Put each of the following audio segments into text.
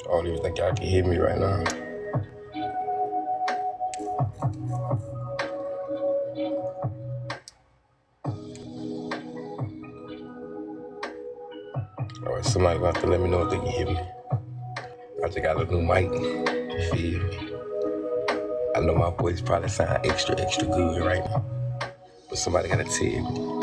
I don't even think y'all can hear me right now. Alright, somebody gonna have to let me know if they can hear me. I just got a new mic. You feel me? I know my voice probably sound extra good right now, but somebody gotta tell me.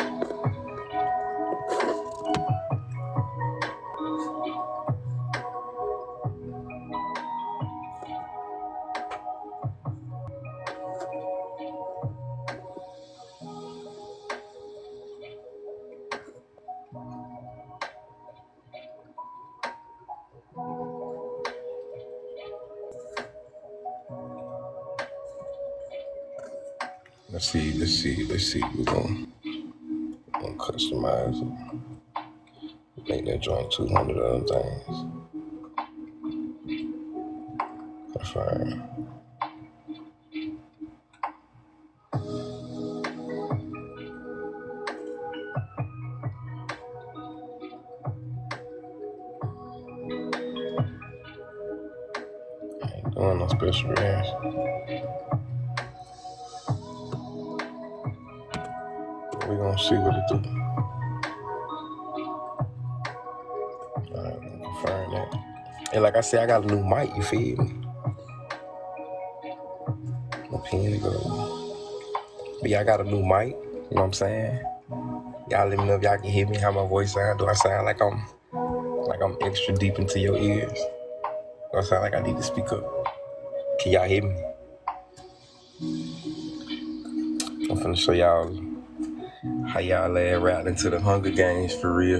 Let's see. We're gonna customize it. Make that joint 200 other things. Confirm. I ain't doing no special reaction. We're gonna see what it do. Alright, I'm gonna confirm that. And like I said, I got a new mic, you feel me? My pen to go. But yeah, I got a new mic, you know what I'm saying? Y'all let me know if y'all can hear me, how my voice sound. Do I sound like I'm extra deep into your ears? Do I sound like I need to speak up? Can y'all hear me? I'm finna show y'all how y'all rapped into the Hunger Games for real.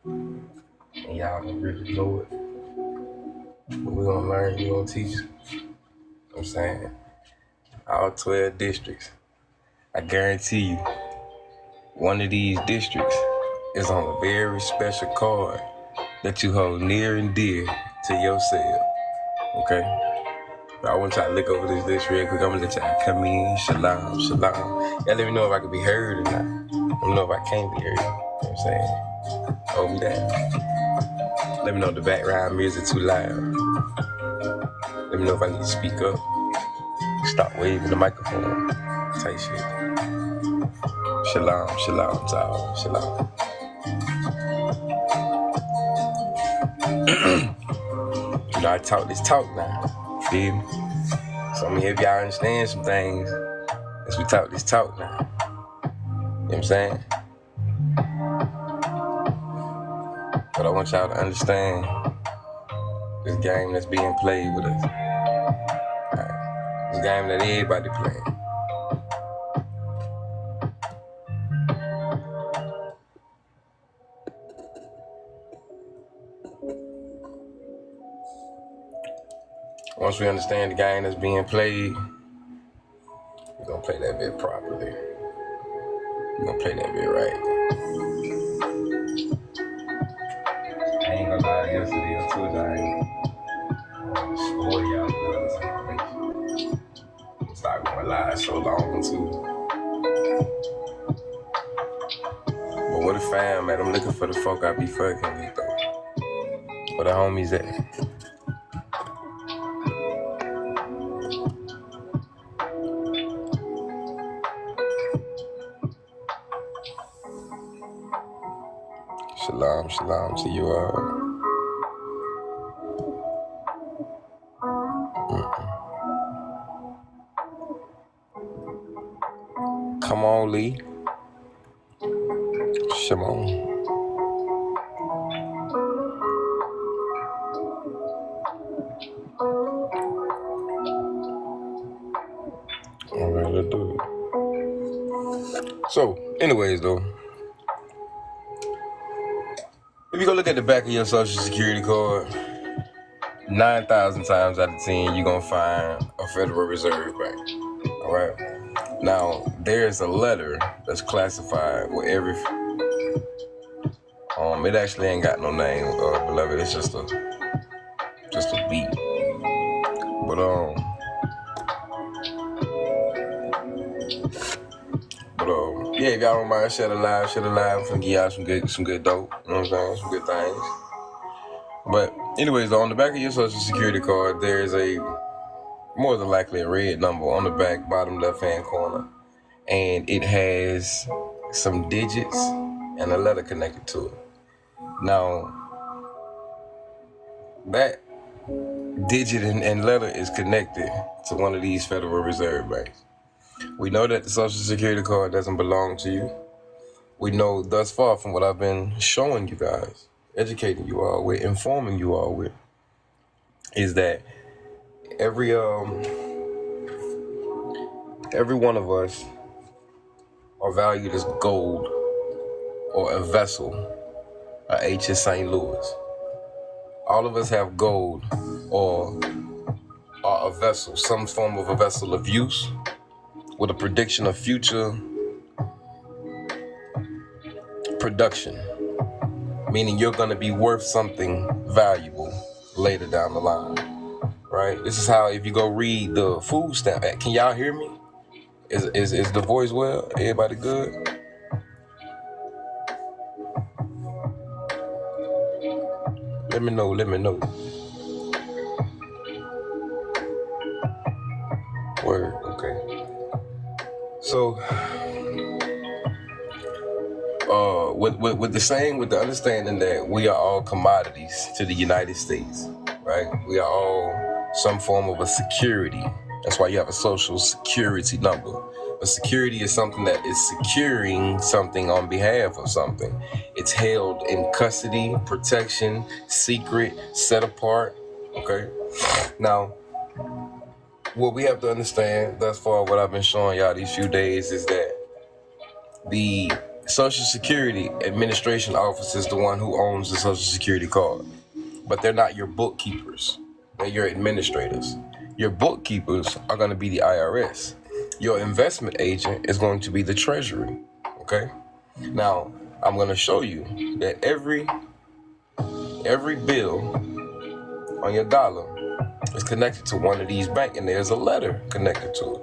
And y'all don't really know it. But we're gonna learn, you gonna teach. You know what I'm saying? All 12 districts. I guarantee you, one of these districts is on a very special card that you hold near and dear to yourself. Okay? But I want y'all to look over this list real quick. I'm gonna let y'all come in. Shalom. Y'all let me know if I can be heard or not. Let me know if I can't be heard. You know what I'm saying? Hold me down. Let me know if the background music too loud. Let me know if I need to speak up. Stop waving the microphone. Type shit. Shalom to all. Shalom. You know, I talk this talk now. Feel me? So I'm gonna help y'all understand some things as we talk this talk now. You know what I'm saying? But I want y'all to understand this game that's being played with us. Right. This game that everybody playing. Once we understand the game that's being played, we're gonna play that bit properly. We're gonna play that bit right. I ain't gonna lie, yesterday or two, I ain't spoil y'all with other information. Stop going live so long too. But what a fam, man. I'm looking for the folk I be fucking with though. Where the homies at? Shalom to you all. Come on, Lee. Shalom. Alright, let's do it. So, anyways though, if you go look at the back of your social security card, 9,000 times out of 10, you're gonna find a Federal Reserve Bank. Alright? Now, there's a letter that's classified with every... it actually ain't got no name, beloved. It's just a beat. Yeah, if y'all don't mind, share the live. I'm finna give y'all some good dope. You know what I'm saying? Some good things. But anyways, on the back of your social security card, there's more than likely a red number on the back, bottom left-hand corner. And it has some digits and a letter connected to it. Now, that digit and letter is connected to one of these Federal Reserve banks. We know that the social security card doesn't belong to you. We know thus far from what I've been showing you guys, educating you all with, informing you all with, is that every one of us are valued as gold or a vessel. A H is St. Louis. All of us have gold or are a vessel, some form of a vessel of use with a prediction of future production, meaning you're going to be worth something valuable later down the line, right? This is how, if you go read the food stamp, can y'all hear me? Is the voice well? Everybody good? Let me know. Word, okay. So, with the understanding that we are all commodities to the United States, right? We are all some form of a security. That's why you have a social security number. But security is something that is securing something on behalf of something. It's held in custody, protection, secret, set apart, okay? Now, what we have to understand thus far, what I've been showing y'all these few days, is that the Social Security Administration Office is the one who owns the Social Security card. But they're not your bookkeepers. They're your administrators. Your bookkeepers are going to be the IRS. Your investment agent is going to be the Treasury, okay? Now, I'm going to show you that every bill on your dollar is connected to one of these banks, and there's a letter connected to it.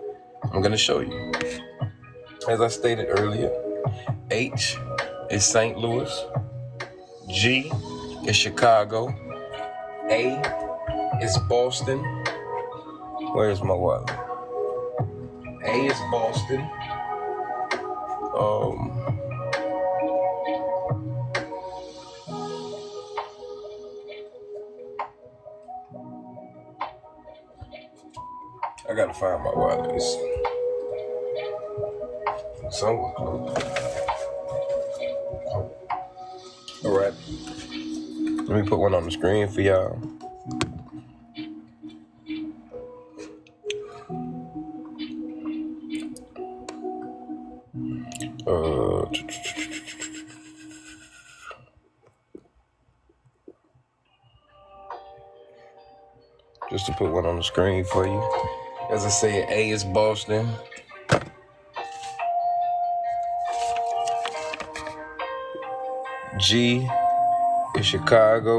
I'm going to show you. As I stated earlier, H is St. Louis, G is Chicago, A is Boston. Where's my wallet? A is Boston. I gotta find my wallet. It's somewhere close. All right. Let me put one on the screen for y'all. Just to put one on the screen for you. As I said, A is Boston. G is Chicago.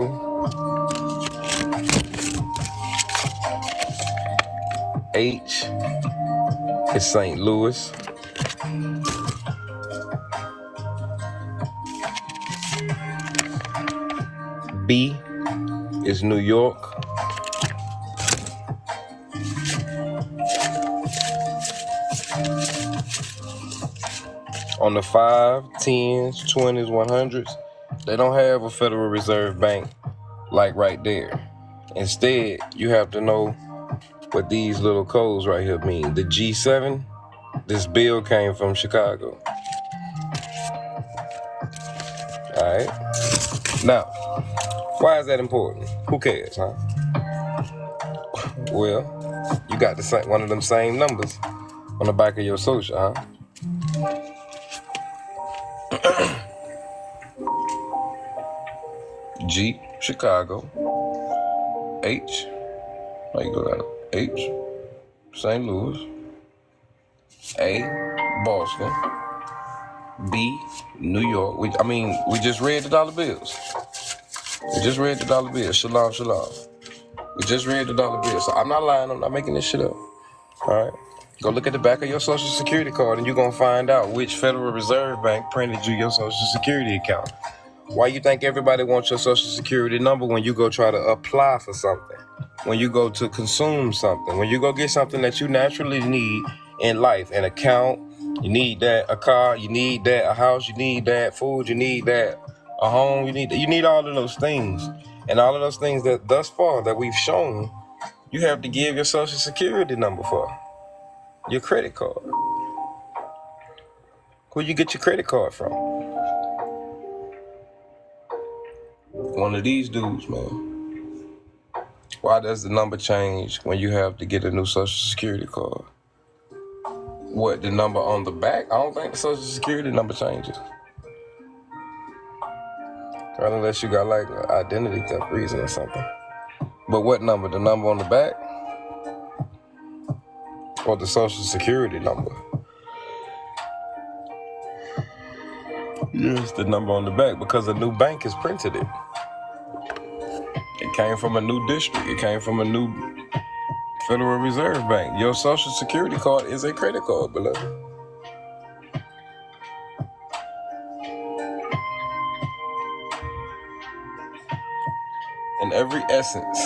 H is St. Louis. B is New York. On the 5, 10s, 20s, 100s, they don't have a Federal Reserve Bank like right there. Instead, you have to know what these little codes right here mean. The G7, this bill came from Chicago. All right. Now, why is that important? Who cares, huh? Well, you got one of them same numbers on the back of your social, huh? G, Chicago. H, how you go down? H, St. Louis. A, Boston. B, New York. We just read the dollar bills. Shalom, shalom. We just read the dollar bills. So I'm not lying. I'm not making this shit up. All right. Go look at the back of your Social Security card and you're going to find out which Federal Reserve Bank printed you your Social Security account. Why you think everybody wants your Social Security number when you go try to apply for something? When you go to consume something? When you go get something that you naturally need in life? An account, you need that. A car, you need that. A house, you need that. Food, you need that. A home, you need all of those things. And all of those things that thus far that we've shown, you have to give your Social Security number for. Your credit card. Where you get your credit card from? One of these dudes, man. Why does the number change when you have to get a new Social Security card? What, the number on the back? I don't think the Social Security number changes. Unless you got like an identity theft reason or something. But what number? The number on the back? Or the Social Security number? Yes, the number on the back, because a new bank has printed it. It came from a new district. It came from a new Federal Reserve Bank. Your Social Security card is a credit card, beloved. In every essence,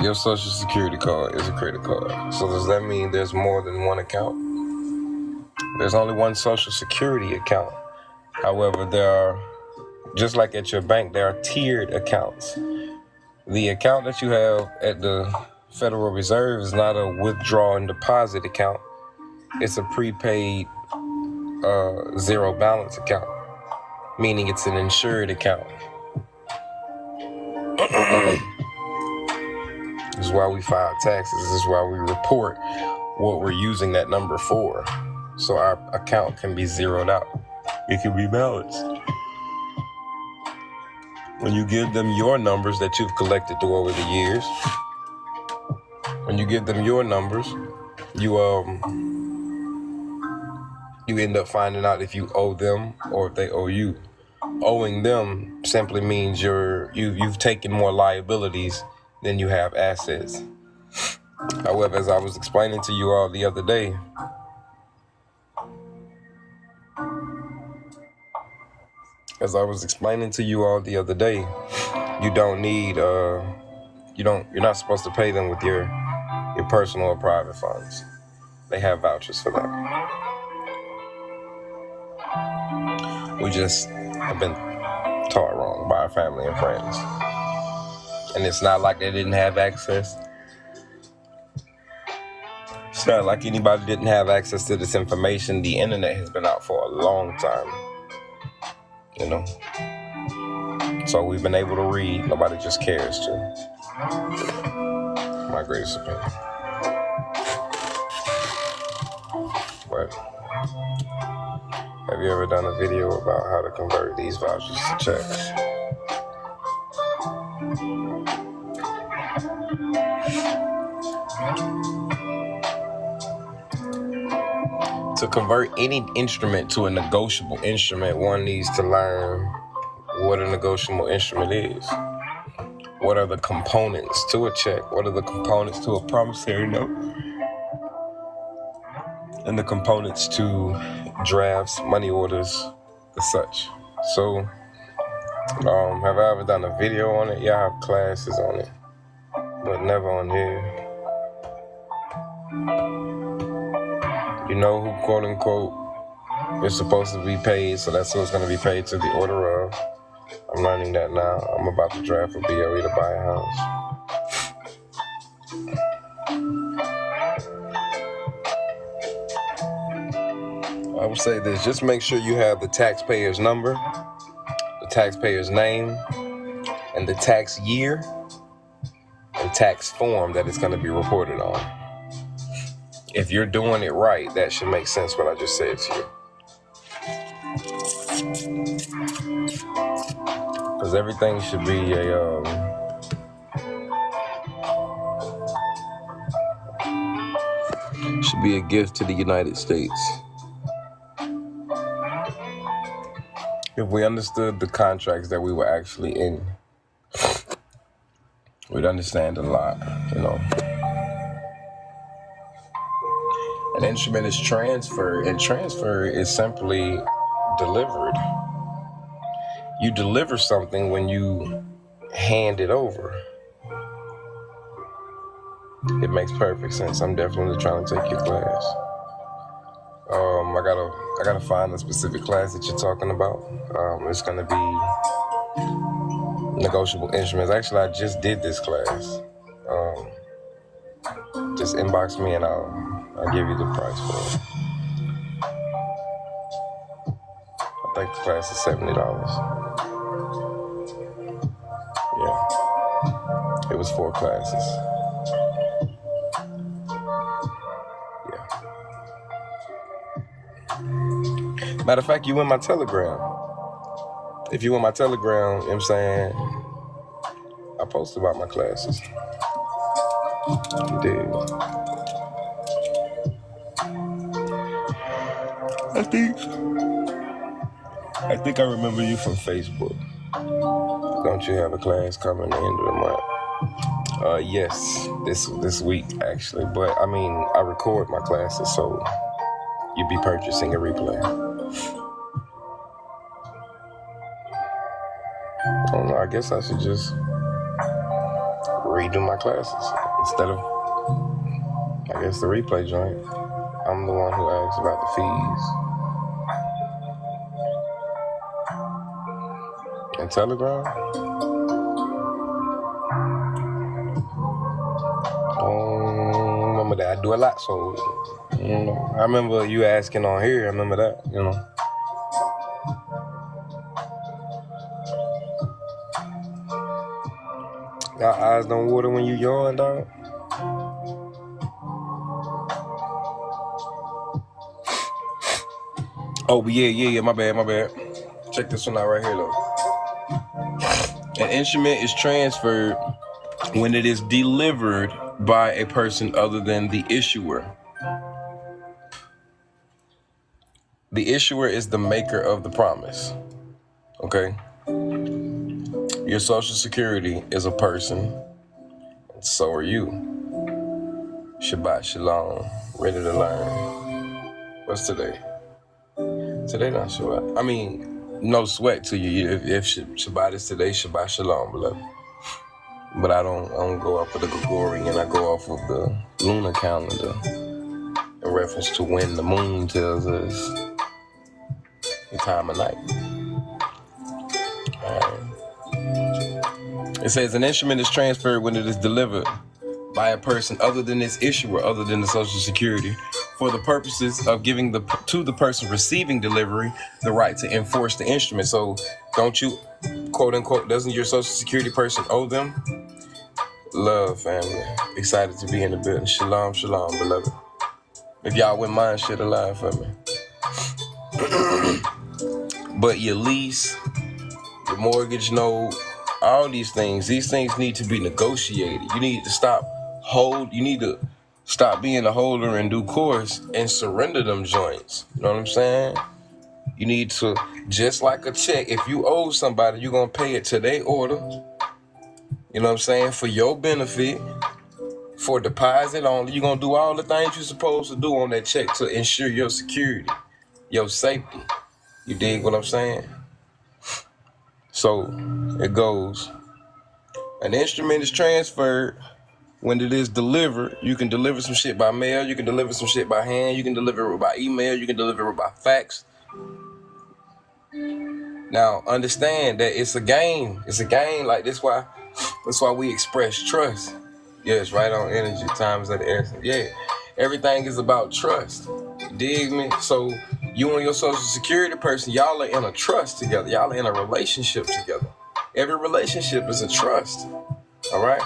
your Social Security card is a credit card. So does that mean there's more than one account? There's only one Social Security account. However, there are, just like at your bank, there are tiered accounts. The account that you have at the Federal Reserve is not a withdraw and deposit account. It's a prepaid zero balance account, meaning it's an insured account. This is why we file taxes. This is why we report what we're using that number for. So our account can be zeroed out. It can be balanced. When you give them your numbers that you've collected through over the years, when you give them your numbers, you end up finding out if you owe them or if they owe you. Owing them simply means you've taken more liabilities than you have assets. However, as I was explaining to you all the other day, you don't need you're not supposed to pay them with your personal or private funds. They have vouchers for that. We just have been taught wrong by our family and friends. And it's not like they didn't have access. It's not like anybody didn't have access to this information. The internet has been out for a long time. You know? So we've been able to read. Nobody just cares to. My greatest opinion. But have you ever done a video about how to convert these vouchers to checks? To convert any instrument to a negotiable instrument, one needs to learn what a negotiable instrument is. What are the components to a check? What are the components to a promissory note? And the components to drafts, money orders, and such. So, have I ever done a video on it? Yeah, I have classes on it, but never on here. You know who, quote unquote, is supposed to be paid, so that's who's going to be paid to the order of. I'm learning that now. I'm about to draft for BOE to buy a house. I would say this, just make sure you have the taxpayer's number, the taxpayer's name, and the tax year and tax form that it's going to be reported on. If you're doing it right, that should make sense what I just said to you. Because everything should be a gift to the United States. If we understood the contracts that we were actually in, we'd understand a lot, you know. An instrument is transferred, and transfer is simply delivered. You deliver something when you hand it over. It makes perfect sense. I'm definitely trying to take your class. I gotta find the specific class that you're talking about. It's gonna be negotiable instruments. Actually, I just did this class. Just inbox me and I'll give you the price for it. I think the class is $70. Yeah, it was 4 classes. Yeah. Matter of fact, you in my Telegram. If you in my Telegram, you know what I'm saying, I post about my classes. You did. I think I remember you from Facebook. Don't you have a class coming at the end of the month? Yes, this week actually. But I mean, I record my classes, so you'll be purchasing a replay. I don't know. I guess I should just redo my classes instead of, I guess, the replay joint. I'm the one who asks about the fees. And Telegram? Remember that I do a lot, so I remember you asking on here. I remember that, Got eyes don't water when you yawn, dog. Oh, yeah, my bad. Check this one out right here, though. An instrument is transferred when it is delivered by a person other than the issuer. The issuer is the maker of the promise, okay? Your Social Security is a person, and so are you. Shabbat Shalom, ready to learn. What's today? Today not Shabbat. I mean, no sweat to you. If Shabbat is today, Shabbat Shalom, beloved. But I don't go off of the Gregorian. I go off of the lunar calendar in reference to when the moon tells us the time of night. All right. It says an instrument is transferred when it is delivered by a person other than its issuer, other than the Social Security, for the purposes of giving to the person receiving delivery the right to enforce the instrument. So don't you, quote unquote, doesn't your Social Security person owe them? Love, family. Excited to be in the building. Shalom, shalom, beloved. If y'all wouldn't mind, share the line for me. But your lease, your mortgage note, all these things need to be negotiated. You need to stop being a holder in due course and surrender them joints. You know what I'm saying? You need to, just like a check, if you owe somebody, you're going to pay it to their order. You know what I'm saying? For your benefit, for deposit only. You're going to do all the things you're supposed to do on that check to ensure your security, your safety. You dig what I'm saying? So it goes. An instrument is transferred when it is delivered. You can deliver some shit by mail. You can deliver some shit by hand. You can deliver it by email. You can deliver it by fax. Now, understand that it's a game. It's a game. Like, that's why we express trust. Yes, right on energy. Time is at the essence. Yeah. Everything is about trust. You dig me? So you and your Social Security person, y'all are in a trust together. Y'all are in a relationship together. Every relationship is a trust. All right?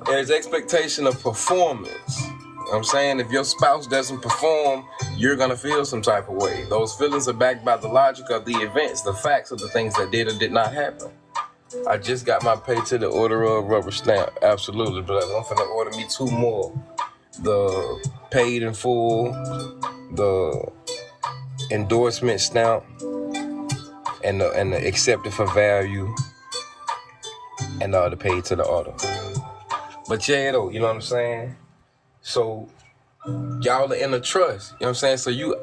There's expectation of performance. You know what I'm saying? If your spouse doesn't perform, you're going to feel some type of way. Those feelings are backed by the logic of the events, the facts of the things that did or did not happen. I just got my pay to the order of rubber stamp. Absolutely, but I'm finna order me 2 more. The paid in full, the endorsement stamp, and the accepted for value, and the paid to the order. But yeah, though, you know what I'm saying? So Y'all are in a trust. You know what I'm saying? So you're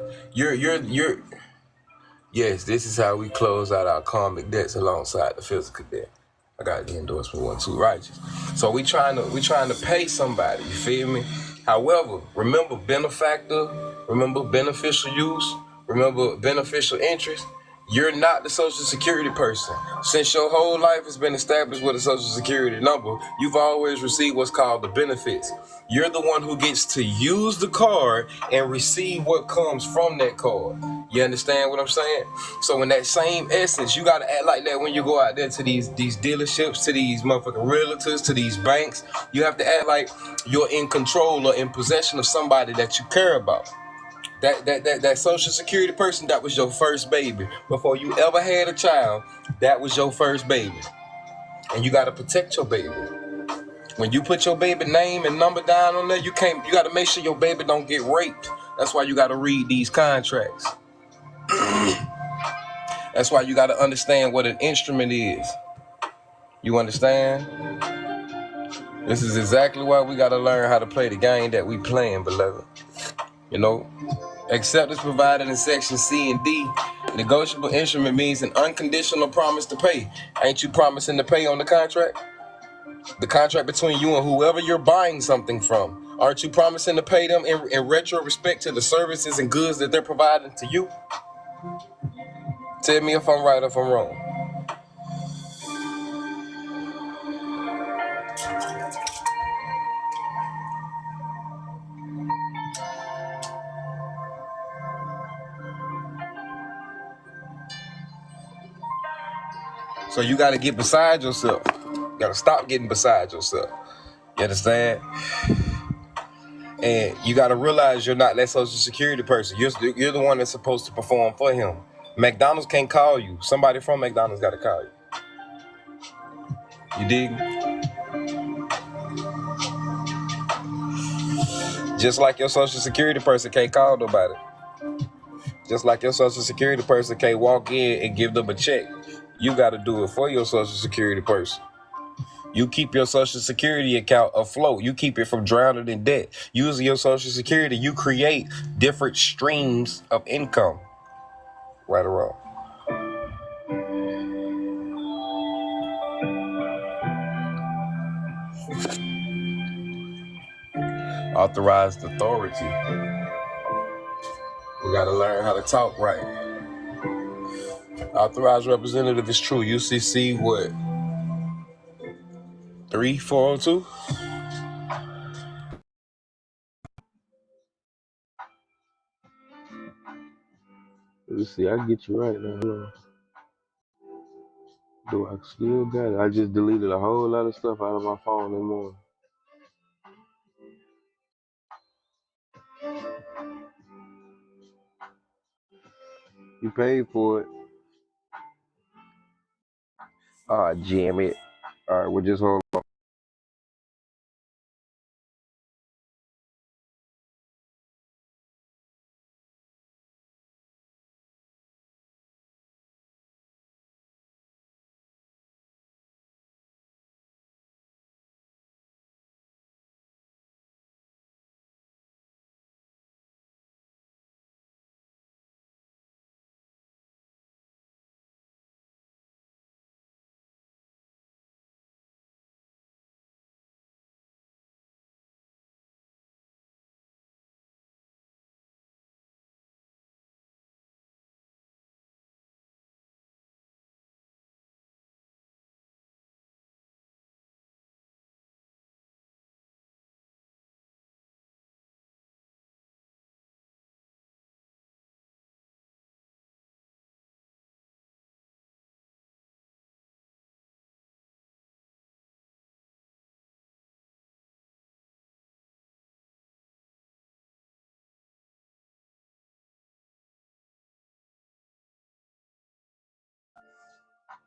yes, this is how we close out our karmic debts alongside the physical debt. I got the endorsement 1-2 righteous. So we trying to pay somebody, you feel me? However, remember benefactor, remember beneficial use, remember beneficial interest. You're not the Social Security person. Since your whole life has been established with a Social Security number, you've always received what's called the benefits. You're the one who gets to use the card and receive what comes from that card. You understand what I'm saying? So in that same essence, you gotta act like that when you go out there to these dealerships, to these motherfucking realtors, to these banks. You have to act like you're in control or in possession of somebody that you care about. That Social Security person, that was your first baby. Before you ever had a child, that was your first baby. And you gotta protect your baby. When you put your baby name and number down on there, you gotta make sure your baby don't get raped. That's why you gotta read these contracts. That's why you gotta understand what an instrument is. You understand? This is exactly why we gotta learn how to play the game that we playing, beloved. You know? Acceptance provided in section C and D. Negotiable instrument means an unconditional promise to pay. Ain't you promising to pay on the contract? The contract between you and whoever you're buying something from. Aren't you promising to pay them in retro respect to the services and goods that they're providing to you? Tell me if I'm right or if I'm wrong. So you got to get beside yourself. You got to stop getting beside yourself. You understand? And you got to realize you're not that Social Security person. You're the one that's supposed to perform for him. McDonald's can't call you. Somebody from McDonald's got to call you. You dig? Just like your Social Security person can't call nobody. Just like your Social Security person can't walk in and give them a check. You got to do it for your Social Security person. You keep your Social Security account afloat. You keep it from drowning in debt. Using your Social Security, you create different streams of income. Right or wrong? Authorized authority. We got to learn how to talk right. Authorized representative is true. UCC what? 3402? Let me see. I get you right now. Hold on. Do I still got it? I just deleted a whole lot of stuff out of my phone this morning. You paid for it. Jam it. All right, well, just hold on.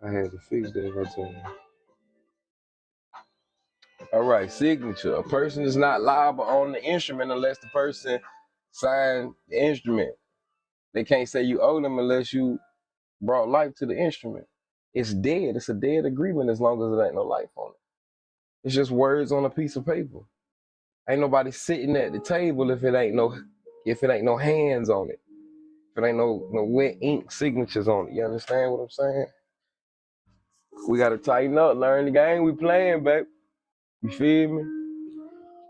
I had to fix that if I tell you. All right, signature. A person is not liable on the instrument unless the person signed the instrument. They can't say you owe them unless you brought life to the instrument. It's dead. It's a dead agreement as long as it ain't no life on it. It's just words on a piece of paper. Ain't nobody sitting at the table if it ain't no hands on it. If it ain't no wet ink signatures on it. You understand what I'm saying? We gotta tighten up, learn the game we playing, babe. You feel me?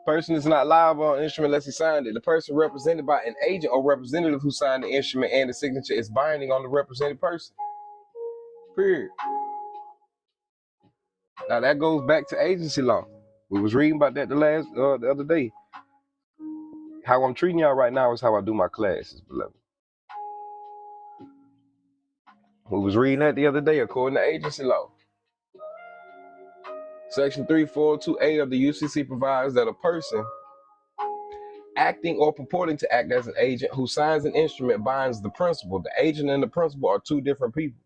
Person is not liable on instrument unless he signed it. The person represented by an agent or representative who signed the instrument and the signature is binding on the represented person. Period. Now that goes back to agency law. We was reading about that the other day. How I'm treating y'all right now is how I do my classes, beloved. We was reading that the other day according to agency law. Section 3428 of the UCC provides that a person acting or purporting to act as an agent who signs an instrument binds the principal. The agent and the principal are two different people.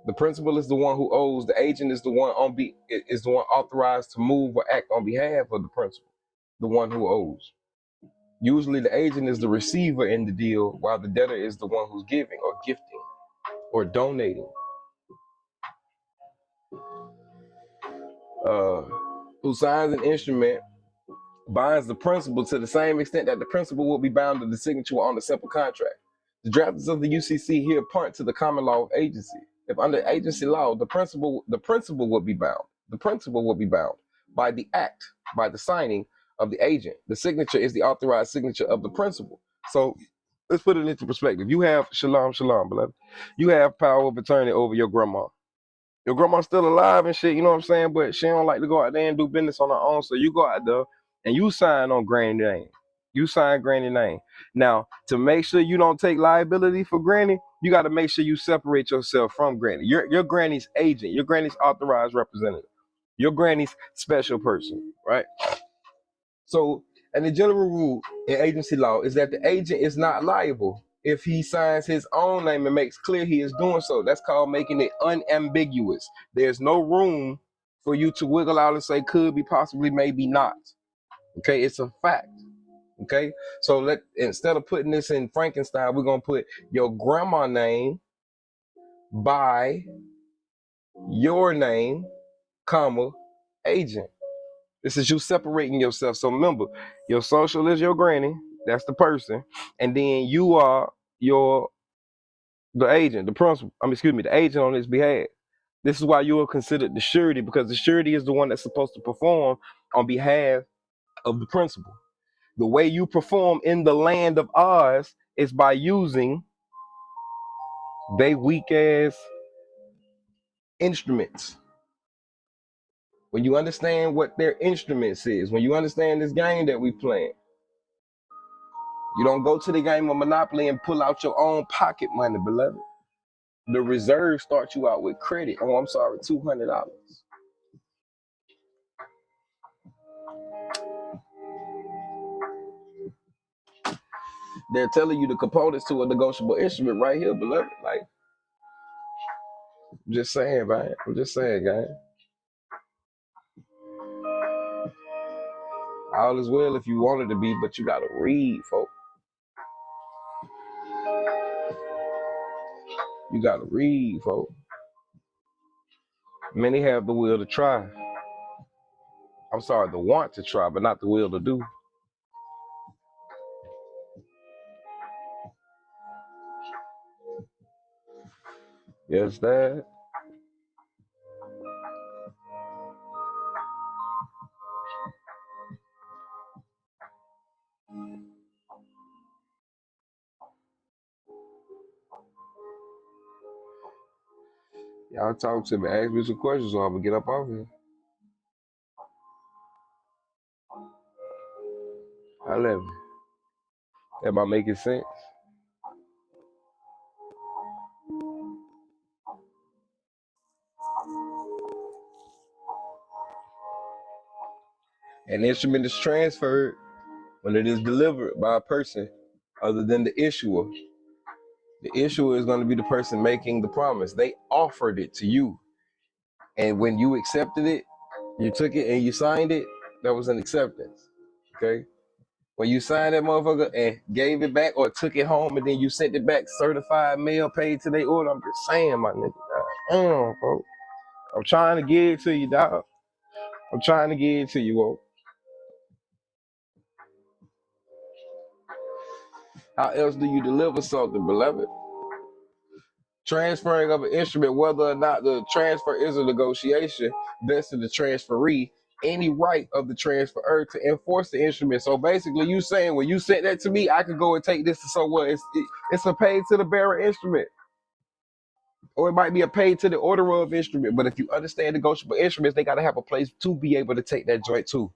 The principal is the one who owes. The agent is the one authorized to move or act on behalf of the principal, the one who owes. Usually the agent is the receiver in the deal, while the debtor is the one who's giving or gifting or donating. Who signs an instrument binds the principal to the same extent that the principal will be bound to the signature on the simple contract. The drafters of the UCC here point to the common law of agency. If under agency law, the principal would be bound. The principal would be bound by the act, by the signing of the agent. The signature is the authorized signature of the principal. So let's put it into perspective. You have shalom, beloved. You have power of attorney over your grandma. Your grandma's still alive and shit, you know what I'm saying? But she don't like to go out there and do business on her own. So you go out there and you sign on Granny's name. You sign Granny's name. Now, to make sure you don't take liability for Granny, you got to make sure you separate yourself from Granny. Your Granny's agent, your Granny's authorized representative, your Granny's special person, right? So, and the general rule in agency law is that the agent is not liable if he signs his own name and makes clear he is doing so. That's called making it unambiguous. There's no room for you to wiggle out and say could be, possibly, maybe not. Okay, it's a fact. Okay, so instead of putting this in Frankenstein, we're gonna put your grandma name by your name, comma, agent. This is you separating yourself. So remember, your social is your granny. That's the person. And then you are the agent, the agent on his behalf. This is why you are considered the surety, because the surety is the one that's supposed to perform on behalf of the principal. The way you perform in the land of Oz is by using they weak ass instruments. When you understand what their instruments is, when you understand this game that we playing, you don't go to the game of Monopoly and pull out your own pocket money, beloved. The reserve starts you out with credit. Oh, I'm sorry, $200. They're telling you the components to a negotiable instrument right here, beloved. Like, I'm just saying, man. I'm just saying, guys. All is well if you want it to be, but you gotta read, folks. You gotta read, folks. Many have the will to try. I'm sorry, the want to try, but not the will to do. Yes, Dad. Y'all talk to me, ask me some questions, so I'm gonna get up off here. I love you. Am I making sense? An instrument is transferred when it is delivered by a person other than the issuer. The issuer is going to be the person making the promise. They offered it to you. And when you accepted it, you took it and you signed it, that was an acceptance. Okay? When you signed that motherfucker and gave it back or took it home and then you sent it back certified mail paid to their order, I'm just saying, my nigga. Damn, folks. I'm trying to get it to you, dog. I'm trying to get it to you, folks. How else do you deliver something, beloved? Transferring of an instrument, whether or not the transfer is a negotiation, vests in the transferee any right of the transferor to enforce the instrument. So basically, you saying when you sent that to me, I could go and take this to someone. It's a paid to the bearer instrument, or it might be a paid to the orderer of instrument. But if you understand negotiable instruments, they got to have a place to be able to take that joint too.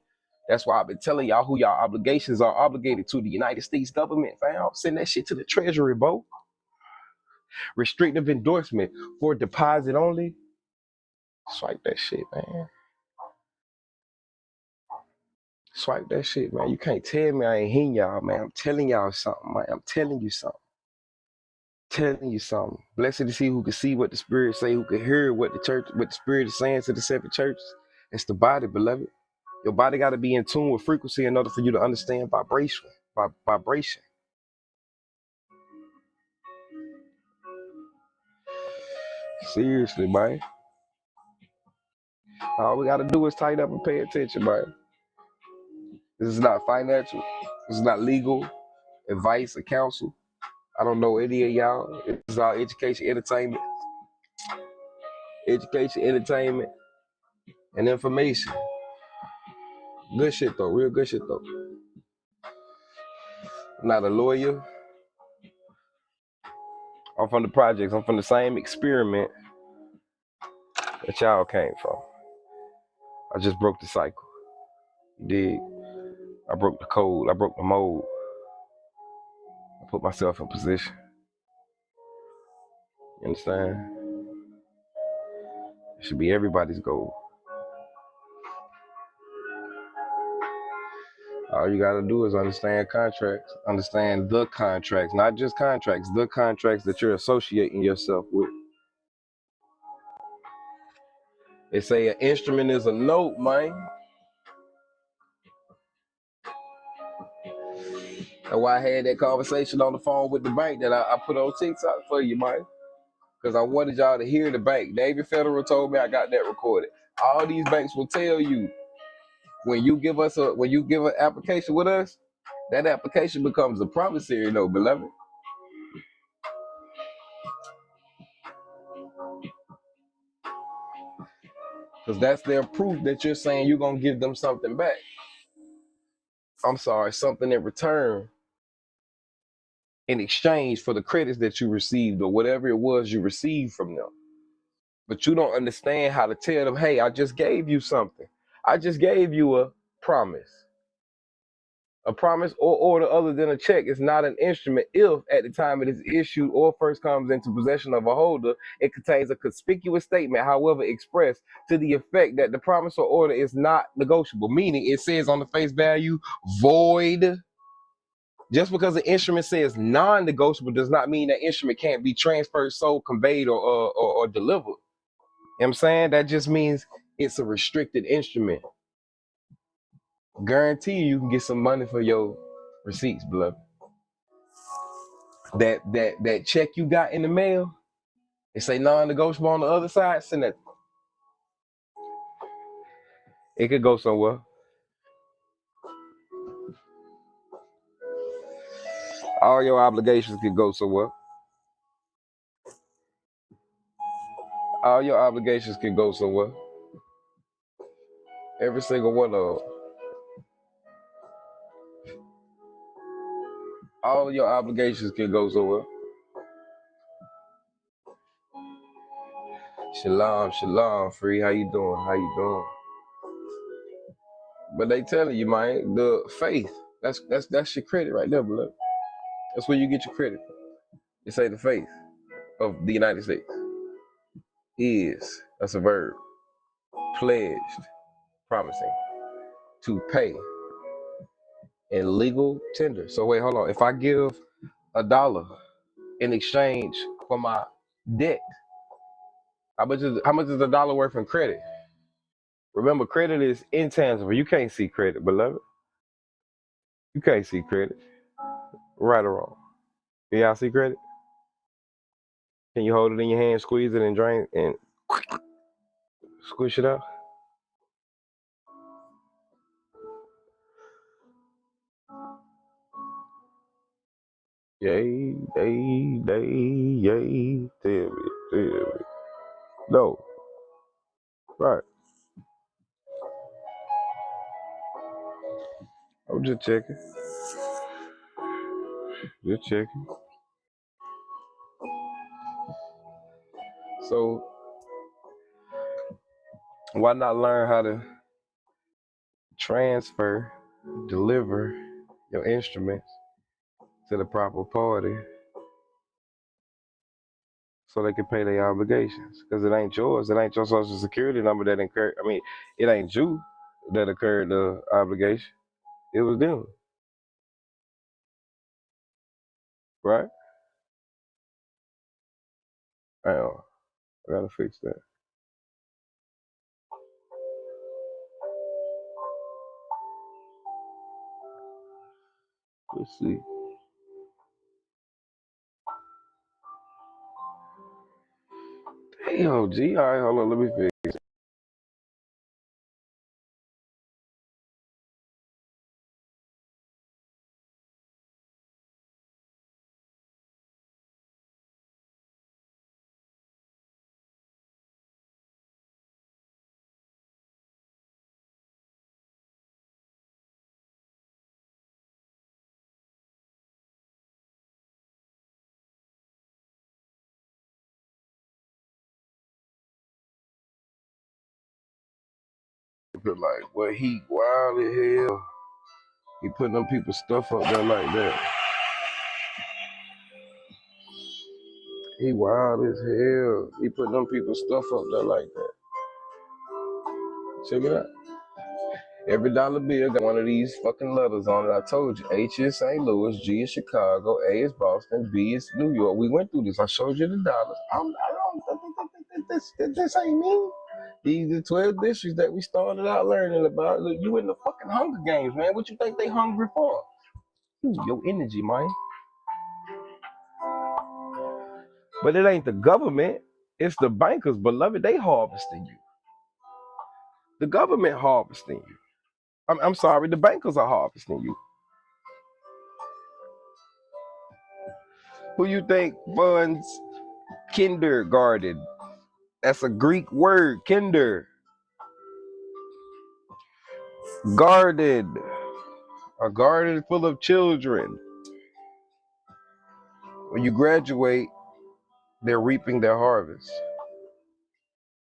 That's why I've been telling y'all who y'all obligations are obligated to. The United States government, fam. Send that shit to the Treasury, bro. Restrictive endorsement for deposit only. Swipe that shit, man. Swipe that shit, man. You can't tell me I ain't hearing y'all, man. I'm telling y'all something, man. I'm telling you something. Telling you something. Blessed is he who can see what the Spirit say, who can hear what the Spirit is saying to the seven churches. It's the body, beloved. Your body got to be in tune with frequency in order for you to understand vibration. Vibration. Seriously, man. All we got to do is tighten up and pay attention, man. This is not financial. This is not legal advice or counsel. I don't know any of y'all. It's all education, entertainment, and information. Good shit though, real good shit though. I'm not a lawyer. I'm from the projects. I'm from the same experiment that y'all came from. I just broke the cycle. You dig? I broke the code. I broke the mold. I put myself in position. You understand? It should be everybody's goal. All you gotta do is understand contracts. Understand the contracts, not just contracts, the contracts that you're associating yourself with. They say an instrument is a note, man. That's why I had that conversation on the phone with the bank that I put on TikTok for you, man. Because I wanted y'all to hear the bank. David Federal told me I got that recorded. All these banks will tell you when you give an application with us, that application becomes a promissory note, beloved. Because that's their proof that you're saying you're gonna give them something back. I'm sorry, something in return in exchange for the credits that you received or whatever it was you received from them. But you don't understand how to tell them, hey, I just gave you something. I just gave you a promise. A promise or order other than a check is not an instrument if at the time it is issued or first comes into possession of a holder, it contains a conspicuous statement, however expressed, to the effect that the promise or order is not negotiable, meaning it says on the face value, void. Just because an instrument says non-negotiable does not mean that instrument can't be transferred, sold, conveyed, or delivered. You know what I'm saying? That just means it's a restricted instrument. Guarantee you can get some money for your receipts, beloved. That check you got in the mail, it say non-negotiable on the other side, send that. It could go somewhere. All your obligations could go somewhere. All your obligations could go somewhere. Every single one of them. All your obligations can go somewhere. Shalom, shalom, free. How you doing? How you doing? But they telling you, man, the faith. That's your credit right there, beloved. That's where you get your credit. It say the faith of the United States is. That's a verb. Pledged, promising to pay in legal tender. So wait, hold on. If I give $1 in exchange for my debt, how much is $1 worth in credit? Remember, credit is intangible. You can't see credit, beloved. You can't see credit. Right or wrong. Can y'all see credit? Can you hold it in your hand, squeeze it, and drain and squish it out? Yay, yay. Tell me. No. Right. I'm just checking. So why not learn how to transfer, deliver your instruments to the proper party so they can pay their obligations? Because it ain't yours. It ain't your social security number that incurred. I mean, it ain't you that incurred the obligation. It was them, right? I gotta fix that. Let's see. Damn, G. All right, hold on. Let me fix. But like, what he wild as hell. He putting them people's stuff up there like that. He wild as hell. He putting them people's stuff up there like that. Check it out. Every dollar bill got one of these fucking letters on it. I told you. H is St. Louis, G is Chicago, A is Boston, B is New York. We went through this. I showed you the dollars. This ain't me. These are 12 districts that we started out learning about. Look, you in the fucking Hunger Games, man. What you think they hungry for? Your energy, man. But it ain't the government. It's the bankers, beloved. They harvesting you. The government harvesting you. I'm sorry, the bankers are harvesting you. Who you think funds kindergarten? That's a Greek word, kinder. Garden. A garden full of children. When you graduate, they're reaping their harvest.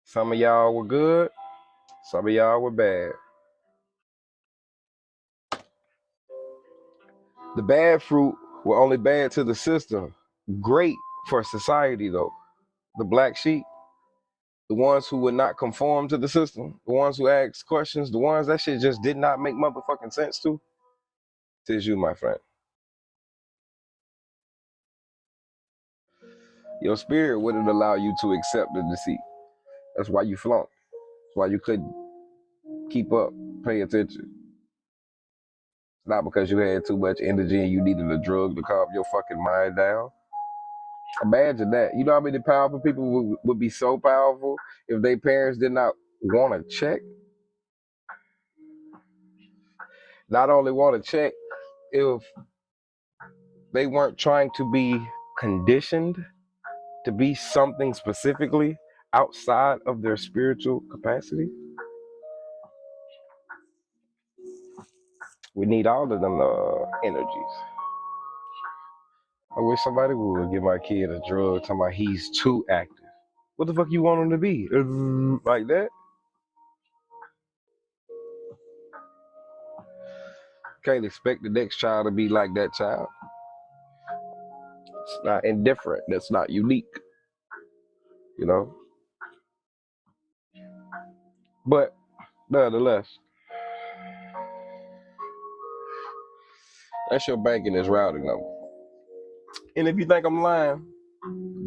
Some of y'all were good, some of y'all were bad. The bad fruit were only bad to the system. Great for society, though. The black sheep, the ones who would not conform to the system, the ones who asked questions, the ones that shit just did not make motherfucking sense to. Tis you, my friend. Your spirit wouldn't allow you to accept the deceit. That's why you flunked. That's why you couldn't keep up, pay attention. It's not because you had too much energy and you needed a drug to calm your fucking mind down. Imagine that. You know how many powerful people would be so powerful if their parents did not want to check? Not only want to check, if they weren't trying to be conditioned to be something specifically outside of their spiritual capacity. We need all of them energies. I wish somebody would give my kid a drug talking about he's too active. What the fuck you want him to be? Like that? Can't expect the next child to be like that child. It's not indifferent. That's not unique. You know? But nonetheless, that's your bank and its routing number. And if you think I'm lying,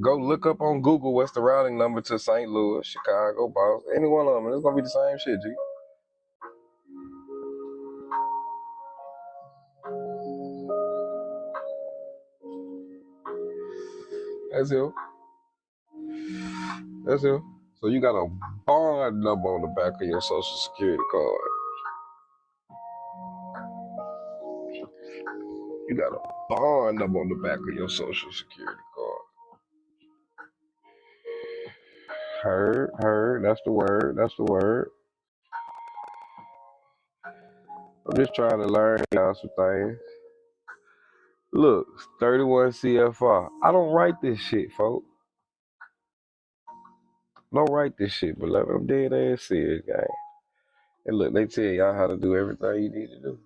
go look up on Google what's the routing number to St. Louis, Chicago, Boston, any one of them. It's gonna be the same shit, G. That's it. That's it. So you got a bond number on the back of your social security card. You got a bond up on the back of your social security card. Heard. That's the word. I'm just trying to learn y'all some things. Look, 31 CFR. I don't write this shit, folks. Don't write this shit, beloved. I'm dead ass serious, guy. And look, they tell y'all how to do everything you need to do.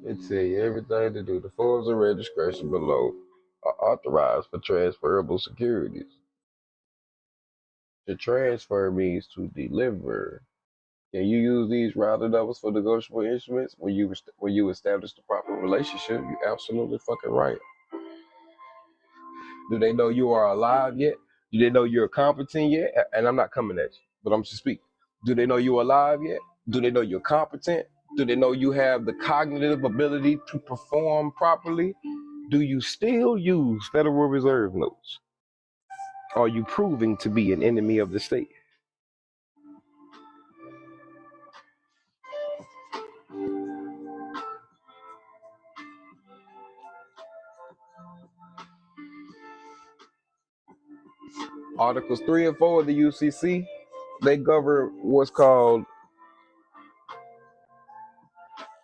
They tell you everything to do. The forms of registration below are authorized for transferable securities. To transfer means to deliver. Can you use these routing numbers for negotiable instruments when you establish the proper relationship? You absolutely fucking right. Do they know you are alive yet? Do they know you're competent yet? And I'm not coming at you, but I'm just speaking. Do they know you're alive yet? Do they know you're competent? Do they know you have the cognitive ability to perform properly? Do you still use Federal Reserve notes? Are you proving to be an enemy of the state? Articles 3 and 4 of the UCC, they govern what's called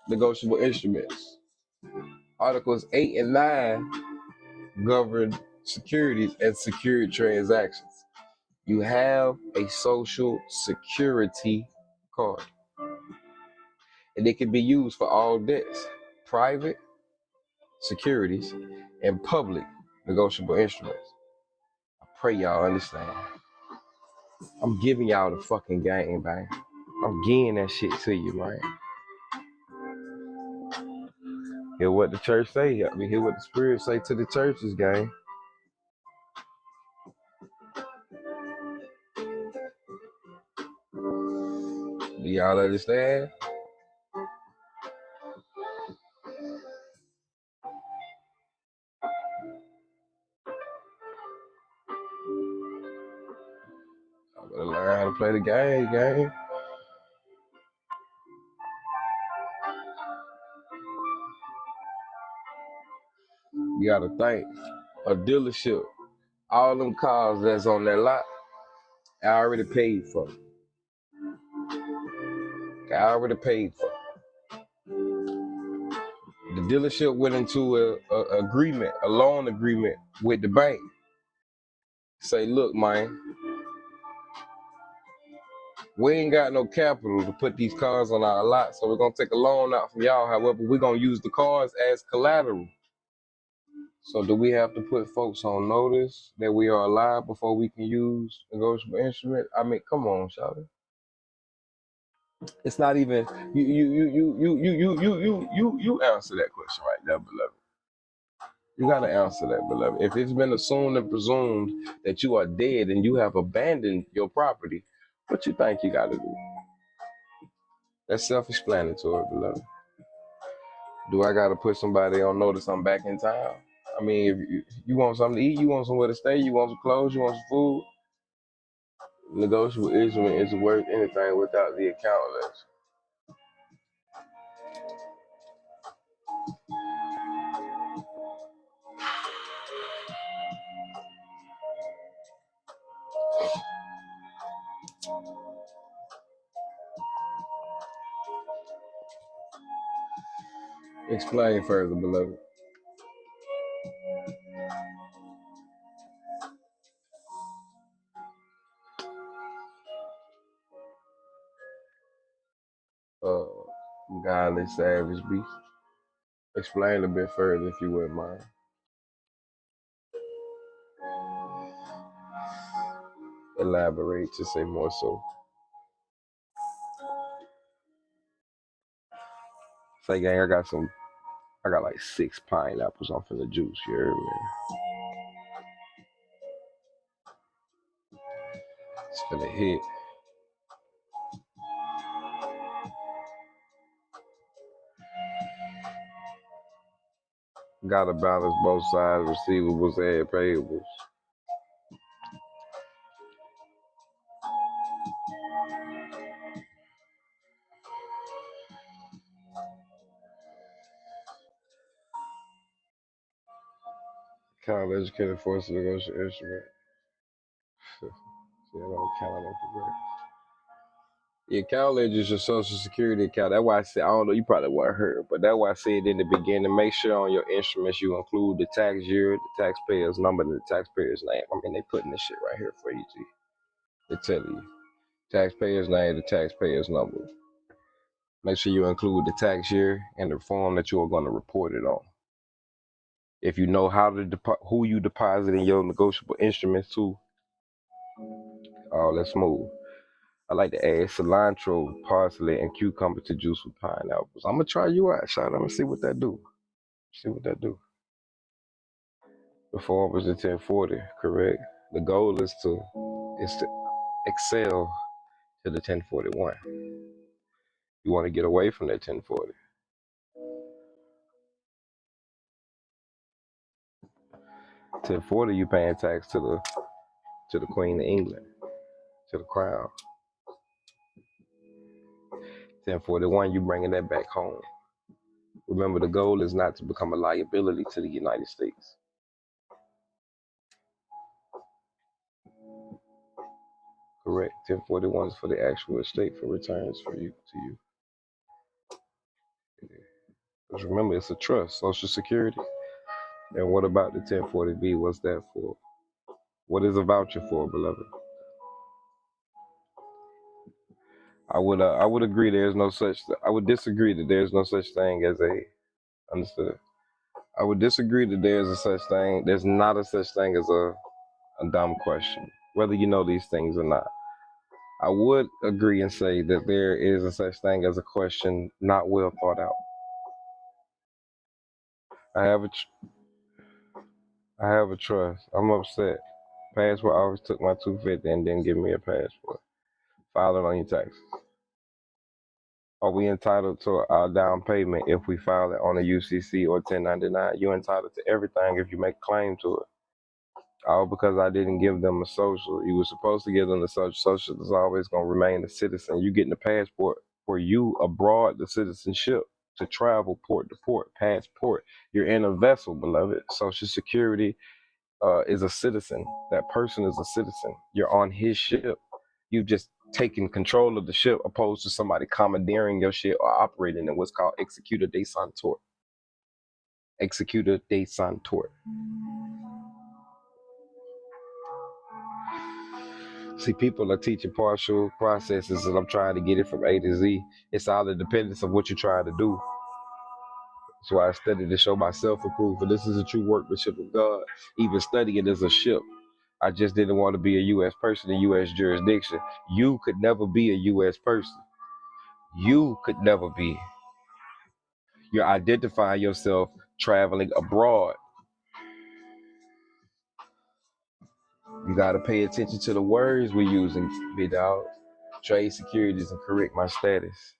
negotiable instruments. Articles 8 and 9 govern securities and secured transactions. You have a social security card, and it can be used for all debts, private securities and public negotiable instruments. I pray y'all understand. I'm giving y'all the fucking game, man. I'm getting that shit to you, man. Hear what the church say. I mean, hear what the Spirit say to the churches, gang. Do y'all understand? I better learn how to play the game, gang. You gotta think. A dealership, all them cars that's on that lot, I already paid for. I already paid for. The dealership went into a agreement, a loan agreement with the bank. Say, look, man, we ain't got no capital to put these cars on our lot, so we're gonna take a loan out from y'all. However, we're gonna use the cars as collateral. So do we have to put folks on notice that we are alive before we can use negotiable instrument? I mean, come on, Charlie. It's not even you answer that question right there, beloved. You gotta answer that, beloved. If it's been assumed and presumed that you are dead and you have abandoned your property, what you think you gotta do? That's self-explanatory, beloved. Do I gotta put somebody on notice I'm back in town? I mean, if you want something to eat, you want somewhere to stay, you want some clothes, you want some food, negotiable instrument is worth anything without the account list. Explain further, beloved. Godly savage beast. Explain a bit further if you wouldn't mind. Elaborate to say more so. Say, gang, I got like 6 pineapples off in the juice, you heard me? It's finna hit. Gotta balance both sides, receivables and payables. College educated force to negotiate instrument. See, I don't count on correct. Yeah, college is your social security account. That's why I said, I don't know, you probably weren't heard, but that's why I said in the beginning, make sure on your instruments you include the tax year, the taxpayer's number, and the taxpayer's name. I mean, they putting this shit right here for you, G. They tell you. Taxpayer's name, the taxpayer's number. Make sure you include the tax year and the form that you are going to report it on. If you know how to who you deposit in your negotiable instruments to, oh, that's smooth. I like to add cilantro, parsley, and cucumber to juice with pineapples. I'm gonna try you out, shot. I'm gonna see what that do. See what that do. The form was the 1040, correct? The goal is to excel to the 1041. You want to get away from that 1040. 1040, you paying tax to the Queen of England, to the crown. 1041, you bringing that back home. Remember, the goal is not to become a liability to the United States. Correct. 1041 is for the actual estate for returns for you to you. Because remember, it's a trust, Social Security. And what about the 1040B? What's that for? What is a voucher for, beloved? I would agree there's no such. I would disagree that there's no such thing as a. Understood. I would disagree that there's a such thing. There's not a such thing as a dumb question, whether you know these things or not. I would agree and say that there is a such thing as a question not well thought out. I have a trust. I'm upset. Passport office took my $250 and didn't give me a passport. File it on your taxes. Are we entitled to our down payment if we file it on a UCC or 1099? You're entitled to everything if you make a claim to it. All because I didn't give them a social. You were supposed to give them the social. Social is always going to remain a citizen. You getting a passport for you abroad, the citizenship to travel port to port, passport. You're in a vessel, beloved. Social Security is a citizen. That person is a citizen. You're on his ship. You've just taken control of the ship opposed to somebody commandeering your ship or operating in what's called executor de santor. Executor de santor. See, people are teaching partial processes and I'm trying to get it from A to Z. It's all the dependence of what you're trying to do. That's why I studied to show my self-approval. This is a true workmanship of God. Even studying as a ship. I just didn't want to be a U.S. person in U.S. jurisdiction. You could never be a U.S. person. You could never be. You're identifying yourself traveling abroad. You got to pay attention to the words we're using, big dog. Trade securities and correct my status.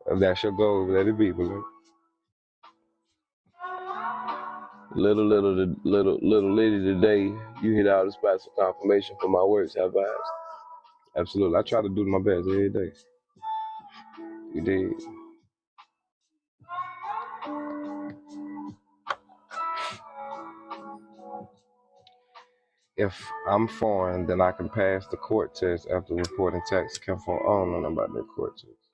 If that's your goal, let it be, beloved. Little lady today, you hit all the spots of confirmation for my words. Have vibes. Absolutely. I try to do my best every day. You did. If I'm foreign, then I can pass the court test after reporting tax conform. I don't know nothing about that court test.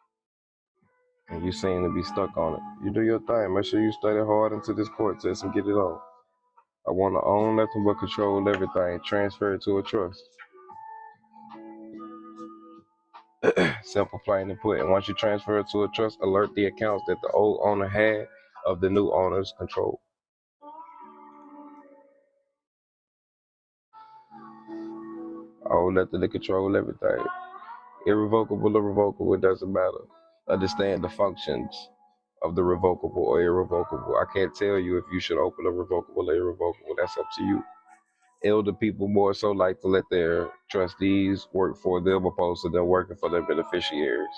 And you seem to be stuck on it. You do your thing. Make sure you study hard into this court test and get it on. I want to own nothing but control everything. Transfer it to a trust. Simple, plain, and put. And once you transfer it to a trust, alert the accounts that the old owner had of the new owner's control. Old nothing to control everything. Irrevocable or revocable, it doesn't matter. Understand the functions of the revocable or irrevocable. I can't tell you if you should open a revocable or irrevocable. That's up to you. Elder people more so like to let their trustees work for them opposed to them working for their beneficiaries.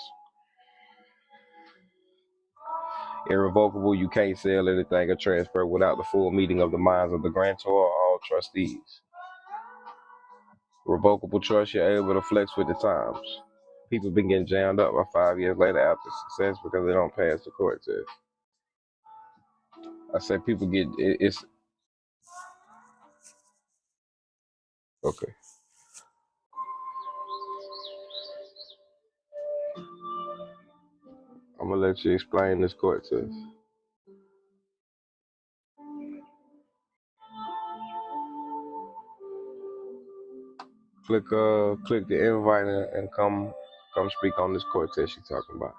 Irrevocable, you can't sell anything or transfer without the full meeting of the minds of the grantor or all trustees. Revocable trust, you're able to flex with the times. People been getting jammed up by 5 years later after success because they don't pass the court test. I said people get it's okay. I'm gonna let you explain this court test. Click the invite and come speak on this court test you're talking about.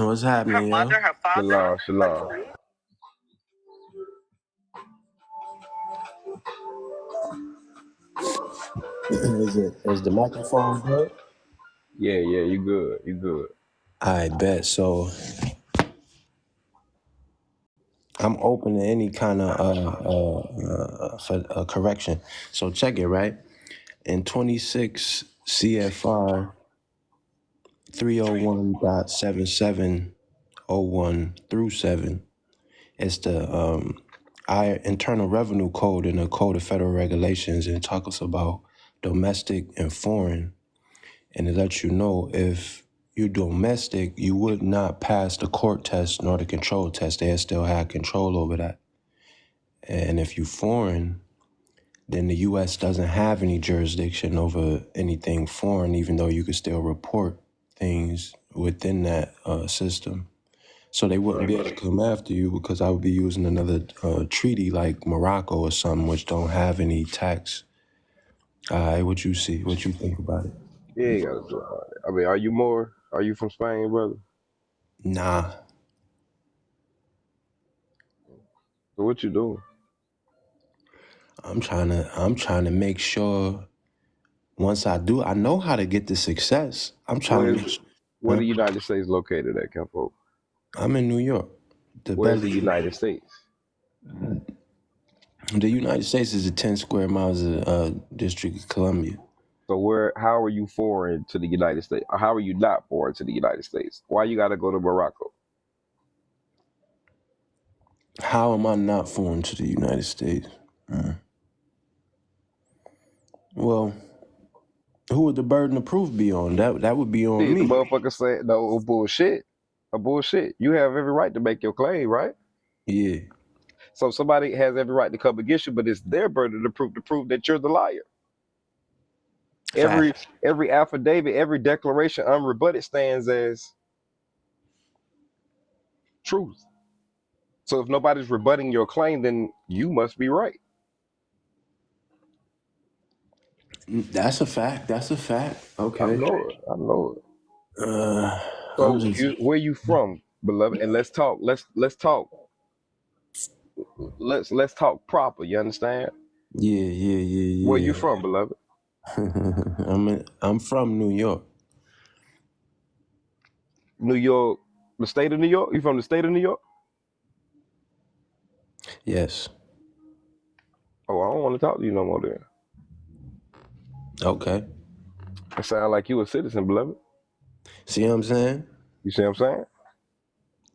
What's happening, yo? Shalom, shalom. Is the microphone good? Yeah, you good. You good. I bet. So I'm open to any kind of for correction. So check it, right? In 26 CFR 301.7701 through 7, it's the our Internal Revenue Code and the Code of Federal Regulations, and it talks about domestic and foreign. And it lets you know if you're domestic, you would not pass the court test nor the control test. They still have control over that. And if you're foreign, then the U.S. doesn't have any jurisdiction over anything foreign, even though you could still report things within that system. So they wouldn't be able to come after you because I would be using another treaty like Morocco or something, which don't have any tax. What you see? What you think about it? Yeah, you gotta do all that. I mean, are you from Spain, brother? Nah, So what you doing? I'm trying to make sure once I do, I know how to get the success. I'm trying to Where's make sure. where the United States located at, Campo? I'm in New York. Where's the United States? The United States is 10 square miles of District of Columbia. So how are you foreign to the United States? Or how are you not foreign to the United States? Why you gotta go to Morocco? How am I not foreign to the United States? Well, who would the burden of proof be on? That would be on See, the me. motherfucker said no bullshit. A bullshit. You have every right to make your claim, right? Yeah. So somebody has every right to come against you, but it's their burden to prove that you're the liar. Fact. Every affidavit, every declaration unrebutted stands as truth. So if nobody's rebutting your claim, then you must be right. That's a fact. Okay. I know it. I'm So just. where you from, beloved? And let's talk. Let's talk. Let's talk proper. You understand? Yeah. Where you from, beloved? I'm from New York. New York, the state of New York. You from the state of New York? Yes. Oh, I don't want to talk to you no more. Then Okay. it sound like you a citizen, beloved. See what I'm saying? You see what I'm saying?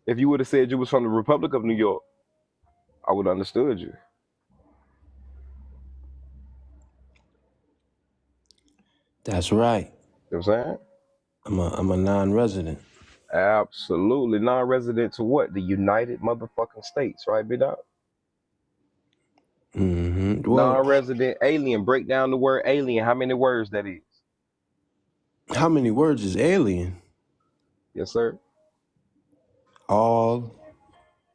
If you would have said you was from the Republic of New York, I would have understood you. That's right. You know what I'm saying? I'm a non-resident. Absolutely. Non-resident to what? The United motherfucking States, right, big dog? Mm-hmm. Well, Non-resident alien. Break down the word alien. How many words that is? how many words is alien? Yes, sir. All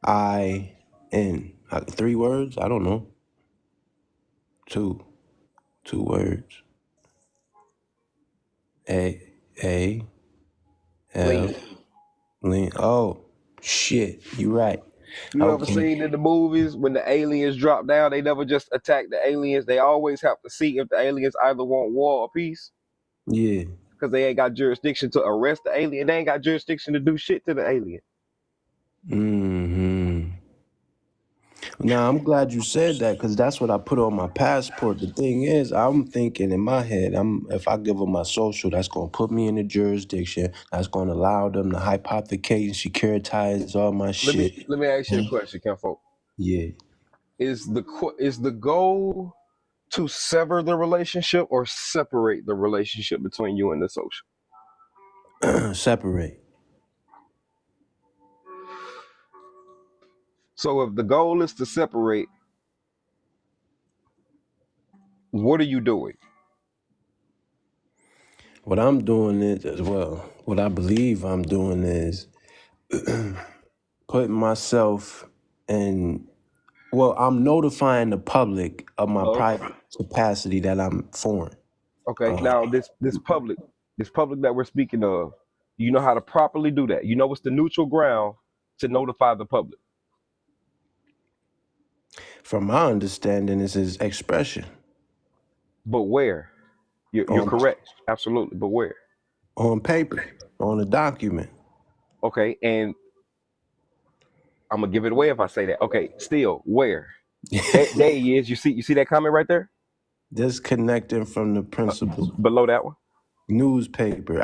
I in 3 words? I don't know. 2 words. A L Lin. Oh shit, you right. You ever Okay. seen in the movies when the aliens drop down, they never just attack the aliens. They always have to see if the aliens either want war or peace. Yeah. Because they ain't got jurisdiction to arrest the alien. They ain't got jurisdiction to do shit to the alien. Mm-hmm. Now, I'm glad you said that because that's what I put on my passport. The thing is, I'm thinking in my head, if I give them my social, that's going to put me in a jurisdiction. That's going to allow them to hypothecate and securitize all my shit. Let me ask you a And question, Kenfolk. yeah, Is the goal to sever the relationship or separate the relationship between you and the social? separate. So if the goal is to separate, what are you doing? What I'm doing is, as well, what I believe I'm doing is putting myself in, well, I'm notifying the public of my Of private capacity that I'm foreign. okay, now this public that we're speaking of, you know how to properly do that. You know what's the neutral ground to notify the public. From my understanding, this is expression But where? You're on correct, absolutely. But where? on paper, on a document. Okay, and I'm gonna give it away if I say that. Okay, still where? There he is. You see that comment right there Disconnecting from the principal below that one. newspaper.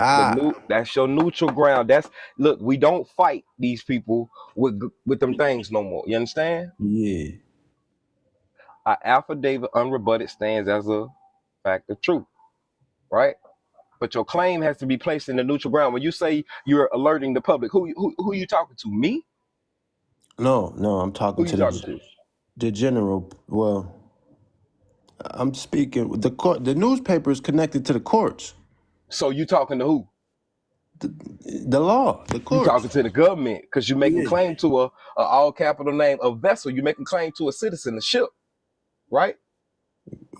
That's your neutral ground. That's look. We don't fight these people with them things no more. You understand? Yeah. Our affidavit unrebutted stands as a fact of truth, right? But your claim has to be placed in the neutral ground. When you say you're alerting the public, who you talking to? Me? No, I'm talking Who you to talking to? the general. Well, I'm speaking the court. The newspaper is connected to the courts, So you talking to who? the law, the You courts. talking to the government because you're making Yeah. claim to a all capital name, a vessel. You're making claim to a citizenship, right?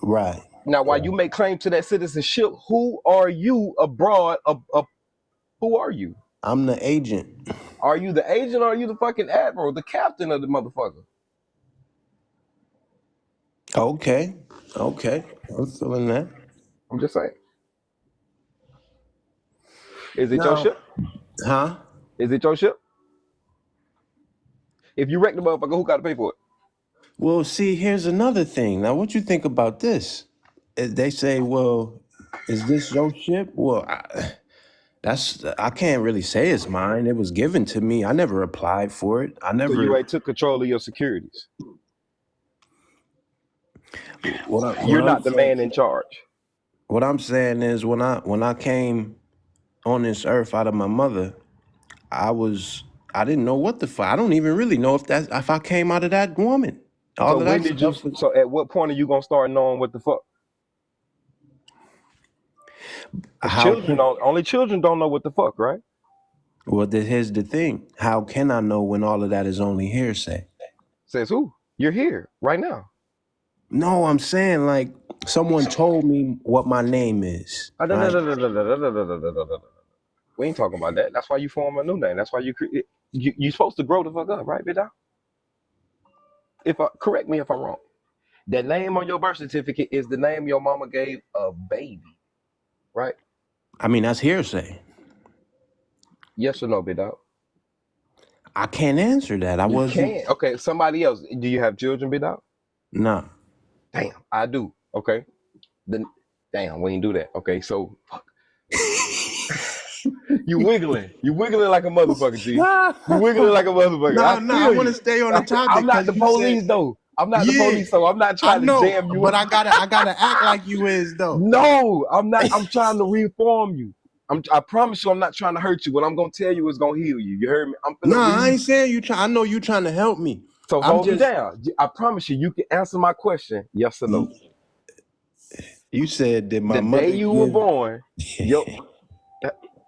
Right. Now, while you make claim to that citizenship, who are you abroad? Who are you? I'm the agent. Are you the agent or are you the fucking admiral, the captain of the motherfucker? Okay. I'm feeling that. I'm just saying. Is it your Now, ship? huh? Is it your ship? If you wreck the motherfucker, who got to pay for it? Well, see, here's another thing. Now, what you think about this? They say, well, is this your ship? Well, I can't really say it's mine. It was given to me. I never applied for it. So you ain't took control of your securities. You're not the man in charge. What I'm saying is when I came on this earth out of my mother, I didn't know what the fuck. I don't even really know if I came out of that woman. So All of when that did you? stuff. So at what point are you gonna start knowing what the fuck? Because only children don't know what the fuck, right? Well, here's the thing. How can I know when all of that is only hearsay? Says who? You're here right now. No, I'm saying like someone told me what my name is. We Right? ain't talking about that. That's why you form a new name. That's why you're supposed to grow the fuck up, right, big dog? Correct me if I'm wrong. That name on your birth certificate is the name your mama gave a baby, right? I mean, that's hearsay. Yes or no, big dog? I can't answer that. You can't. Okay, somebody else. Do you have children, big dog? Nah. Damn, I do. Okay. Damn, we ain't do that. Okay, so fuck. You wiggling like a motherfucker, G. You wiggling like a motherfucker. No, I want to stay on the topic. I'm not the police though. I'm not the police, so I'm not trying to jam you. But I gotta act like you is though. No, I'm not. I'm trying to reform you. I promise you, I'm not trying to hurt you. What I'm gonna tell you is gonna heal you. You heard me? I ain't saying you try. I know you trying to help me. So hold me down. I promise you, you can answer my question, yes or no. You said that the day you were born,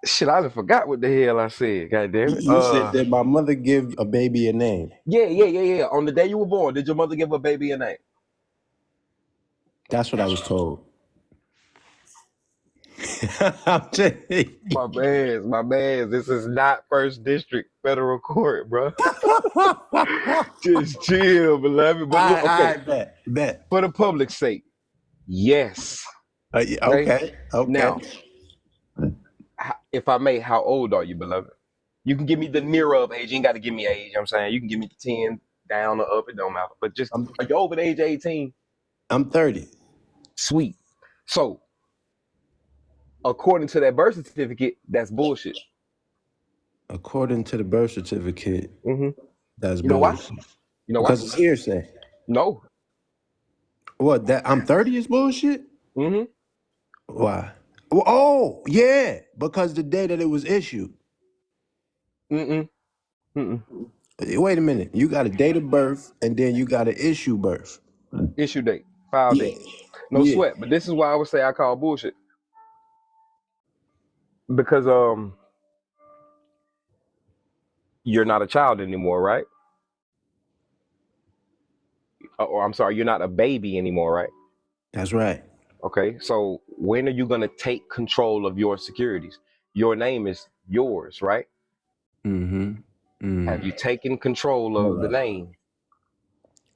shit, I done forgot what the hell I said. God damn it. You said that my mother give a baby a name. Yeah. On the day you were born, did your mother give a baby a name? That's what I was told. My man. This is not First District Federal Court, bro. Just chill, beloved. But okay, bet. For the public's sake, yes. Okay. Now, if I may, how old are you, beloved? You can give me the near of age. You ain't got to give me age. You know what I'm saying, you can give me the 10 down or up, it don't matter. But just I'm are you over the age of 18? I'm 30. Sweet. So according to that birth certificate, that's bullshit. According to the birth certificate, Mm-hmm. that's You know why? bullshit. You know why? Because it's hearsay. No. What, that I'm 30 is bullshit? Mm-hmm. Why? Well, oh, yeah, because the day that it was issued. Mm-mm. Mm-mm. Wait a minute. You got a date of birth and then you got an issue birth. Issue date, file Yeah. date. No Yeah. sweat. But this is why I would say I call bullshit. Because you're not a child anymore, right? Or I'm sorry, you're not a baby anymore, right? That's right. Okay. So when are you gonna take control of your securities? Your name is yours, right? Mm-hmm. Have you taken control of Hold the up. name?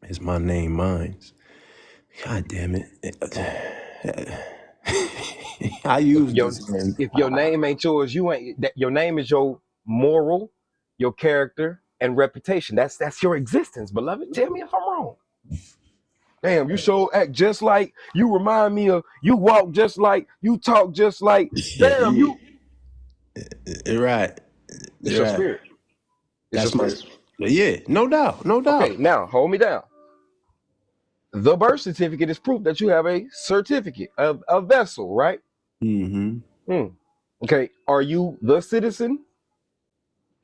Is my name mine? God damn it. I If use your this name. if your name ain't yours, you ain't that your name is your moral, your character, and reputation. That's your existence, beloved. Tell me if I'm wrong. Damn, you sure act just like you remind me of you walk just like you talk just like damn Yeah. you Right. it's your Right. spirit. It's your That's my, spirit. yeah, no doubt. No doubt. Okay, now hold me down. The birth certificate is proof that you have a certificate of a vessel, right? Mm-hmm. Hmm. Okay, are you the citizen?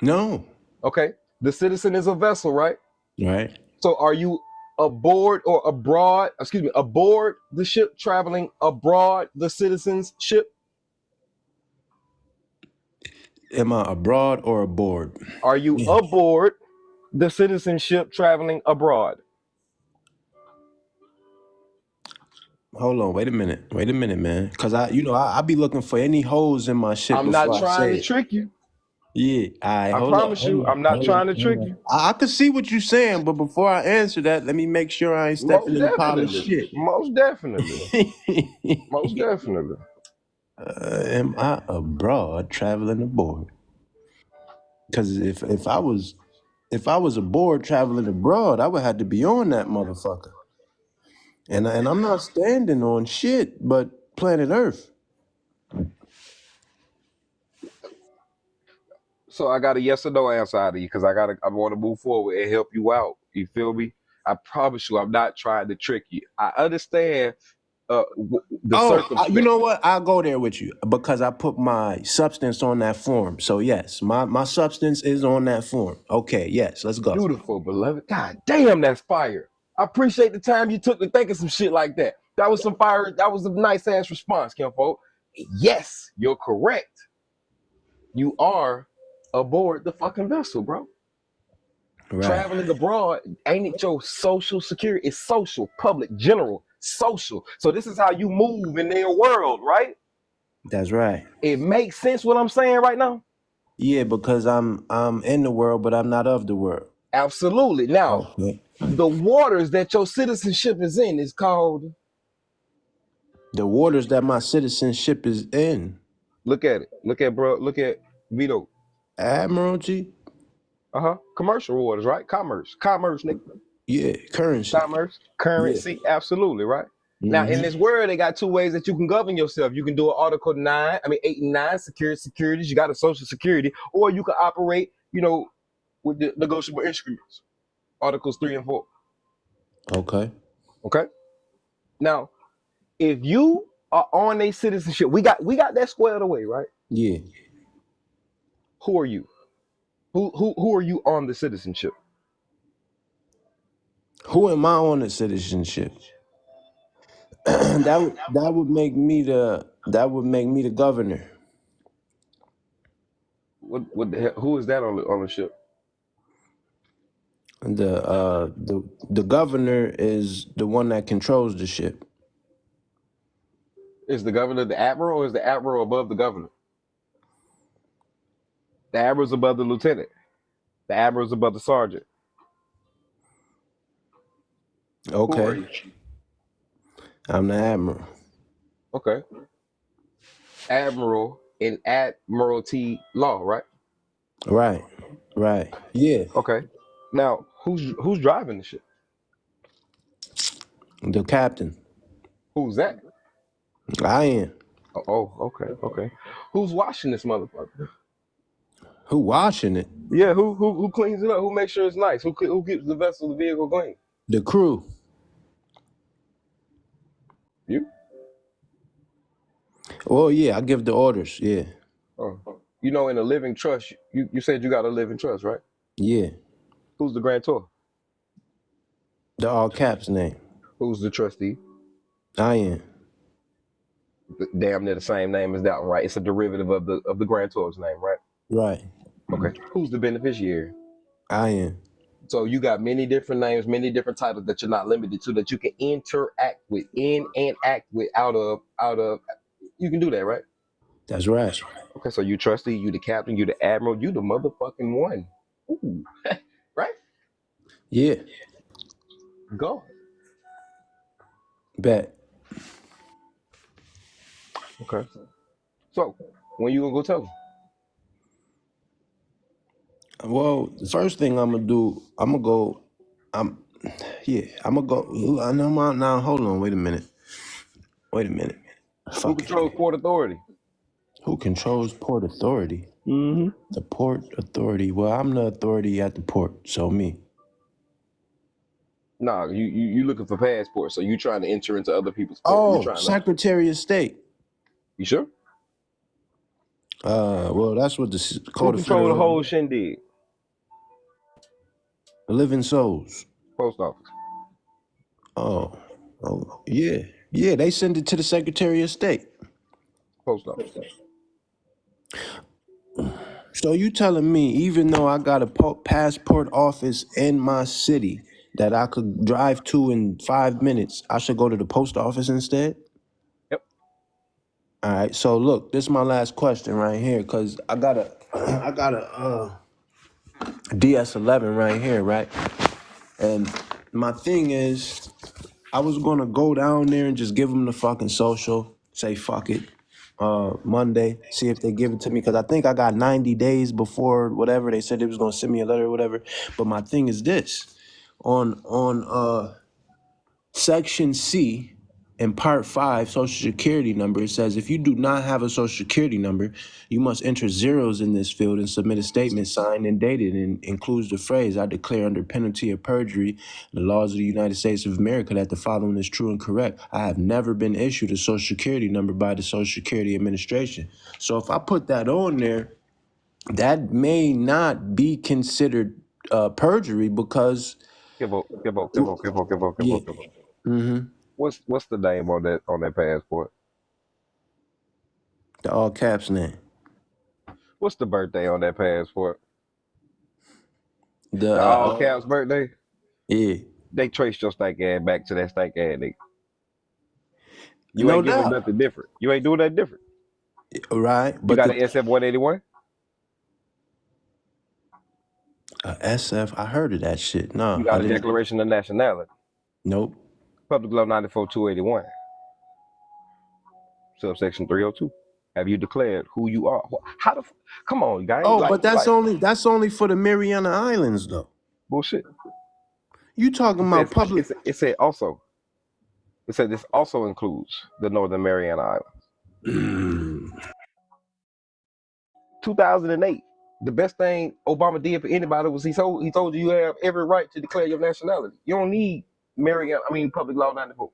No. Okay, the citizen is a vessel, right? Right. So are you aboard or abroad, excuse me, aboard the ship traveling abroad the citizen's ship? Am I abroad or aboard? Are you Yeah. aboard the citizenship traveling abroad? Hold on. Wait a minute. Wait a minute, man. Because I be looking for any holes in my shit I'm not before I trying say to it. trick you. Yeah. All right. I Hold up. promise you, I'm not trying to trick you. I can see what you're saying, but before I answer that, let me make sure I ain't stepping Most in the pile of definitely. shit. Most definitely. Most definitely. Am I abroad traveling aboard? Because if I was aboard traveling abroad, I would have to be on that motherfucker. And I'm not standing on shit but planet Earth. So I got a yes or no answer out of you because I want to move forward and help you out. You feel me? I promise you, I'm not trying to trick you. I understand the Oh, you circumstance. know what? I'll go there with you because I put my substance on that form. So yes, my substance is on that form. Okay, yes, let's go. Beautiful, beloved. God damn, that's fire. I appreciate the time you took to think of some shit like that. That was some fire. That was a nice ass response, Kimfolk. Yes, you're correct. You are aboard the fucking vessel, bro. Right. Traveling abroad ain't it your social security? It's social, public, general, social. So this is how you move in their world, right? That's right. It makes sense what I'm saying right now. Yeah, because I'm in the world, but I'm not of the world. Absolutely. Now, Okay. the waters that your citizenship is in is called. The waters that my citizenship is in. Look at it. Look at bro. Look at Vito. Admiralty. Commercial waters, right? Commerce, nigga. Yeah, currency. Commerce, Yeah. currency. Absolutely, right. Now, in Mm-hmm. this world, they got two ways that you can govern yourself. You can do an Article 8 and 9, securities. You got a Social Security, or you can operate, with the negotiable instruments, Articles 3 and 4. Okay. Okay. Now, if you are on a citizenship, we got that squared away, right? Yeah. Who are you? Who are you on the citizenship? Who am I on the citizenship? that would make me the governor. What the hell? Who is that on the ship? The governor is the one that controls the ship. Is the governor the admiral, or is the admiral above the governor? The admiral's above the lieutenant. The admiral's above the sergeant. Who are Okay. you? I'm the admiral. Okay. Admiral in admiralty law, right? Right. Yeah. Okay. Now, Who's driving the shit? The captain. Who's that? I am. Okay. Who's washing this motherfucker? Who washing it? Yeah, who cleans it up? Who makes sure it's nice? Who keeps the vessel, the vehicle clean? The crew. You? Oh yeah, I give the orders. Yeah. Oh. You know, in a living trust, you said you got a living trust, right? Yeah. Who's the grantor? The all caps name. Who's the trustee? I am. Damn near the same name as that one, right? It's a derivative of the grantor's name, right? Right. Okay. Who's the beneficiary? I am. So you got many different names, many different titles that you're not limited to, that you can interact with, in and act with, out of. You can do that, right? That's right. Okay, so you trustee, you the captain, you the admiral, you the motherfucking one. Ooh. Right? Yeah. Go. Bet. Okay. So when you gonna go tell them? Well, the first thing I'm gonna do, I'm gonna go. I'm gonna go. I know now. Hold on. Wait a minute. Who Fuck it. controls Port Authority? Who controls Port Authority? Mm-hmm. The Port Authority. Well, I'm the authority at the port, so me. Nah, you looking for passports, so you trying to enter into other people's port. Oh, Secretary of State. You sure? Well, that's what the Who Code of control the Federal. whole shindig? Living Souls. Post office. Oh, yeah. They send it to the Secretary of State. Post office. So you telling me, even though I got a passport office in my city that I could drive to in 5 minutes, I should go to the post office instead? Yep. All right. So look, this is my last question right here, because I got a DS11 right here, right? And my thing is, I was gonna go down there and just give them the fucking social, say fuck it, Monday, see if they give it to me, because I think I got 90 days before whatever they said they was gonna send me a letter or whatever. But my thing is this: on Section C in Part 5, Social Security number, it says if you do not have a Social Security number, you must enter zeros in this field and submit a statement signed and dated, and includes the phrase, I declare under penalty of perjury the laws of the United States of America that the following is true and correct. I have never been issued a Social Security number by the Social Security Administration. So if I put that on there, that may not be considered perjury because... Give up. Yeah. Mm-hmm. What's the name on that passport? The all caps name. What's the birthday on that passport? The all caps birthday? Yeah. They traced your stank ass back to that stank ass nigga. You No ain't giving doubt. nothing different. You ain't doing that different. Right. You But got an SF 181? SF, I heard of that shit. No, You got I a didn't. Declaration of Nationality. Nope. Public Law 94-281. Subsection 302. Have you declared who you are? How the come on, guys. Oh, but that's only for the Mariana Islands though. Bullshit. You talking about public? It said also. It said this also includes the Northern Mariana Islands. 2008. The best thing Obama did for anybody was he told you have every right to declare your nationality. You don't need Public Law 94.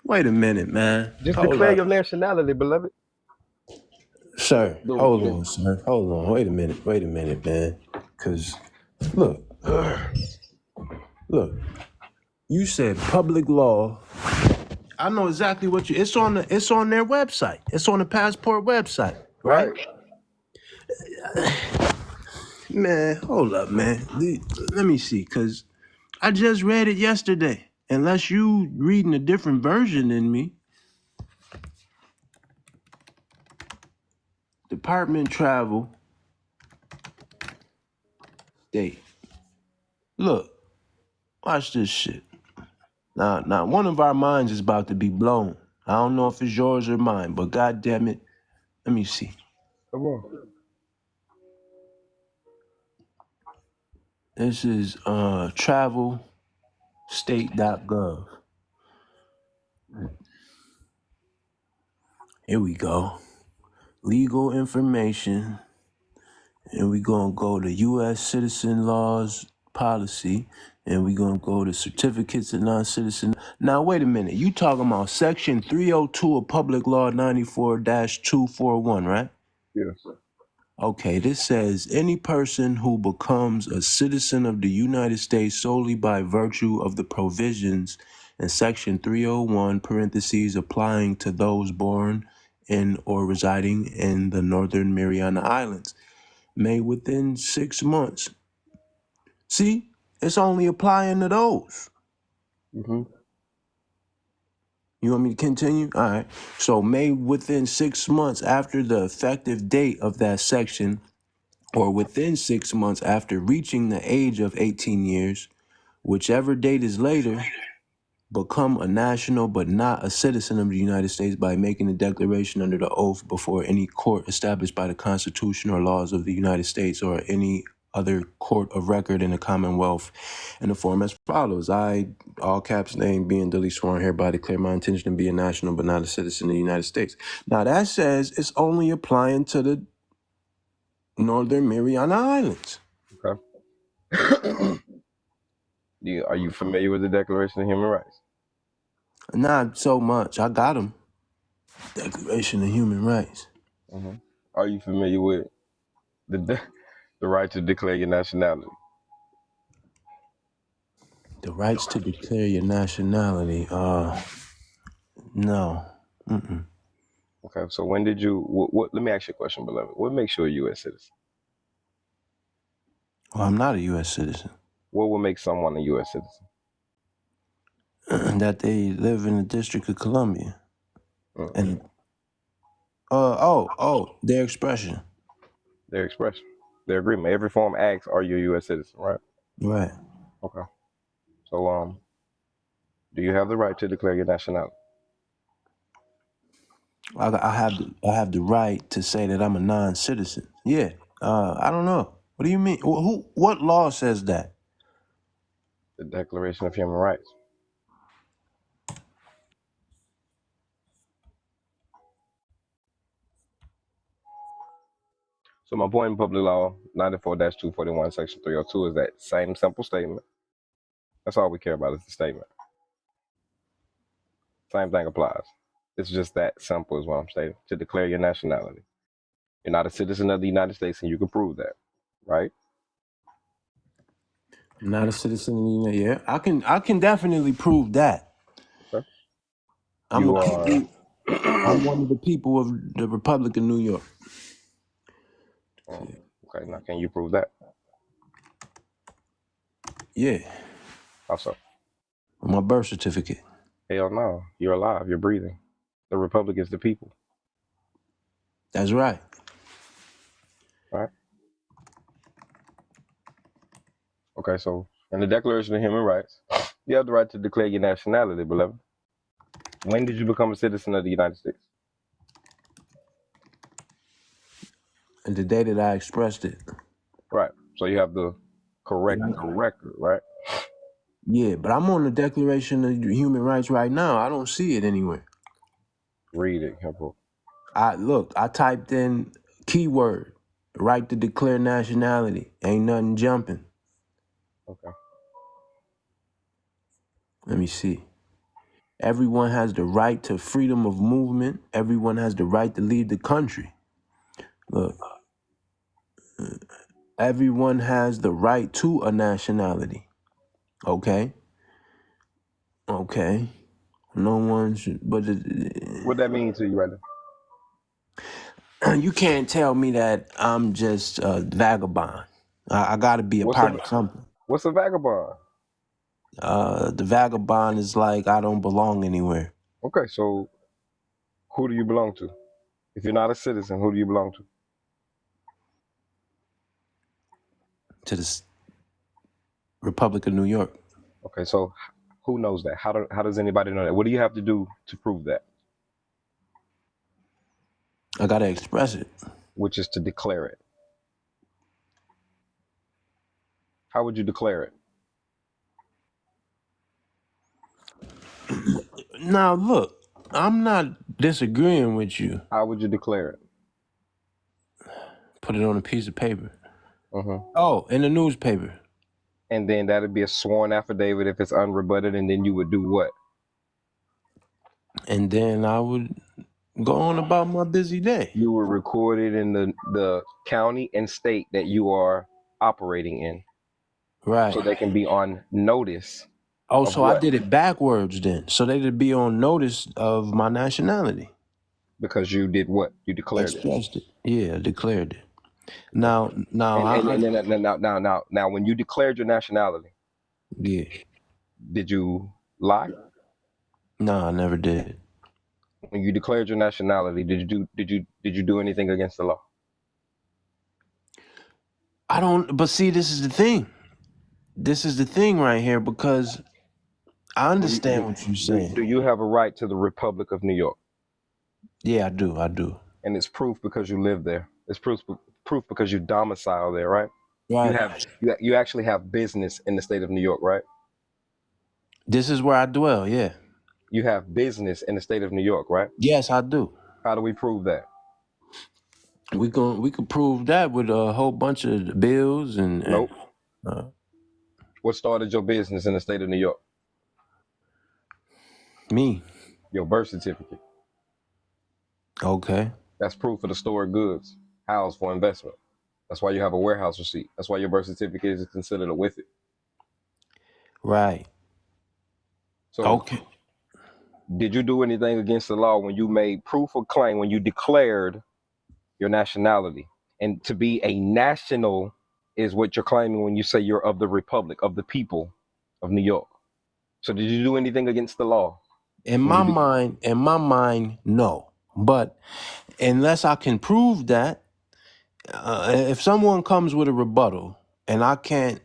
Wait a minute, man. Just declare your nationality, beloved. Sir, hold on, sir. Hold on. Wait a minute, man. Because look, you said public law. I know exactly what you. It's on their website. It's on the passport website, right? Man, hold up, man. Let me see, because I just read it yesterday. Unless you reading a different version than me. Department travel. Date. Look, watch this shit. Now, one of our minds is about to be blown. I don't know if it's yours or mine, but God damn it, let me see. Come on. This is travel.state.gov. Here we go. Legal information. And we're going to go to U.S. citizen laws policy. And we're going to go to certificates of non-citizen. Now, wait a minute. You talking about Section 302 of Public Law 94-241, right? Yes. Okay, this says any person who becomes a citizen of the United States solely by virtue of the provisions in Section 301, parentheses, applying to those born in or residing in the Northern Mariana Islands, may within 6 months. See, it's only applying to those. Mm-hmm. You want me to continue? All right. So, may within 6 months after the effective date of that section, or within 6 months after reaching the age of 18 years, whichever date is later, become a national but not a citizen of the United States by making a declaration under the oath before any court established by the Constitution or laws of the United States or any other court of record in the Commonwealth in the form as follows. I, all caps name, being duly sworn hereby declare my intention to be a national but not a citizen of the United States. Now that says it's only applying to the Northern Mariana Islands. Okay. Are you familiar with the Declaration of Human Rights? Not so much. I got them. Declaration of Human Rights. Mm-hmm. Are you familiar with the right to declare your nationality? The rights to declare your nationality. No. Mm-mm. Okay. So when did you? What? Let me ask you a question, beloved. What makes you a U.S. citizen? Well, I'm not a U.S. citizen. What will make someone a U.S. citizen? That they live in the District of Columbia. Mm-hmm. And their expression. Their expression, their agreement. Every form asks, "Are you a U.S. citizen?" Right. Right. Okay. So do you have the right to declare your nationality? I have the right to say that I'm a non-citizen. Yeah. I don't know. What do you mean? What law says that? The Declaration of Human Rights. So my point in Public Law 94-241, Section 302 is that same simple statement. That's all we care about is the statement. Same thing applies. It's just that simple is what I'm stating. To declare your nationality. You're not a citizen of the United States and you can prove that, right? I'm not a citizen of the United States. Yeah, I can definitely prove that. Okay. I'm one of the people of the Republic of New York. Okay, now can you prove that? Yeah. How so? My birth certificate. Hell no. You're alive. You're breathing. The Republic is the people. That's right. Right? Okay, so in the Declaration of Human Rights, you have the right to declare your nationality, beloved. When did you become a citizen of the United States? And the day that I expressed it. Right. So you have the correct record, right? Yeah, but I'm on the Declaration of Human Rights right now. I don't see it anywhere. Read it, Hippo. I typed in keyword, right to declare nationality. Ain't nothing jumping. Okay. Let me see. Everyone has the right to freedom of movement. Everyone has the right to leave the country. Look. Everyone has the right to a nationality. Okay? Okay. No one should, but What that mean to you right now? you can't tell me that I'm just a vagabond. I got to be a part of something. What's a vagabond? The vagabond is like I don't belong anywhere. Okay, so who do you belong to? If you're not a citizen, who do you belong to? To the Republic of New York. Okay, so who knows that? How does anybody know that? What do you have to do to prove that? I got to express it. Which is to declare it. How would you declare it? Now, look, I'm not disagreeing with you. How would you declare it? Put it on a piece of paper. Mm-hmm. Oh, in the newspaper. And then that'd be a sworn affidavit if it's unrebutted, and then you would do what? And then I would go on about my busy day. You would record it in the county and state that you are operating in, Right. so they can be on notice. Oh, Of so I what? did it backwards then. So they'd be on notice of my nationality. Because you did what? You declared it. Expressed it. Yeah, declared it. Now, Now, when you declared your nationality, yeah. did you lie? No, I never did. When you declared your nationality, did you do anything against the law? I don't, but see, this is the thing. This is the thing right here, because I understand what you're saying. Do you have a right to the Republic of New York? Yeah, I do. I do. And it's proof because you live there. It's proof because you domicile there, right? Right. You actually have business in the state of New York, right? This is where I dwell, yeah. You have business in the state of New York, right? Yes, I do. How do we prove that? We could prove that with a whole bunch of bills and Nope. What started your business in the state of New York? Me. Your birth certificate. Okay. That's proof of the stored goods housed for investment. That's why you have a warehouse receipt. That's why your birth certificate is considered a with it. Right. So, okay. Did you do anything against the law when you made proof of claim, when you declared your nationality? And to be a national is what you're claiming when you say you're of the Republic, of the people of New York. So did you do anything against the law? In my mind, no. But unless I can prove that, if someone comes with a rebuttal and I can't,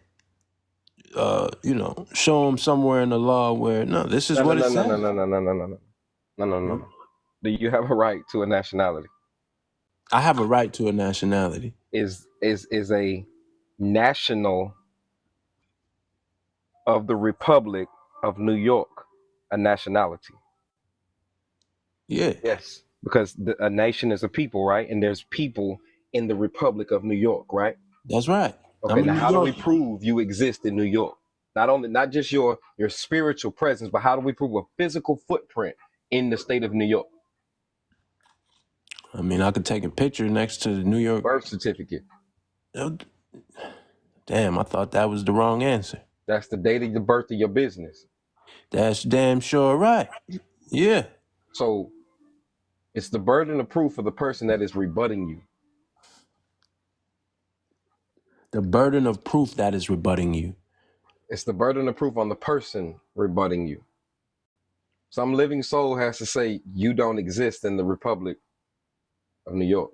show them somewhere in the law where this is what it says. No. Do you have a right to a nationality? I have a right to a nationality. Is a national of the Republic of New York a nationality? Yeah. Yes, because a nation is a people, right? And there's people in the Republic of New York, right? That's right. Okay, now how do we prove you exist in New York? Not just your spiritual presence, but how do we prove a physical footprint in the state of New York? I mean, I could take a picture next to the New York birth certificate. Damn, I thought that was the wrong answer. That's the date of the birth of your business. That's damn sure right. Yeah. So it's the burden of proof for the person that is rebutting you. The burden of proof that is rebutting you. It's the burden of proof on the person rebutting you. Some living soul has to say you don't exist in the Republic of New York.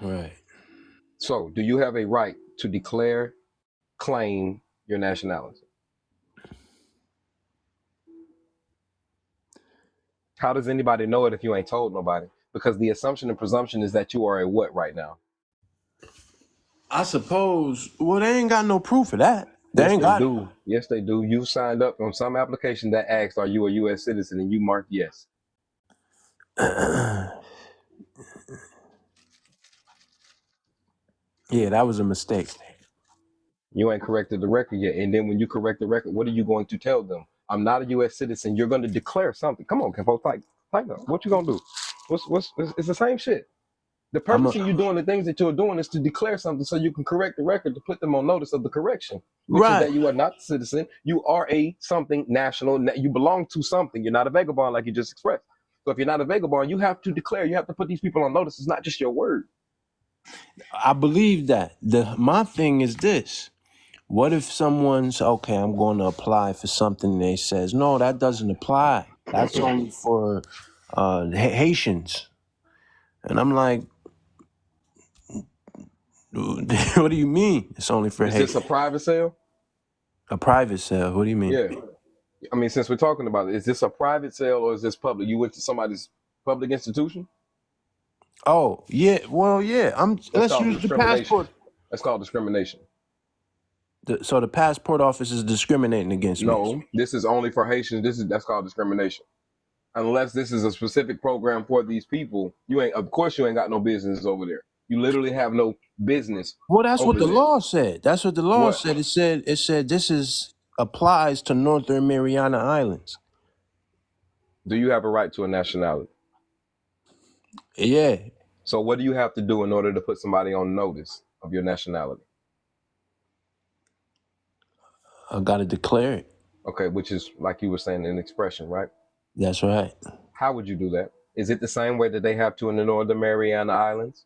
Right. So do you have a right to declare, claim your nationality? How does anybody know it if you ain't told nobody? Because the assumption and presumption is that you are a what right now? I suppose, well, they ain't got no proof of that. Yes, they do. You signed up on some application that asked, are you a U.S. citizen? And you marked yes. Yeah, that was a mistake. You ain't corrected the record yet. And then when you correct the record, what are you going to tell them? I'm not a U.S. citizen. You're going to declare something. Come on, Kimpo, type up. What you going to do? It's the same shit. The purpose of you doing the things that you're doing is to declare something so you can correct the record to put them on notice of the correction. Which is that you are not a citizen. You are a something national. You belong to something. You're not a vagabond like you just expressed. So if you're not a vagabond, you have to declare. You have to put these people on notice. It's not just your word. I believe that. My thing is this. What if someone's, okay, I'm going to apply for something and they says, no, that doesn't apply. That's only for Haitians. And I'm like, what do you mean? It's only for Haitians. Is this a private sale? A private sale? What do you mean? Yeah. I mean, since we're talking about it, is this a private sale or is this public? You went to somebody's public institution? Oh, yeah. Well, yeah. Let's use the passport. That's called discrimination. So the passport office is discriminating against me. No, this is only for Haitians. That's called discrimination. Unless this is a specific program for these people, of course you ain't got no business over there. You literally have no business Well, that's what over the there. law said. That's what the law What? said. It said this applies to Northern Mariana Islands. Do you have a right to a nationality? Yeah. So what do you have to do in order to put somebody on notice of your nationality? I gotta declare it. Okay, which is like you were saying, an expression, right? That's right. How would you do that? Is it the same way that they have to in the Northern Mariana Islands?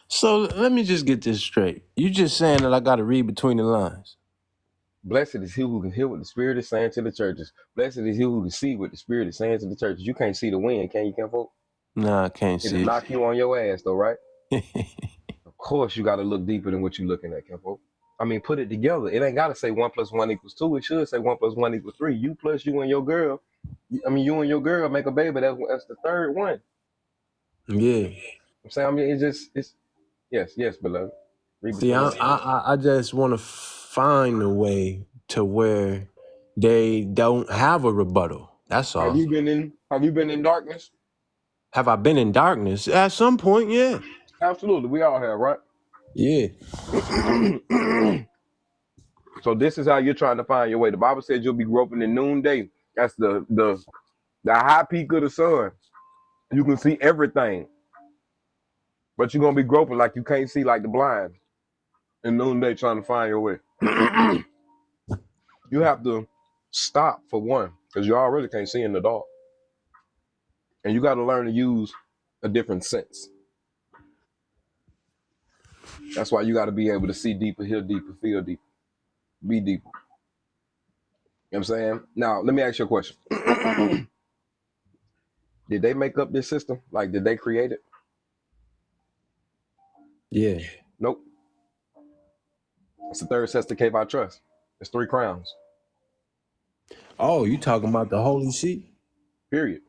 So let me just get this straight. You just saying that I gotta read between the lines. Blessed is he who can hear what the Spirit is saying to the churches. Blessed is he who can see what the Spirit is saying to the churches. You can't see the wind, can you, Kenfolk? Nah, I can't It'll see knock you on your ass, though, right? it. Of course, you got to look deeper than what you're looking at, Kenfolk. I mean, put it together. It ain't got to say 1 + 1 = 2. It should say 1 + 1 = 3. You plus you and your girl. You and your girl make a baby. That's the third one. Yeah. I'm saying, I mean, it's yes, beloved. Read See, between I just want to find a way to where they don't have a rebuttal. That's all. Have you been in darkness? Have I been in darkness? At some point, yeah. Absolutely. We all have, right? Yeah. So this is how you're trying to find your way. The Bible says you'll be groping in noonday. That's the high peak of the sun. You can see everything. But you're gonna be groping like you can't see, like the blind in noonday, trying to find your way. You have to stop for one, because you already can't see in the dark. And you got to learn to use a different sense. That's why you got to be able to see deeper, hear deeper, feel deeper, be deeper. You know what I'm saying? Now, let me ask you a question. Did they make up this system? Like, did they create it? Yeah. Nope. It's the third test of cave I trust. It's 3 crowns. Oh, you talking about the Holy See? Period.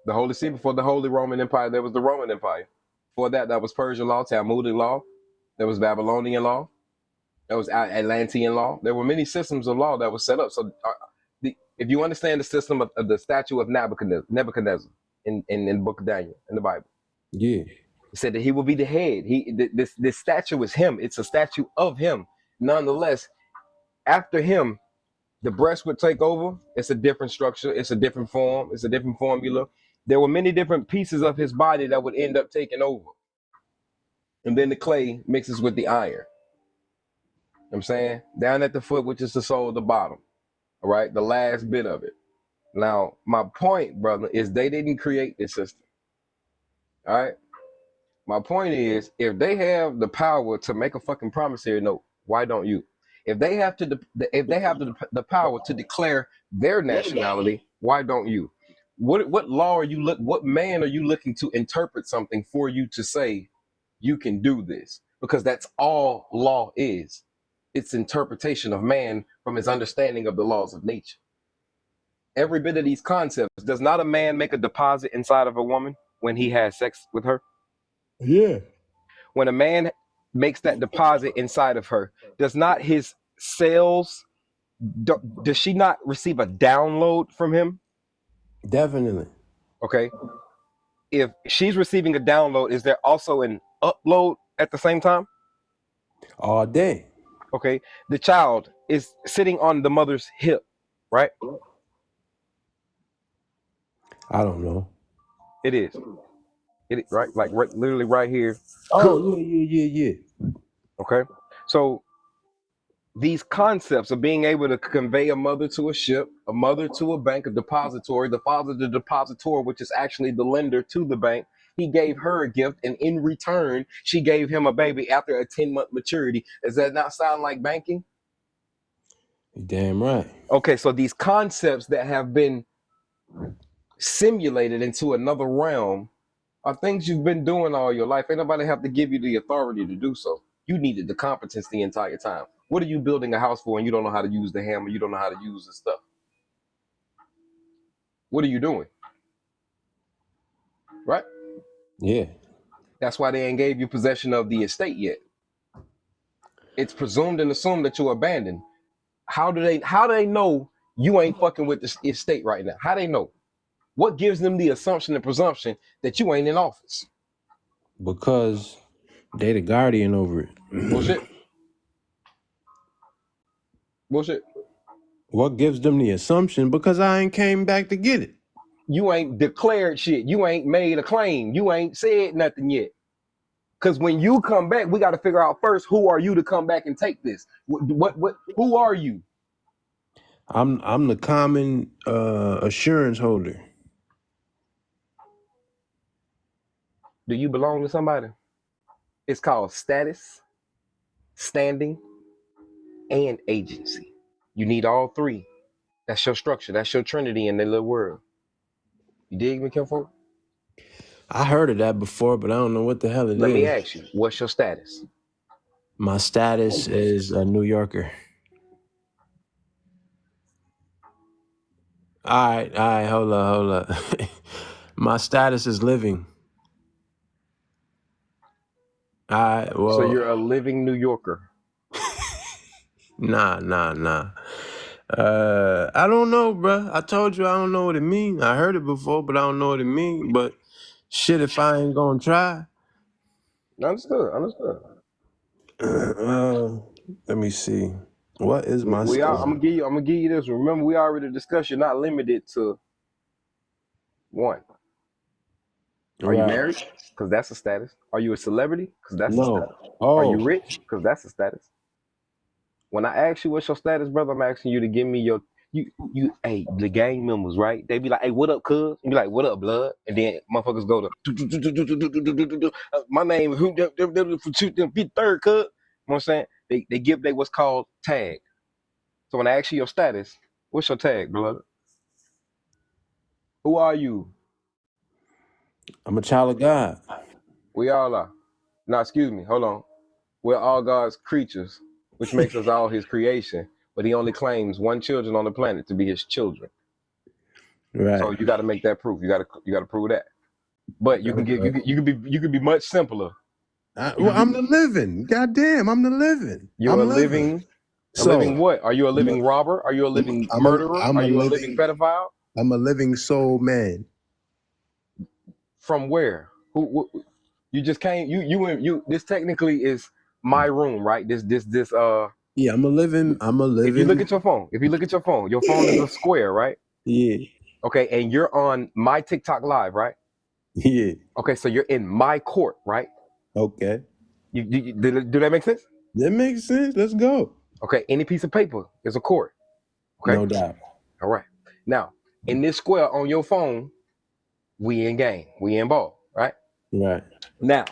The Holy See, before the Holy Roman Empire, there was the Roman Empire. Before that was Persian law, Talmudic law. There was Babylonian law. There was Atlantean law. There were many systems of law that was set up. So if you understand the system of the statue of Nebuchadnezzar in the book of Daniel, in the Bible. Yeah. It said that he will be the head. This statue is him. It's a statue of him. Nonetheless, after him, the breast would take over. It's a different structure. It's a different form. It's a different formula. There were many different pieces of his body that would end up taking over. And then the clay mixes with the iron. You know what I'm saying? Down at the foot, which is the sole of the bottom. All right? The last bit of it. Now, my point, brother, is they didn't create this system. All right? My point is, if they have the power to make a fucking promissory note, why don't you? If they have the power to declare their nationality, why don't you? What law are you what man are you looking to interpret something for you to say you can do this? Because that's all law is. It's interpretation of man from his understanding of the laws of nature. Every bit of these concepts, does not a man make a deposit inside of a woman when he has sex with her? Yeah. When a man makes that deposit inside of her, does not his cells, does she not receive a download from him? Definitely. Okay. If she's receiving a download, is there also an upload at the same time? All day. Okay. The child is sitting on the mother's hip, right? I don't know. It is. Right? Like literally right here. Oh, yeah. Okay. So these concepts of being able to convey a mother to a ship, a mother to a bank, a depository, the father the depositor, which is actually the lender to the bank. He gave her a gift, and in return, she gave him a baby after a 10-month maturity. Does that not sound like banking? You're damn right. Okay, so these concepts that have been simulated into another realm are things you've been doing all your life. Ain't nobody have to give you the authority to do so. You needed the competence the entire time. What are you building a house for and you don't know how to use the hammer? You don't know how to use the stuff. What are you doing? Right? Yeah. That's why they ain't gave you possession of the estate yet. It's presumed and assumed that you're abandoned. How do they know you ain't fucking with the estate right now? How they know? What gives them the assumption and presumption that you ain't in office? Because they the guardian over it. Bullshit. Bullshit. What gives them the assumption? Because I ain't came back to get it. You ain't declared shit. You ain't made a claim. You ain't said nothing yet. Because when you come back, we got to figure out first, who are you to come back and take this? What who are you? I'm the common assurance holder. Do you belong to somebody? It's called status, standing, and agency. You need all three. That's your structure. That's your trinity in the little world. You dig me, Kim? I heard of that before, but I don't know what the hell it is. Let me ask you, what's your status? My status is a New Yorker. All right, hold up. My status is living. All right, well. So you're a living New Yorker. Nah. I don't know, bruh. I told you I don't know what it means. I heard it before, but I don't know what it means. But shit, if I ain't gonna try. Understood. Let me see. What is my status? I'm gonna give you this. Remember, we already discussed you're not limited to one. Are you married? Because that's a status. Are you a celebrity? Because that's a status. Are you rich? Because that's a status. When I ask you what's your status, brother, I'm asking you to give me your hey, the gang members, right? They be like, hey, what up, cuz? You be like, what up, blood? And then motherfuckers go to my name who be third, cuz. You know what I'm saying? They give they what's called tag. So when I ask you your status, what's your tag, blood? Who are you? I'm a child of God. We all are. Now, excuse me, hold on. We're all God's creatures, which makes us all his creation, but he only claims one children on the planet to be his children. Right. So you got to make that proof. You got to prove that. But you can get you could be much simpler. I'm the living. Goddamn, I'm the living. You're a living. A living what? Are you a living robber? Are you a living murderer? Are you a living pedophile? I'm a living soul man. From where? Who you just came? You. This technically is my room, right? This. Yeah, I'm a living. If you look at your phone, your phone is a square, right? Yeah. Okay, and you're on my TikTok live, right? Yeah. Okay, so you're in my court, right? Okay. Do that make sense? That makes sense. Let's go. Okay, any piece of paper is a court. Okay. No doubt. All right. Now, in this square on your phone, we in game. We in ball, right? Right. Now,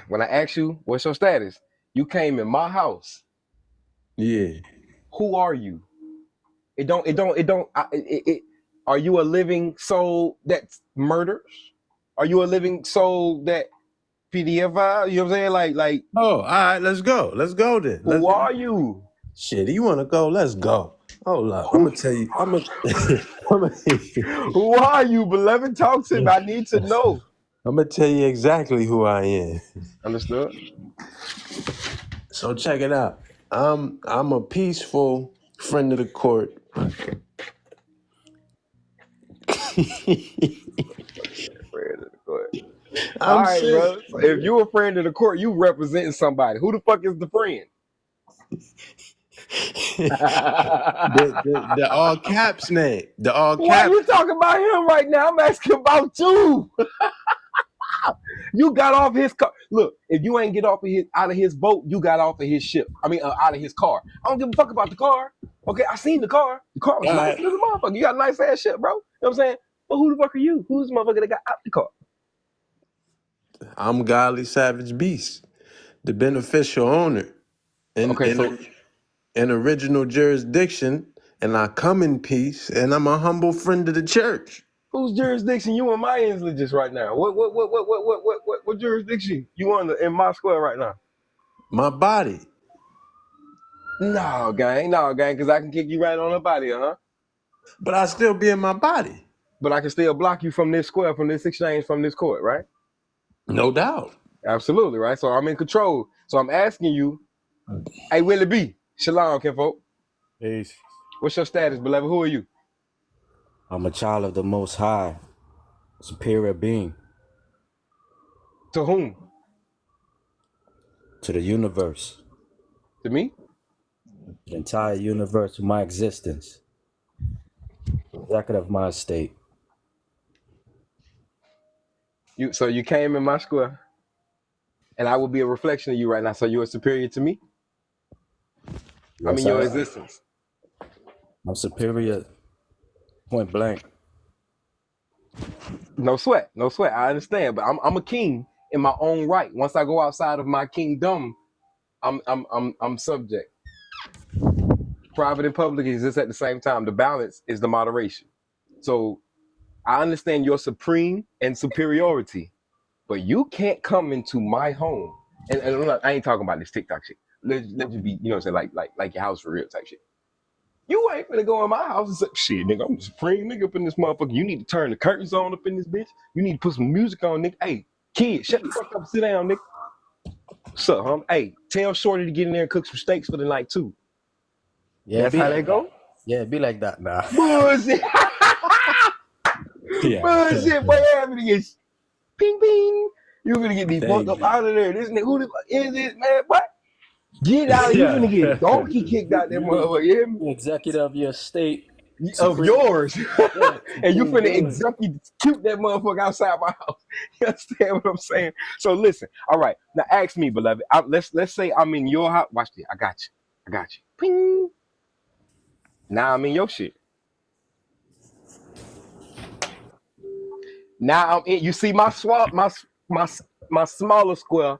when I ask you what's your status, you came in my house. Yeah. Who are you? Are you a living soul that murders? Are you a living soul that PDF? You know what I'm saying? Like. Oh, all right. Let's go. Let's go then. Who are you? Shit, you want to go? Let's go. Hold up. I'm gonna tell you. Who are you, beloved? Talk to me. I need to know. I'm gonna tell you exactly who I am. Understood. So check it out. I'm a peaceful friend of the court. All right, bro. So if you're a friend of the court, you representing somebody. Who the fuck is the friend? the all caps name. The all caps. Why are you talking about him right now? I'm asking about you. You got off his car. Look, if you ain't get off of out of his boat, you got off of his ship. I mean, out of his car. I don't give a fuck about the car. Okay, I seen the car. The car was nice as a motherfucker. You got a nice ass shit, bro. You know what I'm saying? But who the fuck are you? Who's the motherfucker that got out the car? I'm Godly Savage Beast, the beneficial owner. In original jurisdiction, and I come in peace, and I'm a humble friend of the church. Whose jurisdiction you in my just right now? What jurisdiction you on in my square right now? My body. No, gang, because I can kick you right on the body, huh? But I still be in my body. But I can still block you from this square, from this exchange, from this court, right? No doubt. Absolutely, right? So I'm in control. So I'm asking you, Hey, Willie B. Shalom, kinfolk. Peace. What's your status, beloved? Who are you? I'm a child of the Most High, superior being To whom? to the universe, To me? the entire universe of my existence, executive of my estate. So you came in my square, and I will be a reflection of you right now. So you are superior to me? I mean, Yes, your existence. I'm superior, point blank. No sweat, no sweat. I understand, but I'm a king in my own right. Once I go outside of my kingdom, I'm subject. Private and public exist at the same time. The balance is the moderation. So I understand your supreme and superiority, but you can't come into my home. And I ain't talking about this TikTok shit. Let you be, you know what I'm saying, like your house for real type shit. You ain't gonna go in my house and say, shit, nigga, I'm the supreme nigga up in this motherfucker. You need to turn the curtains on up in this bitch. You need to put some music on, nigga. Hey, kid, shut the fuck up and sit down, nigga. What's up, hum? Hey, tell Shorty to get in there and cook some steaks for the night, too. Yeah, That's be how like they that. go? Yeah, be like that now. Bullshit. Yeah. Bullshit, boy, having to get ping, ping. You gonna get these fucked Thank up you. out of there. This nigga, who the fuck is this, man? What? Get out. You Yeah. finna get donkey kicked out that You be motherfucker. You hear me? executive of your state, Of supreme, yours. yeah, And you supreme finna being. execute that motherfucker outside my house. You understand what I'm saying? So listen, all right. Now ask me, beloved. Let's say I'm in your house. Watch this. I got you. I got you. Ping. Now I'm in your shit. Now I'm in. You see my swap, my my smaller square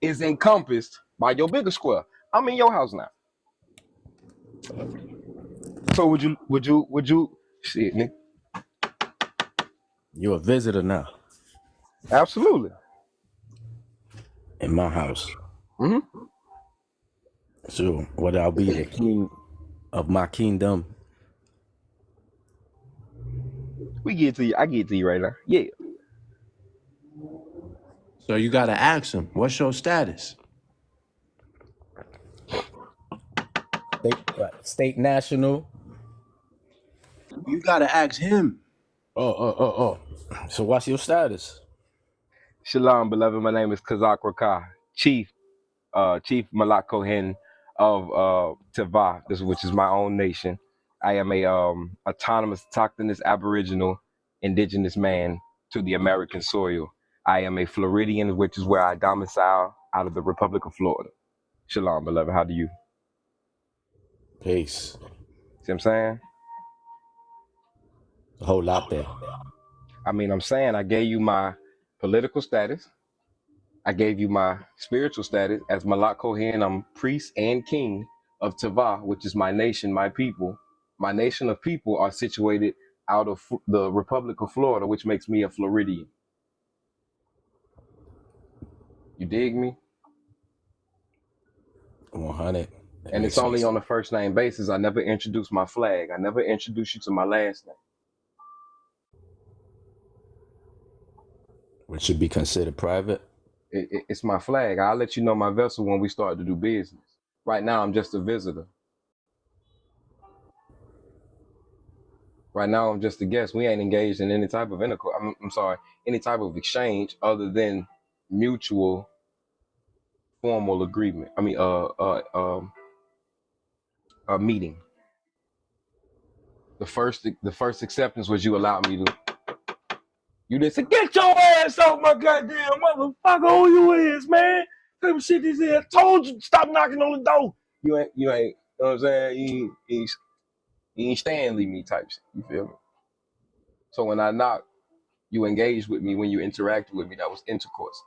is encompassed by your bigger square. I'm in your house now. So would you shit, nigga? You're a visitor now Absolutely. in my house. Hmm. So, what I'll be the king of my kingdom. We get to you. I get to you right now. Yeah. So you gotta ask him, what's your status? State national. You gotta ask him. Oh. So, what's your status? Shalom, beloved. My name is Kazak Rakah, Chief Malak Kohen of Tava, which is my own nation. I am a autonomous, autochthonous, aboriginal, indigenous man to the American soil. I am a Floridian, which is where I domicile out of the Republic of Florida. Shalom, beloved. How do you? Peace. See what I'm saying? A whole lot there. I mean, I'm saying I gave you my political status. I gave you my spiritual status as Malak Kohen. I'm priest and king of Tava, which is my nation, my people. My nation of people are situated out of the Republic of Florida, which makes me a Floridian. You dig me? 100. That And makes it's only sense. on a first name basis. I never introduce my flag. I never introduce you to my last name. Which should be considered private. It's my flag. I'll let you know my vessel when we start to do business. Right now, I'm just a visitor. Right now, I'm just a guest. We ain't engaged in any type of intercourse. I'm sorry, any type of exchange other than mutual formal agreement. I mean, a meeting. The first acceptance was you allowed me to. You didn't say, get your ass off my goddamn motherfucker. Who you is, man? Type of shit this is. I told you, stop knocking on the door. You ain't. You know what I'm saying? You ain't Stanley me type shit. You feel me? So when I knock, you engaged with me when you interacted with me. That was intercourse.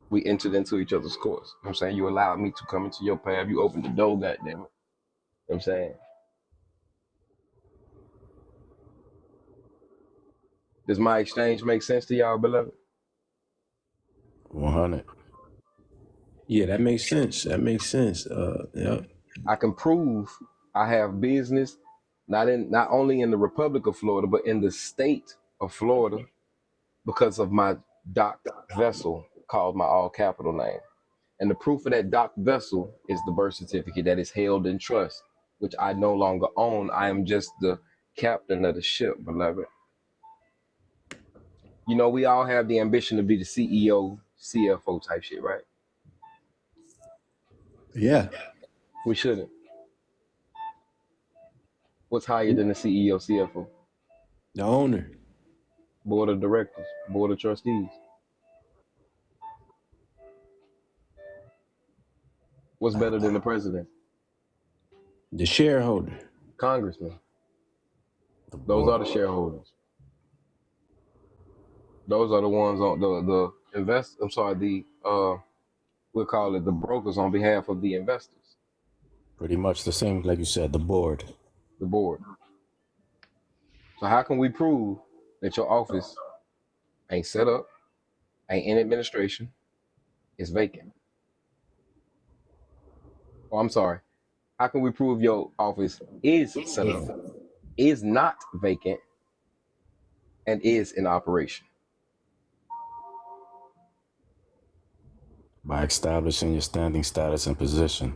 We entered into each other's course. You know what I'm saying? You allowed me to come into your path. You opened the door, goddamn it. You know what I'm saying? Does my exchange make sense to y'all, beloved? 100. Yeah, that makes sense. That makes sense. Yeah. I can prove I have business not only in the Republic of Florida, but in the state of Florida because of my docked vessel called my all capital name. And the proof of that docked vessel is the birth certificate that is held in trust, which I no longer own. I am just the captain of the ship, beloved. You know, we all have the ambition to be the CEO, CFO type shit, right? Yeah. We shouldn't. What's higher than the CEO, CFO? The owner. Board of directors, board of trustees. What's better than the president? The shareholder. Congressman. The Those are board. the shareholders. Those are the ones on the invest. I'm sorry, we'll call it the brokers on behalf of the investors, Pretty much the same, like you said, the board. the board. So how can we prove that your office ain't set up, ain't in administration, is vacant? Oh, I'm sorry. How can we prove your office is set up, is not vacant, and is in operation? By establishing your standing status and position.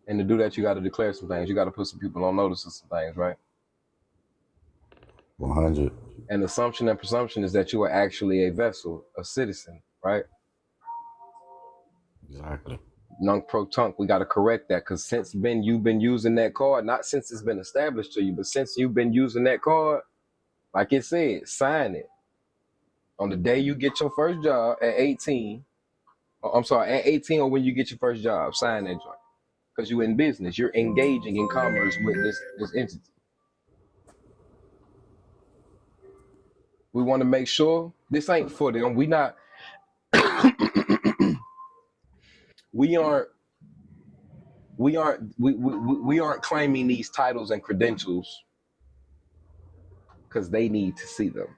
And to do that, you got to declare some things. You got to put some people on notice of some things, right? 100. And the assumption and presumption is that you are actually a vessel, a citizen, right? Exactly. Nunc pro tunc, we got to correct that, because since you've been using that card, not since it's been established to you, but since you've been using that card, like it said, sign it. On the day you get your first job at 18, I'm sorry, at 18 or when you get your first job, sign that joint. Because you're in business, you're engaging in commerce with this entity. We want to make sure this ain't for them. We aren't claiming these titles and credentials because they need to see them.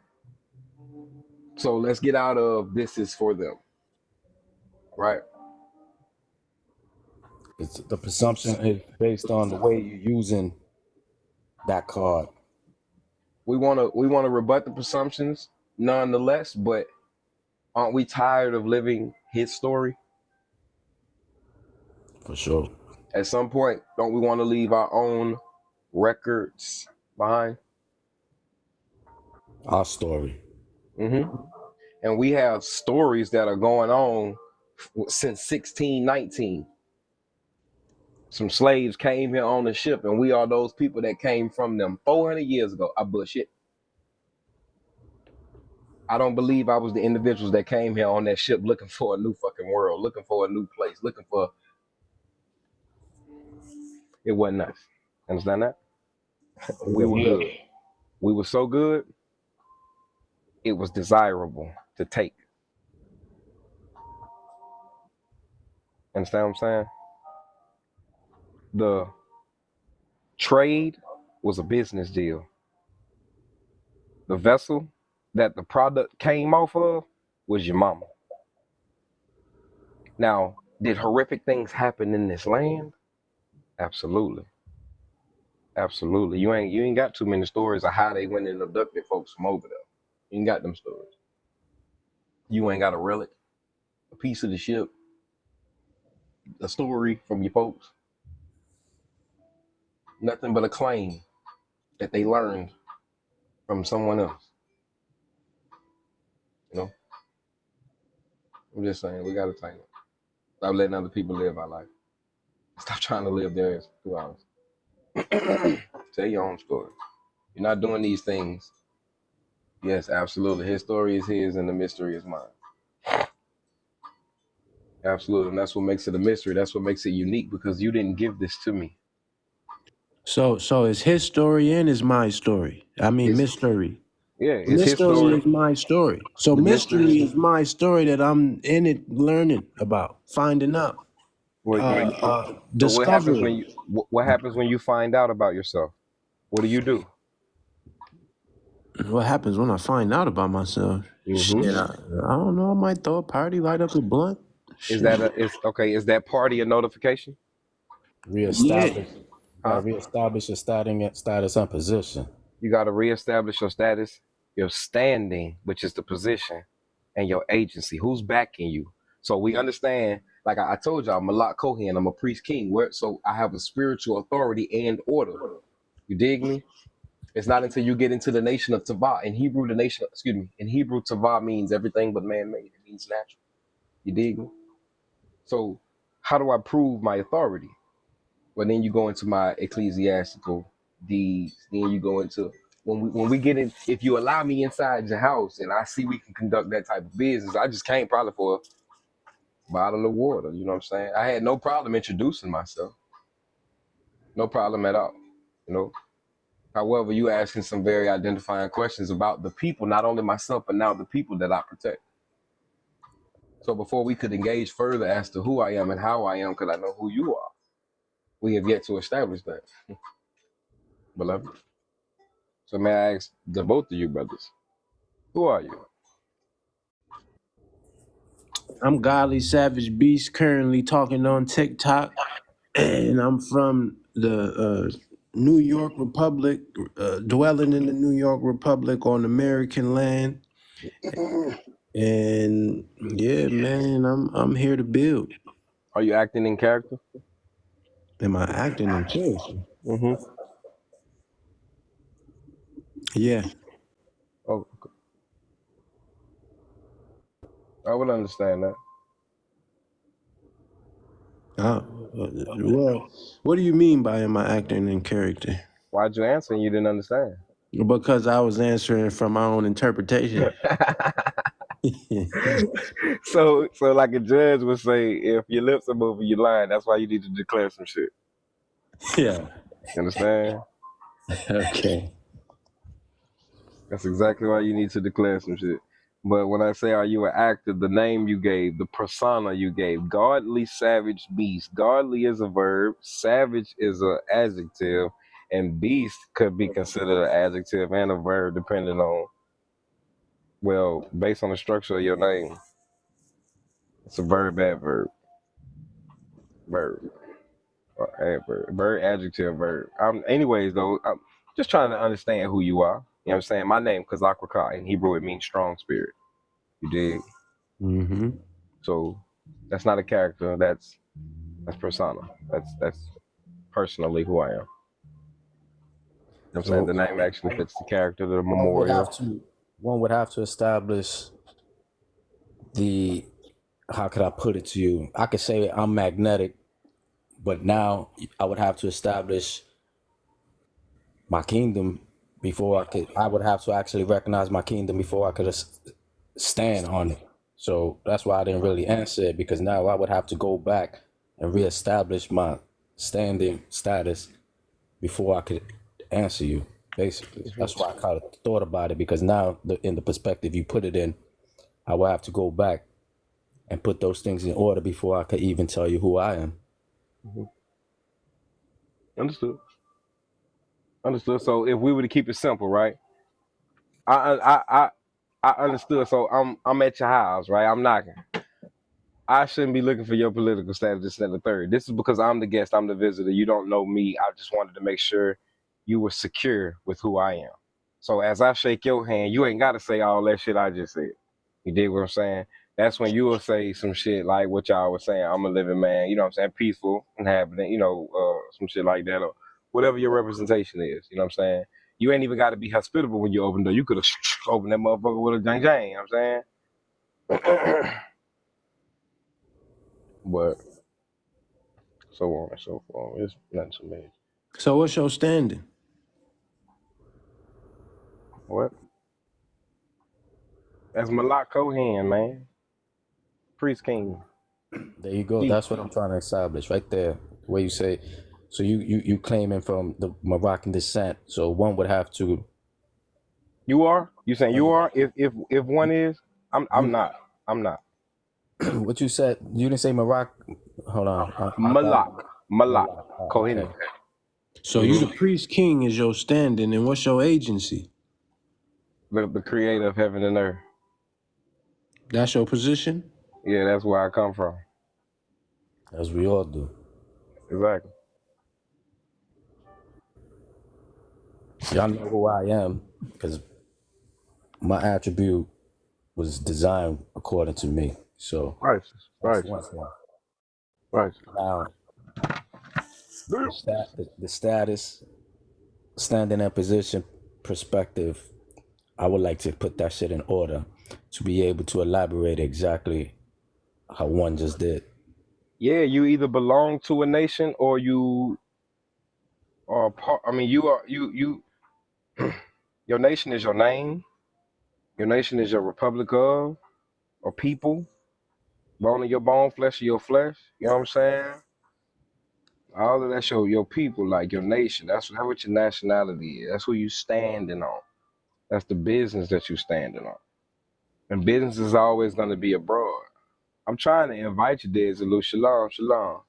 So let's get out of this is for them, right? It's the presumption is based on the way you're using that card. We want to rebut the presumptions nonetheless, but aren't we tired of living his story? For sure. At some point, don't we want to leave our own records behind? Our story. Mm-hmm. And we have stories that are going on since 1619. Some slaves came here on the ship, and we are those people that came from them 400 years ago. I bullshit. I don't believe I was the individuals that came here on that ship looking for a new fucking world, looking for a new place, looking for. It wasn't us. Understand that? We were here. good. We were so good, it was desirable to take. Understand what I'm saying? The trade was a business deal. The vessel that the product came off of was your mama. Now, did horrific things happen in this land? Absolutely. Absolutely. You ain't got too many stories of how they went and abducted folks from over there. You ain't got them stories. You ain't got a relic, a piece of the ship, a story from your folks. Nothing but a claim that they learned from someone else. You know? I'm just saying, we gotta tighten up. Stop letting other people live our life. Stop trying to live theirs 2 hours. Tell your own story. You're not doing these things. Yes, absolutely. His story is his and the mystery is mine. Absolutely. And that's what makes it a mystery. That's what makes it unique, because you didn't give this to me. So it's his story and it's my story. I mean, mystery. Yeah, it's his Mystery story. is my story. So The mystery is my story that I'm in it learning about, finding out, So what happens when discovering. what happens when you find out about yourself? What do? What happens when I find out about myself? Mm-hmm. Shit, I don't know. I might throw a party, light up a blunt. Is Shit. is that party a notification? Reestablish. Yeah. Huh? Reestablish your status and position. You got to reestablish your status, your standing, which is the position, and your agency. Who's backing you? So we understand, like I told y'all, Malak Kohen, I'm a priest king. So I have a spiritual authority and order. You dig me? It's not until you get into the nation of Tavah. In Hebrew, in Hebrew, Tavah means everything but man-made. It means natural. You dig me? So how do I prove my authority? Well, then you go into my ecclesiastical deeds. Then you go into when we get in. If you allow me inside your house and I see we can conduct that type of business, I just came probably for a bottle of water. You know what I'm saying? I had no problem introducing myself. No problem at all. You know. However, you asking some very identifying questions about the people, not only myself, but now the people that I protect. So before we could engage further as to who I am and how I am, because I know who you are, we have yet to establish that, beloved. So may I ask the both of you brothers, who are you? I'm Godly Savage Beast, currently talking on TikTok, and I'm from the New York Republic, dwelling in the New York Republic on American land. And yeah, man, I'm here to build. Are you acting in character? Am I acting in character? Mm-hmm. Yeah. Oh, I would understand that. Well, what do you mean by am I acting in character? Why'd you answer and you didn't understand? Because I was answering from my own interpretation. So like a judge would say, if your lips are moving, you're lying. That's why you need to declare some shit. Yeah. You understand? Okay. That's exactly why you need to declare some shit. But when I say, are you an actor, the name you gave, the persona you gave, godly, savage, beast. Godly is a verb, savage is an adjective, and beast could be considered an adjective and a verb depending on, well, based on the structure of your name. It's a verb, adverb, verb, or adverb, verb, adjective, verb. Anyways, though, I'm just trying to understand who you are. You know what I'm saying? My name, Kazakwaka, in Hebrew, it means strong spirit. You dig? Mm-hmm. So that's not a character. That's persona. That's personally who I am. You know what I'm saying? The name actually fits the character, the memorial. One would have to establish the, how could I put it to you? I could say I'm magnetic, but now I would have to establish my kingdom before I would have to actually recognize my kingdom before I could stand on it. So that's why I didn't really answer it, because now I would have to go back and reestablish my standing status before I could answer you. Basically, that's why I kind of thought about it, because now in the perspective you put it in, I will have to go back and put those things in order before I could even tell you who I am. Mm-hmm. Understood. So if we were to keep it simple, right? I understood. So I'm at your house, right? I'm knocking. I shouldn't be looking for your political status, this and the third. This is because I'm the guest, I'm the visitor. You don't know me. I just wanted to make sure you were secure with who I am. So as I shake your hand, you ain't got to say all that shit I just said. You dig what I'm saying? That's when you will say some shit like what y'all was saying. I'm a living man, you know what I'm saying? Peaceful, inhabitant, some shit like that, or whatever your representation is. You know what I'm saying? You ain't even got to be hospitable when you open the door. You could have opened that motherfucker with a jang jang. You know what I'm saying? But so on and so forth. It's nothing to me. So what's your standing? What? That's Malak Kohen, man. Priest King. There you go. That's what I'm trying to establish right there. Where you say, so you claiming from the Moroccan descent. So one would have to. You are? You saying you are? If one is, I'm not. I'm not. What you said? You didn't say Moroccan. Hold on. Malak Kohen. Okay. So you the priest king is your standing, and what's your agency? The creator of heaven and earth. That's your position? Yeah, that's where I come from. As we all do. Exactly. Y'all know who I am, because my attribute was designed according to me. So Right. that's one thing. Right. Now, the status, standing in position, perspective, I would like to put that shit in order to be able to elaborate exactly how one just did. Yeah, you either belong to a nation or you are part. I mean, you are you. Your nation is your name. Your nation is your republic of or people. Bone of your bone, flesh of your flesh. You know what I'm saying? All of that's your people, like your nation. That's what your nationality is. That's who you standing on. That's the business that you standing on. And business is always going to be abroad. I'm trying to invite you there, Zulu. Shalom, shalom.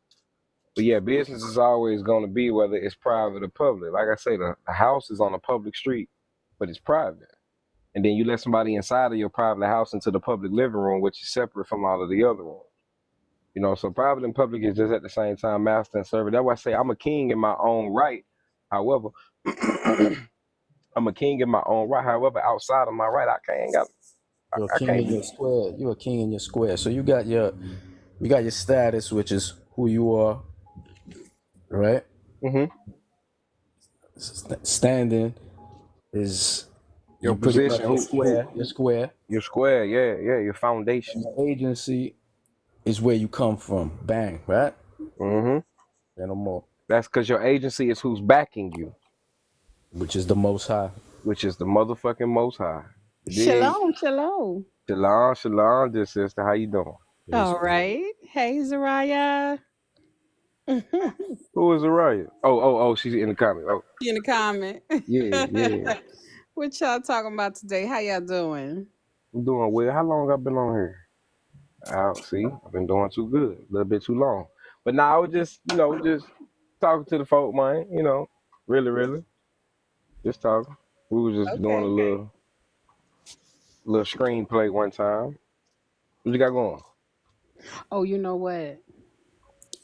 But yeah, business is always going to be whether it's private or public. Like I say, the house is on a public street, but it's private. And then you let somebody inside of your private house into the public living room, which is separate from all of the other rooms. You know, so private and public is just at the same time master and servant. That's why I say I'm a king in my own right. However, I'm a king in my own right. However, outside of my right, You're a I king can't in be. your square. You're a king in your square. So you got your status, which is who you are, right? Hmm. Standing is Your you pretty much position, who, you're square. your square, yeah, your foundation. And the agency is where you come from. Bang, right? Hmm. Say no more. That's because your agency is who's backing you, Which is the most high. which is the motherfucking Most High. You dig? Shalom, shalom. Shalom, shalom, dear sister. How you doing? Peace. All right. Hey, Zariah. in Who is Araya? Oh, she's in the comment. Oh, the comment. yeah. What y'all talking about today? How y'all doing? I'm doing well. How long I been on here? See, I've been doing too good. A little bit too long. But now I was just, just talking to the folk, man. Really, just talking. We was just doing a Okay. little screenplay one time. What you got going? Oh, you know what?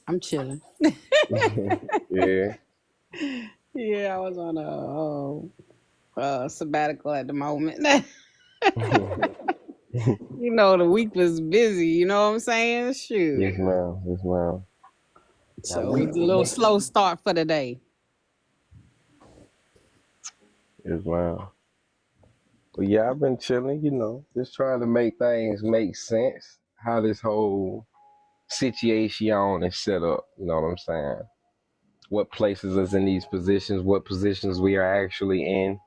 I'm chilling. Yeah. Yeah, I was on a sabbatical at the moment. You know, the week was busy. You know what I'm saying? Shoot. Yes, ma'am. Yes, ma'am. So it's a little slow start for the day. Yes, ma'am. But yeah, I've been chilling, just trying to make things make sense. How this whole situation is set up, you know what I'm saying? What places us in these positions, what positions we are actually in,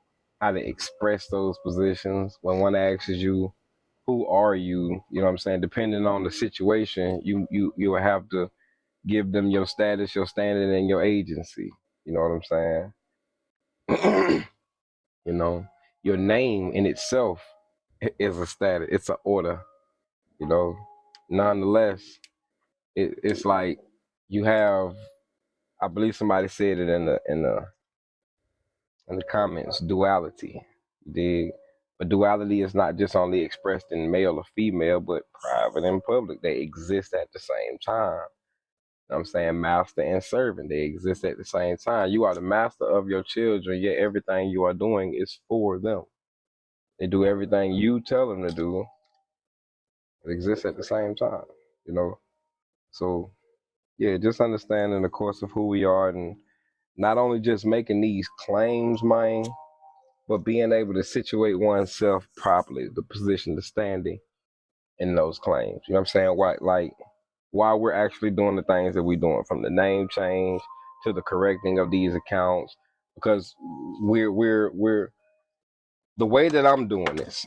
how to express those positions. When one asks you, who are you? You know what I'm saying? Depending on the situation, you will have to give them your status, your standing, and your agency. You know what I'm saying? Your name in itself is a status. It's an order. You know, nonetheless, it's like you have. I believe somebody said it in the comments. Duality. But duality is not just only expressed in male or female, but private and public. They exist at the same time. You know what I'm saying master and servant. They exist at the same time. You are the master of your children, yet everything you are doing is for them. They do everything you tell them to do. It exists at the same time, you know. So yeah, just understanding the course of who we are and not only just making these claims, man, but being able to situate oneself properly, the position, the standing in those claims. You know what I'm saying? Why we're actually doing the things that we're doing, from the name change to the correcting of these accounts, because we're the way that I'm doing this.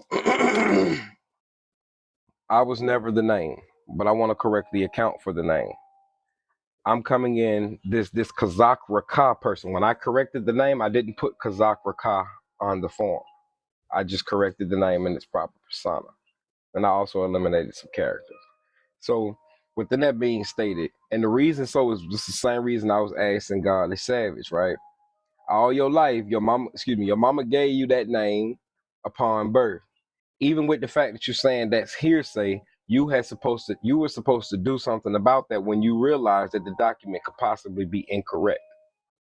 I was never the name, but I want to correct the account for the name. I'm coming in this Kazakh Rakah person. When I corrected the name, I didn't put Kazakh Rakah on the form. I just corrected the name in its proper persona. And I also eliminated some characters. So within that being stated, and the reason so is just the same reason I was asking God is Savage, right? All your life, your mama gave you that name upon birth. Even with the fact that you're saying that's hearsay, you were supposed to do something about that when you realized that the document could possibly be incorrect.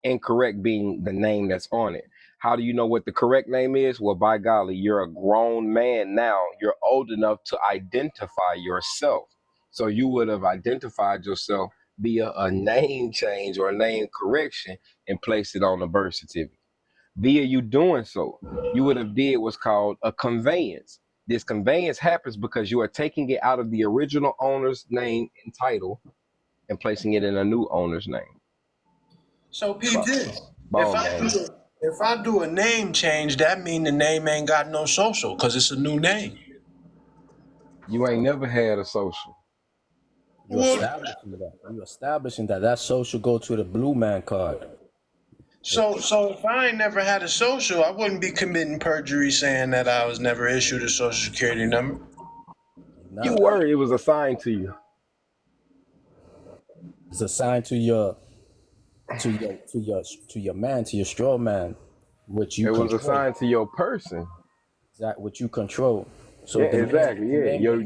Incorrect being the name that's on it. How do you know what the correct name is? Well, by golly, you're a grown man now. You're old enough to identify yourself. So you would have identified yourself via a name change or a name correction and place it on the birth certificate. Via you doing so, you would have did what's called a conveyance. This conveyance happens because you are taking it out of the original owner's name and title and placing it in a new owner's name. So peep this. If Ball game. if I do a name change, that mean the name ain't got no social because it's a new name. You ain't never had a social. You establishing that. You establishing that social go to the blue man card. So if I ain't never had a social, I wouldn't be committing perjury saying that I was never issued a social security number. You were. It was assigned to you. It's assigned to your man, to your straw man, which you. It was assigned to your person. That what you control. So yeah, exactly. To your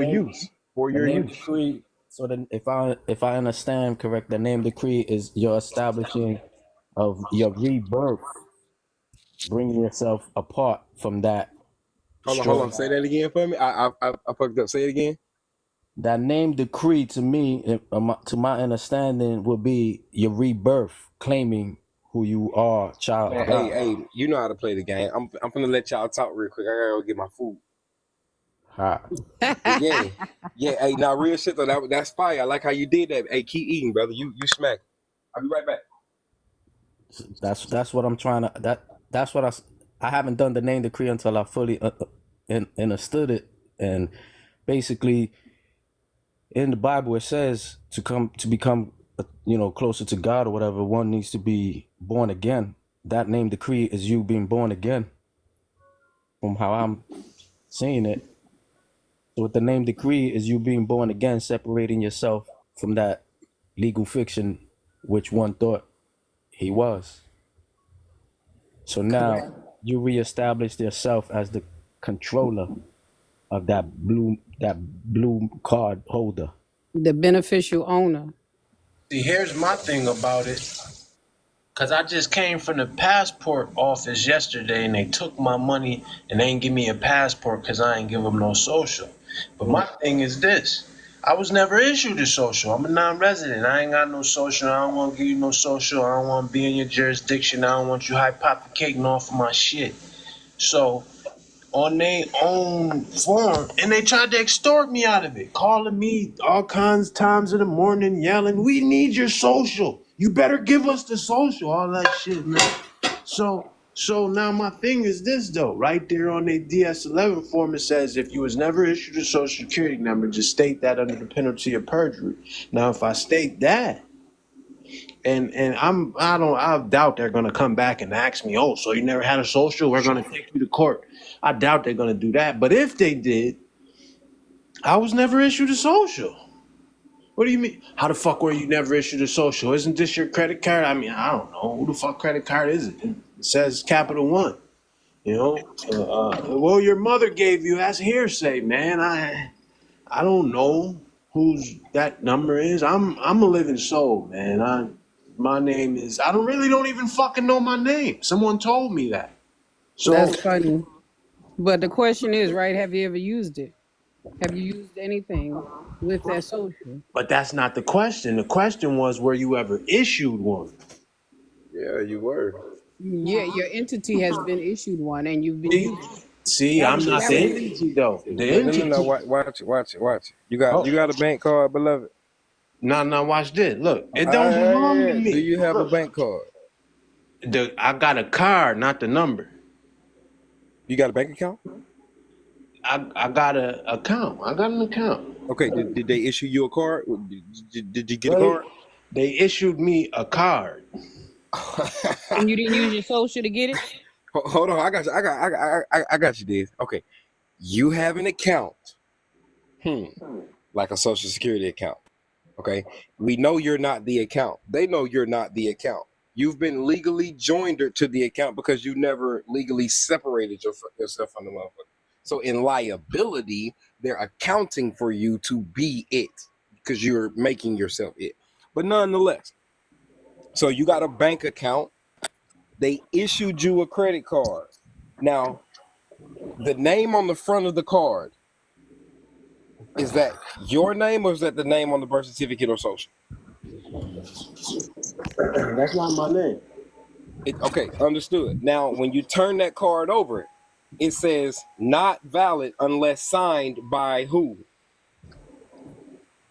use, for your use. Decree, so then, if I understand correct, the name decree is your establishing of your rebirth, bringing yourself apart from that. Hold on. Say that again for me. I fucked up. Say it again. That name decree, to me, to my understanding, will be your rebirth, claiming who you are, child. Man, hey, you know how to play the game. I'm gonna let y'all talk real quick. I gotta go get my food. Yeah. Hey, now real shit though. That's fire. I like how you did that. Hey, keep eating, brother. You smack. I'll be right back. That's what I'm trying to. That's what I haven't done the name decree until I fully understood it. And basically, in the Bible it says to become closer to God or whatever, one needs to be born again. That name decree is you being born again, from how I'm seeing it. So with the name decree is you being born again, separating yourself from that legal fiction which one thought he was. So now you reestablish yourself as the controller of that blue card holder. The beneficial owner. See, here's my thing about it. Because I just came from the passport office yesterday and they took my money and they ain't give me a passport because I ain't give them no social. But my thing is this. I was never issued a social. I'm a non-resident. I ain't got no social. I don't want to give you no social. I don't want to be in your jurisdiction. I don't want you hypothecating off of my shit. So on their own form, and they tried to extort me out of it, calling me all kinds of times in the morning, yelling, "We need your social. You better give us the social," all that shit, man. So now my thing is this though, right there on their DS11 form, it says if you was never issued a social security number, just state that under the penalty of perjury. Now, if I state that, and I doubt they're gonna come back and ask me, "Oh, so you never had a social? We're gonna take you to court." I doubt they're gonna do that. But if they did, I was never issued a social. What do you mean? How the fuck were you never issued a social? Isn't this your credit card? I mean, I don't know. Who the fuck credit card is it? It says Capital One. Well, your mother gave you. That's hearsay, man. I don't know whose that number is. I'm a living soul, man. My name is. I don't even fucking know my name. Someone told me that. So that's funny. But the question is, right? Have you ever used it? Have you used anything with that social? But that's not the question. The question was, were you ever issued one? Yeah, you were. Yeah, your entity has been issued one, and you've been using it. See, I'm not the entity though. The entity. No. Watch it. You got a bank card, beloved? No. Watch this. Look, it don't belong to me. Do you have a bank card? I got a card, not the number. You got a bank account? I got an account. I got an account. Okay. Did they issue you a card? Did you get a card? They issued me a card. And you didn't use your social to get it? Hold on, I got you, Dave. Okay, you have an account, like a social security account. Okay, we know you're not the account. They know you're not the account. You've been legally joined to the account because you never legally separated yourself from the motherfucker. So in liability, they're accounting for you to be it because you're making yourself it. But nonetheless, so you got a bank account. They issued you a credit card. Now, the name on the front of the card, is that your name or is that the name on the birth certificate or social? That's not my name. Okay, understood. Now, when you turn that card over, it says not valid unless signed by who?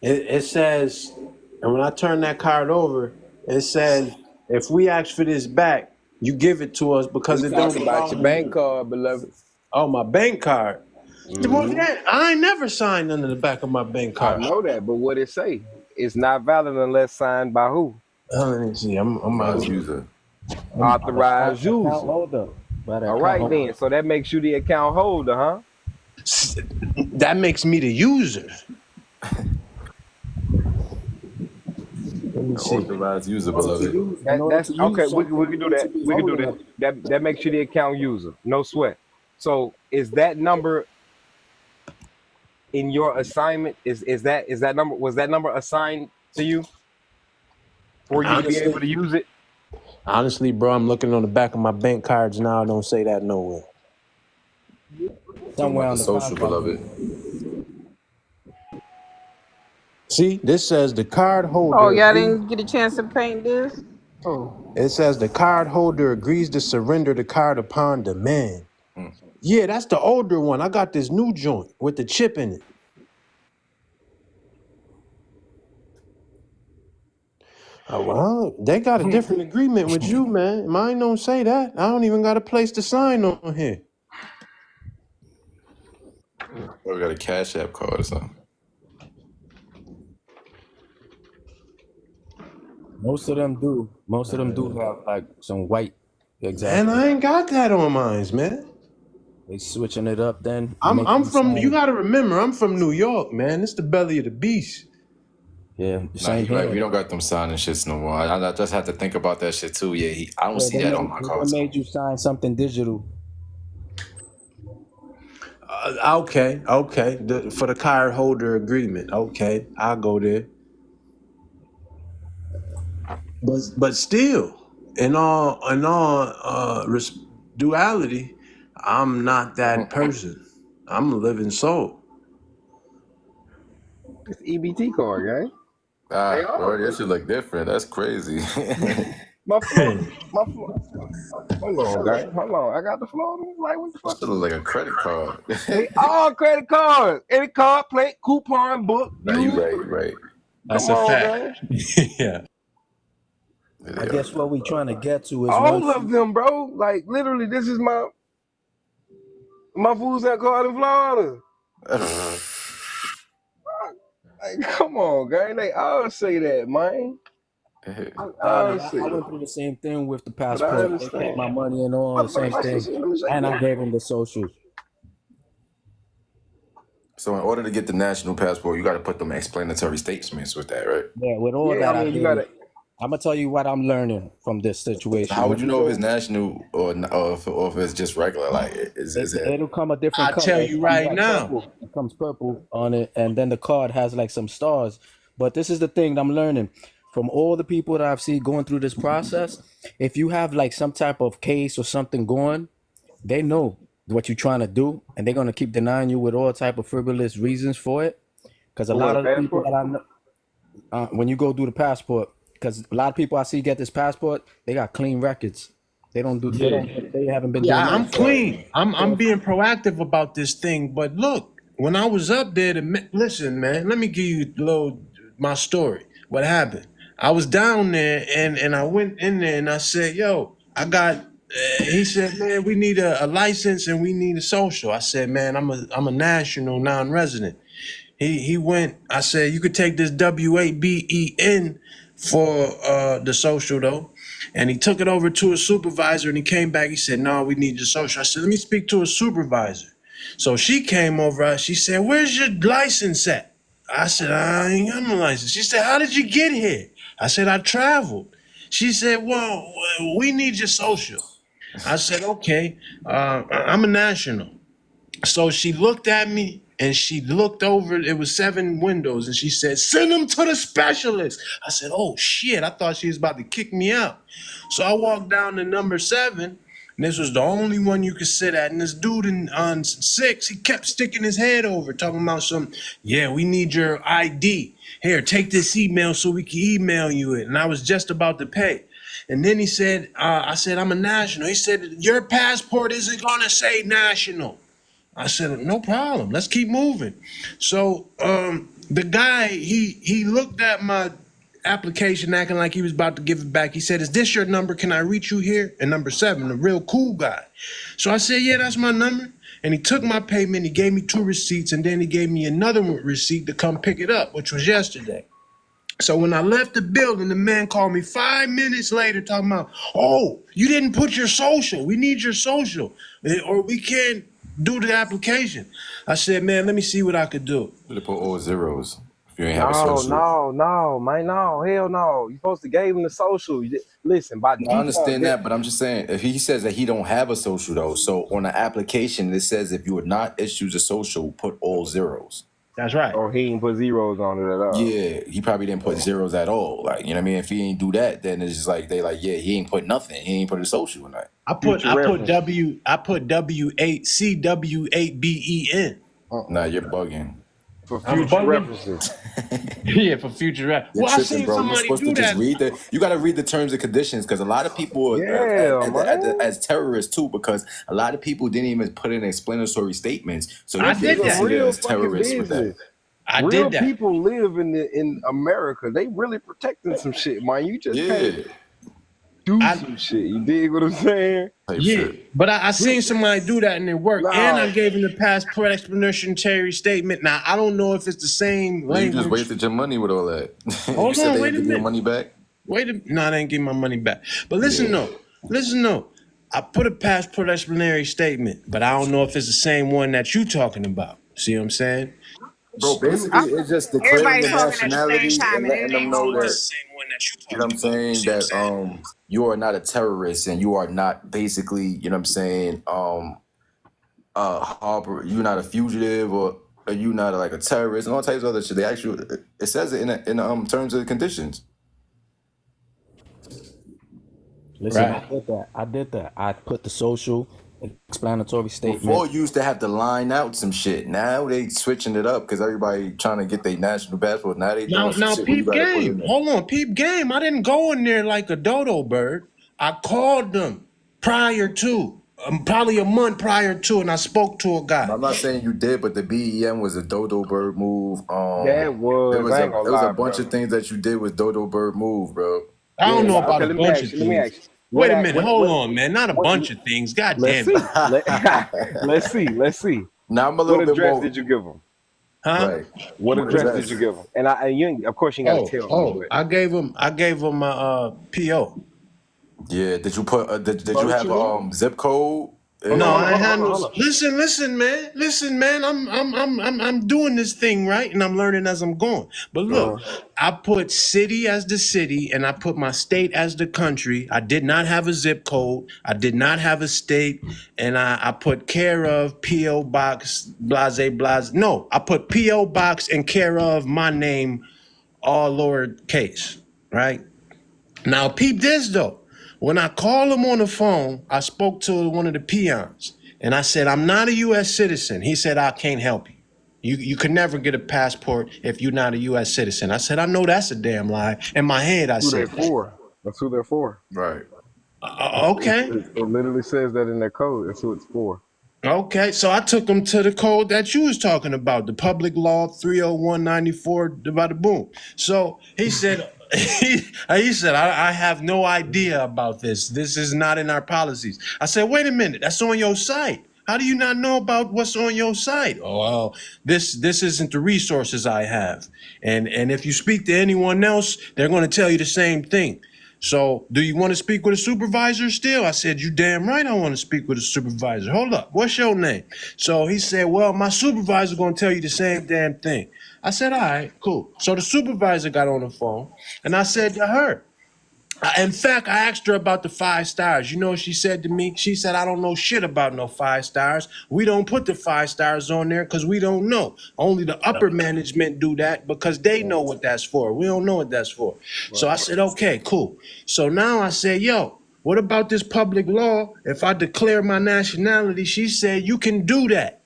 It says, and when I turn that card over, it says, if we ask for this back, you give it to us because We it don't talking about belong your to bank you. card, beloved. Oh, my bank card. Well, Mm-hmm. yeah, I ain't never signed under the back of my bank I card. know that, but what it say? It's not valid unless signed by who? Let me see. I'm about Authorized to. user. Authorized Account user. holder. By the All account right holder. then. So that makes you the account holder, huh? That makes me the user. Let me see. Authorized user, In order to beloved. use, in order That's to okay. use We something, can you do need that. to be We can do holding that. it. That makes you the account user. No sweat. So is that number in your assignment? Is that number, was that number assigned to you for you to be able to use it? Honestly, bro, I'm looking on the back of my bank cards now. I don't say that nowhere. Talking Somewhere about the on the social, contract. beloved. See, this says the card Oh, holder y'all agrees. didn't get a chance to paint this? Oh. It says the card holder agrees to surrender the card upon demand. Mm. Yeah, that's the older one. I got this new joint with the chip in it. Oh, well, they got a different agreement with you, man. Mine don't say that. I don't even got a place to sign on here. Or we got a Cash App card or something. Most of them do. Most of them do have like some white. And Exactly. I ain't got that on mine, man. They switching it up. Then I'm from. You sign. got to remember, I'm from New York, man. It's the belly of the beast. Yeah, Nah, same he right. We here. don't got them signing shits no more. I just have to think about that shit too. Yeah, I don't Yeah, see that on my they cards. made you sign something digital. Okay. For the card holder agreement. Okay, I'll go there. But still, in all duality, I'm not that person. I'm a living soul. It's EBT card, gang. They Word, are. that shit look different. That's crazy. My floor. My floor. Hold on, gang. Hold on. I got the floor. Like, what the That fuck? shit look like a credit card. They all credit cards. Any card, plate, coupon, book, Nah, you use. right. That's Come a on, fact. gang. Yeah. I guess what we trying to get to is All of them, bro. Like, literally, this is my food stamp card in Florida. Like, come on, gang. They all say that, man. I went through the same thing with the But I passport. They understand. kept my money and all the same thing, and I gave them the socials. So in order to get the national passport, you got to put them explanatory statements with that, right? Yeah, with all Yeah, that I mean, you did gotta. it. I'm gonna tell you what I'm learning from this situation. How would you know if it's national or if it's just regular? Like, is it? It'll come a different I'll color. tell It you comes right like now. purple. It comes purple on it, and then the card has like some stars. But this is the thing that I'm learning from all the people that I've seen going through this process. If you have like some type of case or something going, they know what you're trying to do, and they're gonna keep denying you with all type of frivolous reasons for it. Because a For lot what, of the people passport? that I know, when you go do the passport, because a lot of people I see get this passport, they got clean records. They don't do. They haven't been doing Yeah, I'm nothing. clean. I'm being proactive about this thing. But look, when I was up there, listen, man. Let me give you a little my story. What happened? I was down there, and I went in there, and I said, "Yo, I got." He said, "Man, we need a license and we need a social." I said, "Man, I'm a national non-resident." He went. I said, "You could take this WABEN for the social though." And he took it over to a supervisor and he came back. He said, "No, we need your social." I said, "Let me speak to a supervisor." So she came over. She said, "Where's your license at?" I said, "I ain't got no license." She said, "How did you get here?" I said, "I traveled." She said, "Well, we need your social." I said, "Okay, I'm a national." So she looked at me and she looked over. It was 7 windows, and she said, "Send them to the specialist." I said, "Oh shit!" I thought she was about to kick me out. So I walked down to number 7, And this was the only one you could sit at. And this dude on 6, he kept sticking his head over, talking about yeah, we need your ID. Here, take this email so we can email you it. And I was just about to pay. And then he said, I said, I'm a national. He said, your passport isn't going to say national. I said, no problem. Let's keep moving. So the guy, he looked at my application acting like he was about to give it back. He said, is this your number? Can I reach you here? And number 7, a real cool guy. So I said, yeah, that's my number. And he took my payment. He gave me 2 receipts. And then he gave me another receipt to come pick it up, which was yesterday. So when I left the building, the man called me 5 minutes later talking about, oh, you didn't put your social. We need your social or we can't do the application. I said, man, let me see what I could do. You put all zeros if you ain't have a social. No, man, no, hell no. You supposed to give him the social. Listen, by I understand that, but I'm just saying, if he says that he don't have a social though, so on the application it says if you would not issue a social, put all zeros. That's right. Or he ain't put zeros on it at all. Yeah, he probably didn't put zeros at all. Like, you know what I mean? If he ain't do that, then it's just like they like, yeah, he ain't put nothing. He ain't put a social or nothing. I put W8CW8BEN. Nah, you're bugging. For I'm future bugging? references. Yeah, for future rap. You're Well, I tripping, seen bro. You're somebody supposed do to just that. read you gotta read the terms and conditions because a lot of people as terrorists too, because a lot of people didn't even put in explanatory statements. So I they did that. consider Real as fucking terrorists with that. business. I Real did that. people live in America. They really protecting some shit, man. You just can't do some shit. You dig what I'm saying? Type Yeah, shit. but I seen somebody do that in their work, Nah. and I gave him the passport explanatory statement. Now I don't know if it's the same You language. just wasted your money with all that. Hold you said on, they wait a didn't give you your minute. money back? No, they ain't give my money back. But listen, though. I put a passport explanatory statement, but I don't know if it's the same one that you talking about. See what I'm saying? Bro, basically, it's just declaring Everybody the talking at the nationality same time, and and letting it them ain't know gonna work. that, you know what I'm saying, that you are not a terrorist and you are not basically, you know what I'm saying, harbor, you're not a fugitive or you not like a terrorist and all types of other shit. They actually, it says it in terms of the conditions. Listen, Right. I did that. I put the social explanatory statement. Before you used to have to line out some shit. Now they switching it up because everybody trying to get their national passport. Now they doing some Now, shit where you peep gotta put in game. there. Hold on, peep game. I didn't go in there like a dodo bird. I called them prior to, probably a month prior to, and I spoke to a guy. I'm not saying you did, but the BEM was a dodo bird move. That was, There was I ain't gonna lie, a bunch of things that you did with dodo bird move, bro. I don't know about okay, a let me bunch ask of you, let me things. ask you. Wait a minute, hold on, man. Not a bunch of things. God Let's damn see. it. Let's see. Now I'm a little What bit address more. did you give him? Huh? Right. What address did you give him? And you, of course, you ain't gotta tell me. But I gave him a PO. Yeah. Did you put? Did you have a zip code? No, I ain't had no. Listen, man. I'm doing this thing right, and I'm learning as I'm going. But look, I put city as the city, and I put my state as the country. I did not have a zip code. I did not have a state, and I put care of PO box blase. No, I put PO box and care of my name, all lowercase. Right now, peep this though. When I called him on the phone, I spoke to one of the peons, and I said, I'm not a U.S. citizen. He said, I can't help you. You could never get a passport if you're not a U.S. citizen. I said, I know that's a damn lie. In my head, I said, that's who they're for. Right. Okay. It literally says that in their code. That's who it's for. Okay, so I took him to the code that you was talking about, the public law 30194, bada boom. So he said, he said, I have no idea about this. This is not in our policies. I said, wait a minute, that's on your site. How do you not know about what's on your site? Oh, well, this isn't the resources I have. And if you speak to anyone else, they're going to tell you the same thing. So do you want to speak with a supervisor still? I said, you damn right I want to speak with a supervisor. Hold up, what's your name? So he said, well, my supervisor going to tell you the same damn thing. I said, all right, cool. So the supervisor got on the phone, and I said to her, in fact, I asked her about the 5 stars. You know what she said to me? She said, I don't know shit about no 5 stars. We don't put the 5 stars on there because we don't know. Only the upper management do that because they know what that's for. We don't know what that's for. So I said, okay, cool. So now I said, yo, what about this public law? If I declare my nationality, she said, you can do that.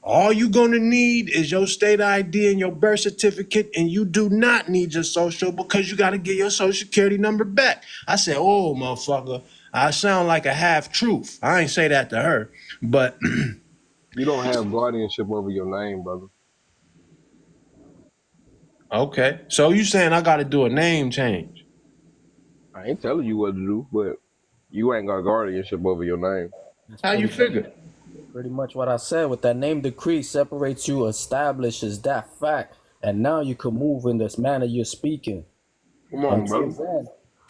All you're gonna need is your state ID and your birth certificate, and you do not need your social because you gotta get your social security number back. I said, oh, motherfucker, I sound like a half truth. I ain't say that to her, but You don't have guardianship over your name, brother. okay. So you saying I gotta do a name change? I ain't telling you what to do, but you ain't got guardianship over your name. That's How you figure? pretty much what I said. With that name decree separates you, establishes that fact, and now you can move in this manner you're speaking. Come on, Until brother. then,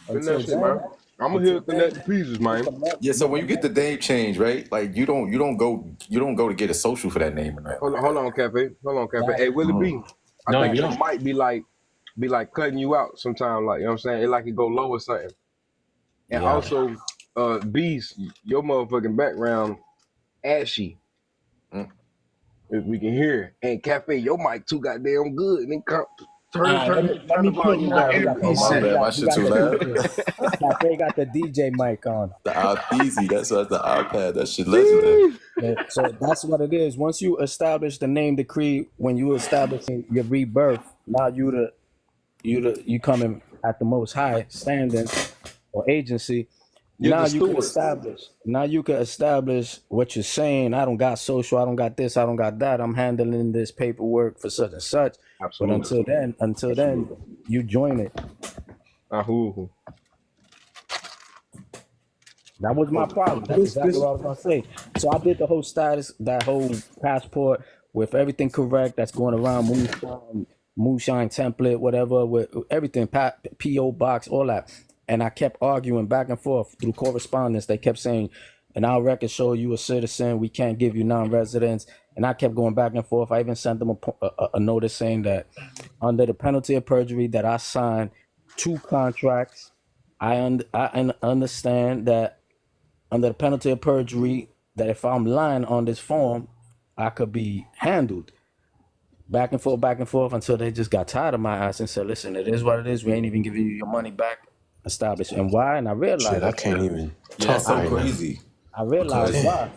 Finish until that shit, man. then, I'm gonna hear connect the pieces, man. Yeah, so when you get the name change, right? Like you don't go to get a social for that name or nothing. Hold on, Cafe. Hold on, Cafe. Hey, Willie B. I No, think you it don't. might be like cutting you out sometime, like, you know what I'm saying? It like it go low or something. And Yeah. also, Beast, your motherfucking background ashy. If we can hear. And Cafe, your mic too goddamn good. And then turn the volume down. Oh my bad, my shit too loud. They got the DJ mic on. The iPeasy, that's the iPad. That shit legendary. So that's what it is. Once you establish the name decree, when you establishing your rebirth, now you coming at the most high standing or agency. You're now the you can steward. establish. Now you can establish what you're saying. I don't got social. I don't got this. I don't got that. I'm handling this paperwork for such and such. Absolutely. But until then, you join it. Who? That was my problem. That's exactly what I was gonna say. So I did the whole status, that whole passport with everything correct. That's going around moonshine template, whatever, with everything, PO box, all that. And I kept arguing back and forth through correspondence. They kept saying, "And our records show you a citizen. We can't give you non-residents." And I kept going back and forth. I even sent them a notice saying that under the penalty of perjury that I signed 2 contracts. I understand that under the penalty of perjury that if I'm lying on this form, I could be handled. Back and forth until they just got tired of my ass and said, "Listen, it is what it is. We ain't even giving you your money back." Established. And why? And I realized Shit, I can't even Yeah, talk that's so right now. crazy. I realized why.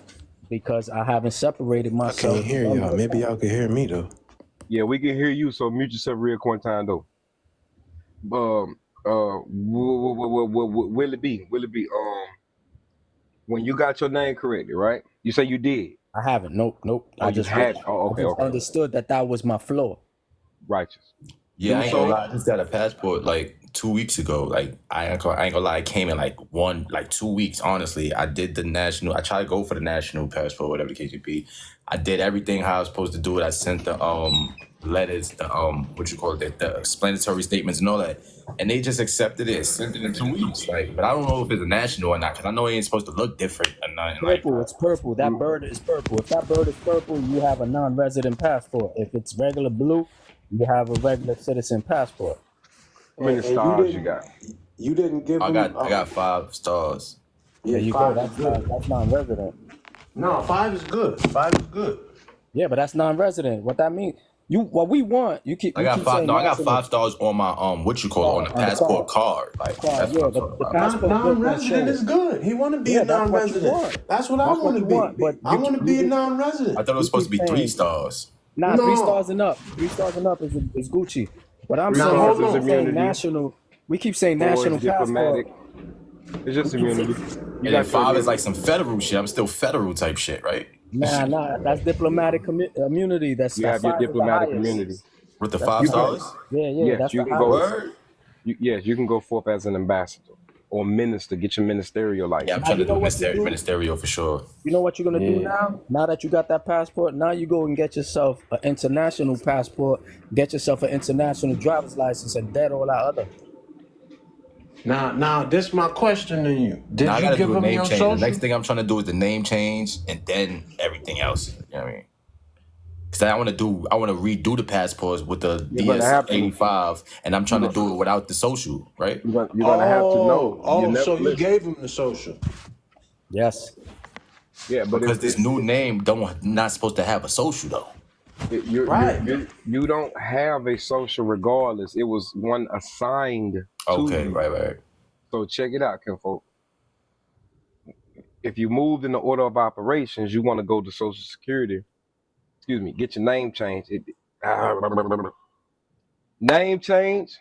Because I haven't separated I myself. can't hear y'all. Maybe y'all can hear me though. Yeah, we can hear you, so mute yourself real quick time though. Will it be? When you got your name corrected, right? You say you did. I haven't. Nope. I just understood that was my flaw. Righteous. Yeah, I ain't gonna lie. I just got a passport like 2 weeks ago. Like I ain't gonna lie. I came in like 2 weeks. Honestly, I did the national. I tried to go for the national passport, whatever the case may be. I did everything how I was supposed to do it. I sent the letters, the explanatory statements and all that, and they just accepted it and sent it in 2 weeks. Like, but I don't know if it's a national or not because I know it ain't supposed to look different or nothing. Purple, it's purple. That bird is purple. If that bird is purple, you have a non-resident passport. If it's regular blue, you have a regular citizen passport. How many stars you got? You didn't give I them. got 5 stars. Yeah, there you go. That's non-resident. No, 5 is good. 5 is good. Yeah, but that's non-resident. What that mean? What we want? You keep. I got keep 5. saying No, I got national. 5 stars on my on the passport card. Like that's Yeah, what I'm the talking about. passport Non-resident is good. He want to be a that's what you non-resident. want. That's what I That's want what to you be. want, but I want to be a non-resident. I thought it was supposed to be 3 stars. Nah, No. 3 stars and up. 3 stars and up is Gucci. What I'm Three saying stars is is we keep saying immunity. national. We keep saying Or national it's diplomatic. passport. It's just immunity. And then 5 is like some federal shit. I'm still federal type shit, right? Nah, that's diplomatic immunity. That's You that have your 5 is the diplomatic highest. immunity. With the 5 stars? Yeah, Yes, that's you the can go. highest. Word? Yes, you can go forth as an ambassador or minister. Get your ministerial license. Yeah, I'm trying to you know do what you do? ministerial for sure. You know what you're gonna do now? Now that you got that passport, now you go and get yourself an international passport, get yourself an international driver's license, and that all that other. Now, this is my question to you. Did Now I you gotta give do a him name your change. social? The next thing I'm trying to do is the name change and then everything else. You know what I mean? Because I want to redo the passports with the You're gonna have to. DS85, and I'm trying to do it without the social, right? You're gonna have to know. So you gave him the social. Yes. Yeah, but Because this new name not supposed to have a social though. You don't have a social regardless. It was one assigned to Okay, you. right. So check it out, kinfolk. If you moved in the order of operations, you want to go to Social Security. Excuse me, get your name changed. Name change,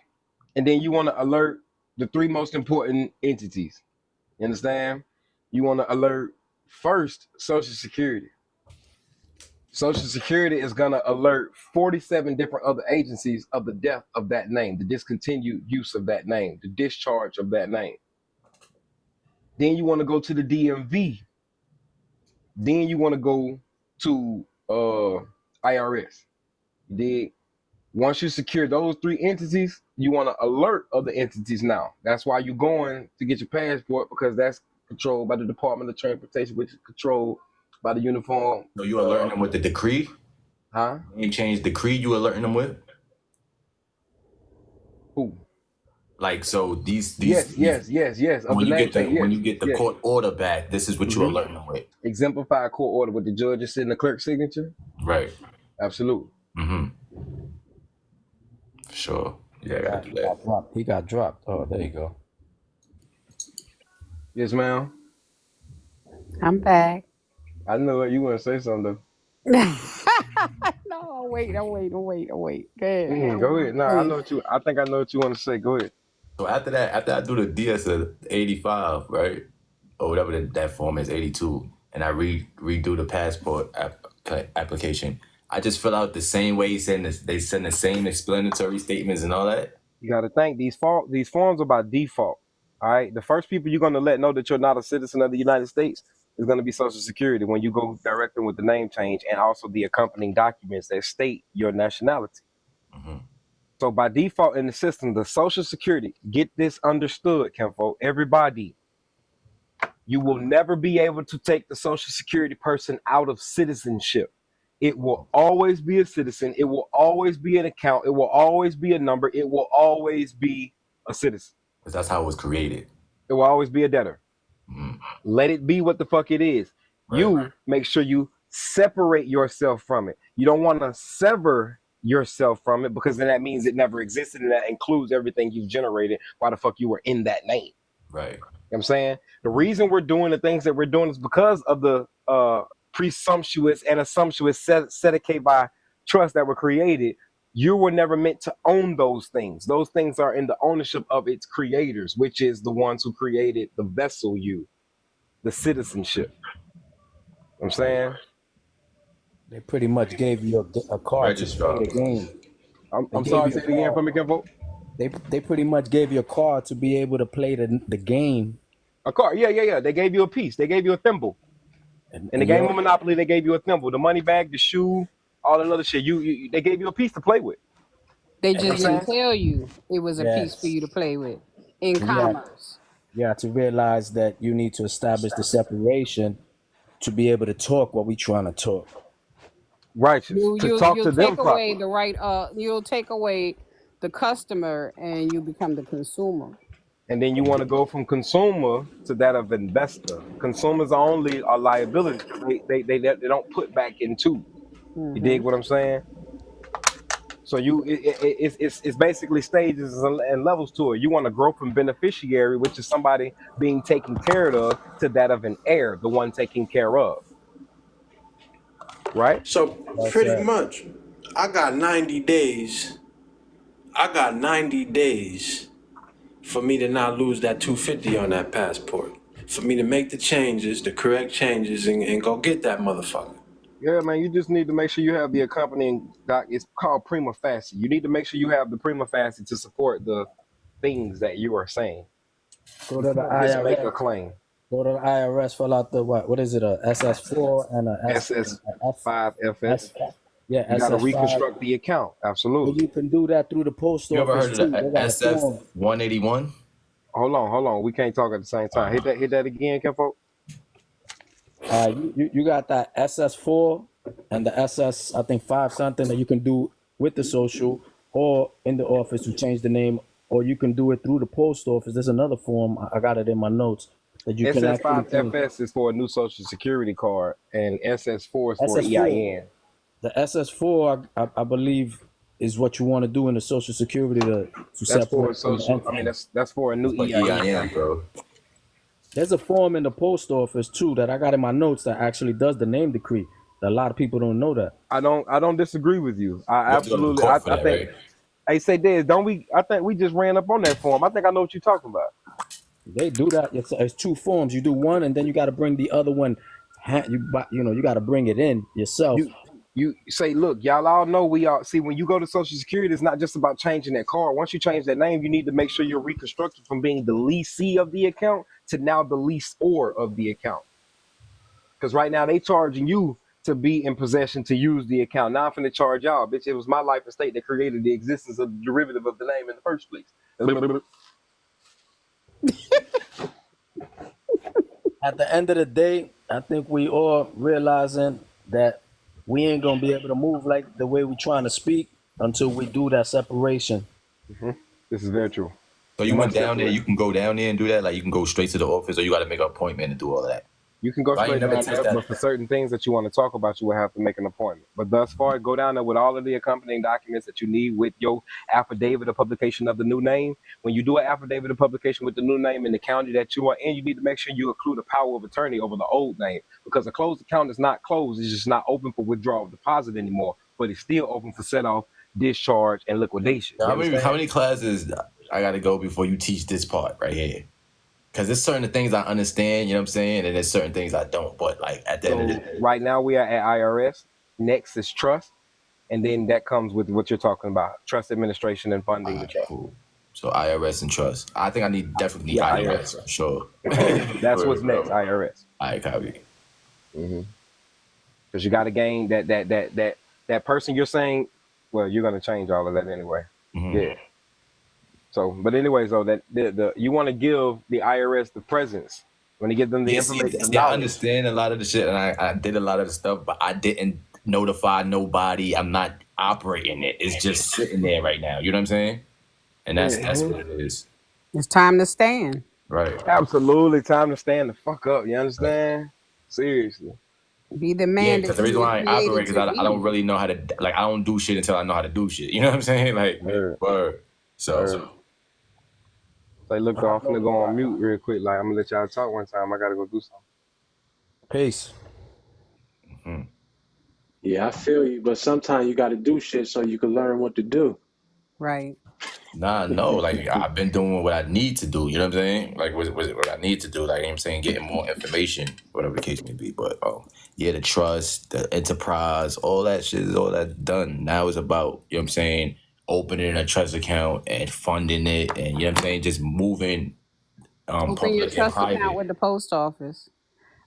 and then you want to alert the 3 most important entities. You understand? You want to alert first Social Security. Social Security is going to alert 47 different other agencies of the death of that name, the discontinued use of that name, the discharge of that name. Then you want to go to the DMV. Then you want to go to IRS. Then once you secure those 3 entities, you want to alert other entities now. That's why you're going to get your passport, because that's controlled by the Department of Transportation, which is controlled by the uniform. So you alerting them with the decree? Huh? You change decree you alerting them with? Who? Like, so these Yes. when you get the court order back, this is what you alerting them with. Exemplified court order with the judge is sitting the clerk's signature. Right. Absolutely. For sure. Yeah, I gotta do that. He got dropped. Oh, there you go. Yes, ma'am. I'm back. I know you want to say something. No, wait. Go ahead. Go ahead. No, I think I know what you want to say. Go ahead. So after I do the DS of 85, right? Or whatever that form is, 82, and I redo the passport application, I just fill out the same way they send the same explanatory statements and all that. You got to think these forms are by default. All right. The first people you're going to let know that you're not a citizen of the United States is going to be Social Security when you go direct them with the name change and also the accompanying documents that state your nationality. So by default in the system, the Social Security, get this understood, Kenfo, everybody, you will never be able to take the Social Security person out of citizenship. It will always be a citizen. It will always be an account. It will always be a number. It will always be a citizen. Because that's how it was created. It will always be a debtor. Let it be what the fuck it is. Right. You make sure you separate yourself from it. You don't want to sever yourself from it, because then that means it never existed, and that includes everything you've generated. Why the fuck you were in that name? Right. You know what I'm saying? The reason we're doing the things that we're doing is because of the presumptuous and assumptuous sedicate by trust that were created. You were never meant to own those things. Those things are in the ownership of its creators, which is the ones who created the vessel, the citizenship. You know what I'm saying? They pretty much gave you a card to play the game. I'm sorry, say it again for me, Kenfo. They pretty much gave you a card to be able to play the game. A card, yeah. They gave you a piece. They gave you a thimble. In the game of Monopoly, they gave you a thimble. The money bag, the shoe, all that other shit. They gave you a piece to play with. They just didn't tell you it was a piece for you to play with in commerce. Yeah, to realize that you need to establish the separation to be able to talk what we trying to talk. Righteous. To talk to them properly. You'll take away the customer and you become the consumer. And then you want to go from consumer to that of investor. Consumers are only a liability. They don't put back into. You dig what I'm saying? So it's basically stages and levels to it. You want to grow from beneficiary, which is somebody being taken care of, to that of an heir, the one taken care of. Right? So pretty much, I got 90 days. For me to not lose that $250 on that passport. For me to make the correct changes, and go get that motherfucker. Yeah, man, you just need to make sure you have the accompanying doc. It's called prima facie. You need to make sure you have the prima facie to support the things that you are saying. Go to the IRS. Make a claim. Go to the IRS, fill out the what is it, a SS4 and a SS5FS. Yeah, you got to reconstruct the account. Absolutely. But you can do that through the post office. You ever heard of the SF181? Hold on. We can't talk at the same time. Hit that again, Kenfo. You got that SS4 and the SS, I think 5 something that you can do with the social or in the office to change the name, or you can do it through the post office. There's another form, I got it in my notes, that you SS5FS is for a new social security card, and SS4 is for EIN. The SS4, I believe, is what you want to do in the social security to separate. That's for a new EIN, bro. There's a form in the post office too that I got in my notes that actually does the name decree. A lot of people don't know that. I don't disagree with you. You I have to go to the absolutely. court for I that, think. right? Hey, say Dez, don't we? I think we just ran up on that form. I think I know what you're talking about. They do that. It's two forms. You do one, and then you got to bring the other one. You got to bring it in yourself. You say, look, y'all all know we all see when you go to Social Security, it's not just about changing that card. Once you change that name, you need to make sure you're reconstructed from being the leasee of the account to now the leaseor of the account. Because right now they charging you to be in possession to use the account. Now I'm finna charge y'all, bitch. It was my life estate that created the existence of the derivative of the name in the first place. At the end of the day, I think we all realizing that we ain't gonna be able to move like the way we trying to speak until we do that separation. This is very true. So you went down there. You can go down there and do that. Like you can go straight to the office, or you got to make an appointment and do all of that. You can go So I ain't straight never down touched there, that. but for certain things that you want to talk about, you will have to make an appointment. But thus far, go down there with all of the accompanying documents that you need with your affidavit of publication of the new name. When you do an affidavit of publication with the new name in the county that you are in, you need to make sure you include a power of attorney over the old name, because a closed account is not closed. It's just not open for withdrawal of deposit anymore, but it's still open for set off, discharge, and liquidation. How many classes I got to go before you teach this part right here? Because there's certain things I understand, you know what I'm saying, and there's certain things I don't. But like at the end of the day, right now we are at IRS. Next is trust, and then that comes with what you're talking about: trust administration and funding the trust. Cool. So IRS and trust. I think I definitely need IRS for sure. That's what's next, IRS. All right, copy. Because you got to gain that person you're saying. Well, you're gonna change all of that anyway. Yeah. So, but anyways, though, that the you want to give the IRS the presence when you give them the information. I understand a lot of the shit, and I did a lot of the stuff, but I didn't notify nobody. I'm not operating it. It's just sitting there right now. You know what I'm saying? And that's what it is. It's time to stand. Right. Absolutely, time to stand the fuck up. You understand? Right. Seriously. Be the man. Yeah, because the reason why I operate because I don't really know how to, like, I don't do shit until I know how to do shit. You know what I'm saying? Like, word. So. Like, look, I'm finna go on mute real quick. Like, I'm gonna let y'all talk one time. I gotta go do something. Peace. Yeah, I feel you, but sometimes you got to do shit so you can learn what to do. Right. Nah, no, like I've been doing what I need to do. You know what I'm saying? Like what I need to do. Like, you know what I'm saying, getting more information, whatever the case may be. But yeah, the trust, the enterprise, all that shit is all that done. Now it's about, you know what I'm saying, opening a trust account and funding it, and you know what I'm saying, just moving. Open your trust account with the post office.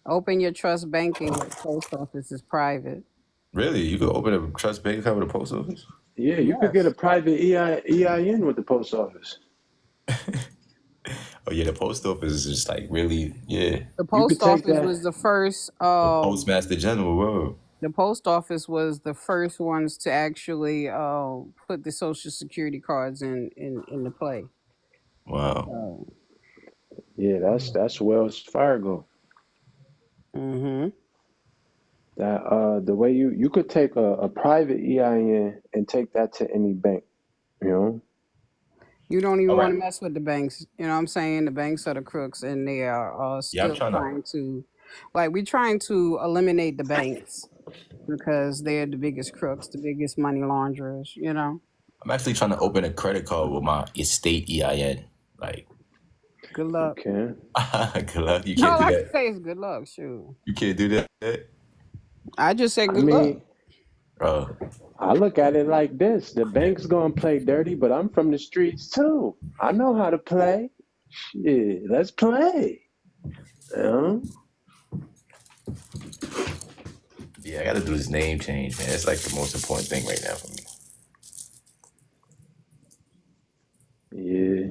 Open your trust banking with the post office. Is private. Really? You could open a trust bank account with the post office? Yeah, you could get a private EIN with the post office. Oh yeah, the post office is just like really, yeah. The post office was the first. Postmaster General, whoa. The post office was the first ones to actually put the Social Security cards in the play. Wow. Yeah, that's Wells Fargo. That the way you could take a private EIN and take that to any bank, you know. You don't even want to mess with the banks. You know what I'm saying? The banks are the crooks, and they are still trying to, like, we're trying to eliminate the banks because they're the biggest crooks, the biggest money launderers, you know? I'm actually trying to open a credit card with my estate EIN. Like, good luck. Okay. Good luck. You can't do that. I can say it's good luck, shoot. You can't do that? I just said good luck. I look at it like this. The bank's gonna play dirty, but I'm from the streets too. I know how to play. Shit, let's play. Yeah, I gotta do this name change, man. It's like the most important thing right now for me. Yeah,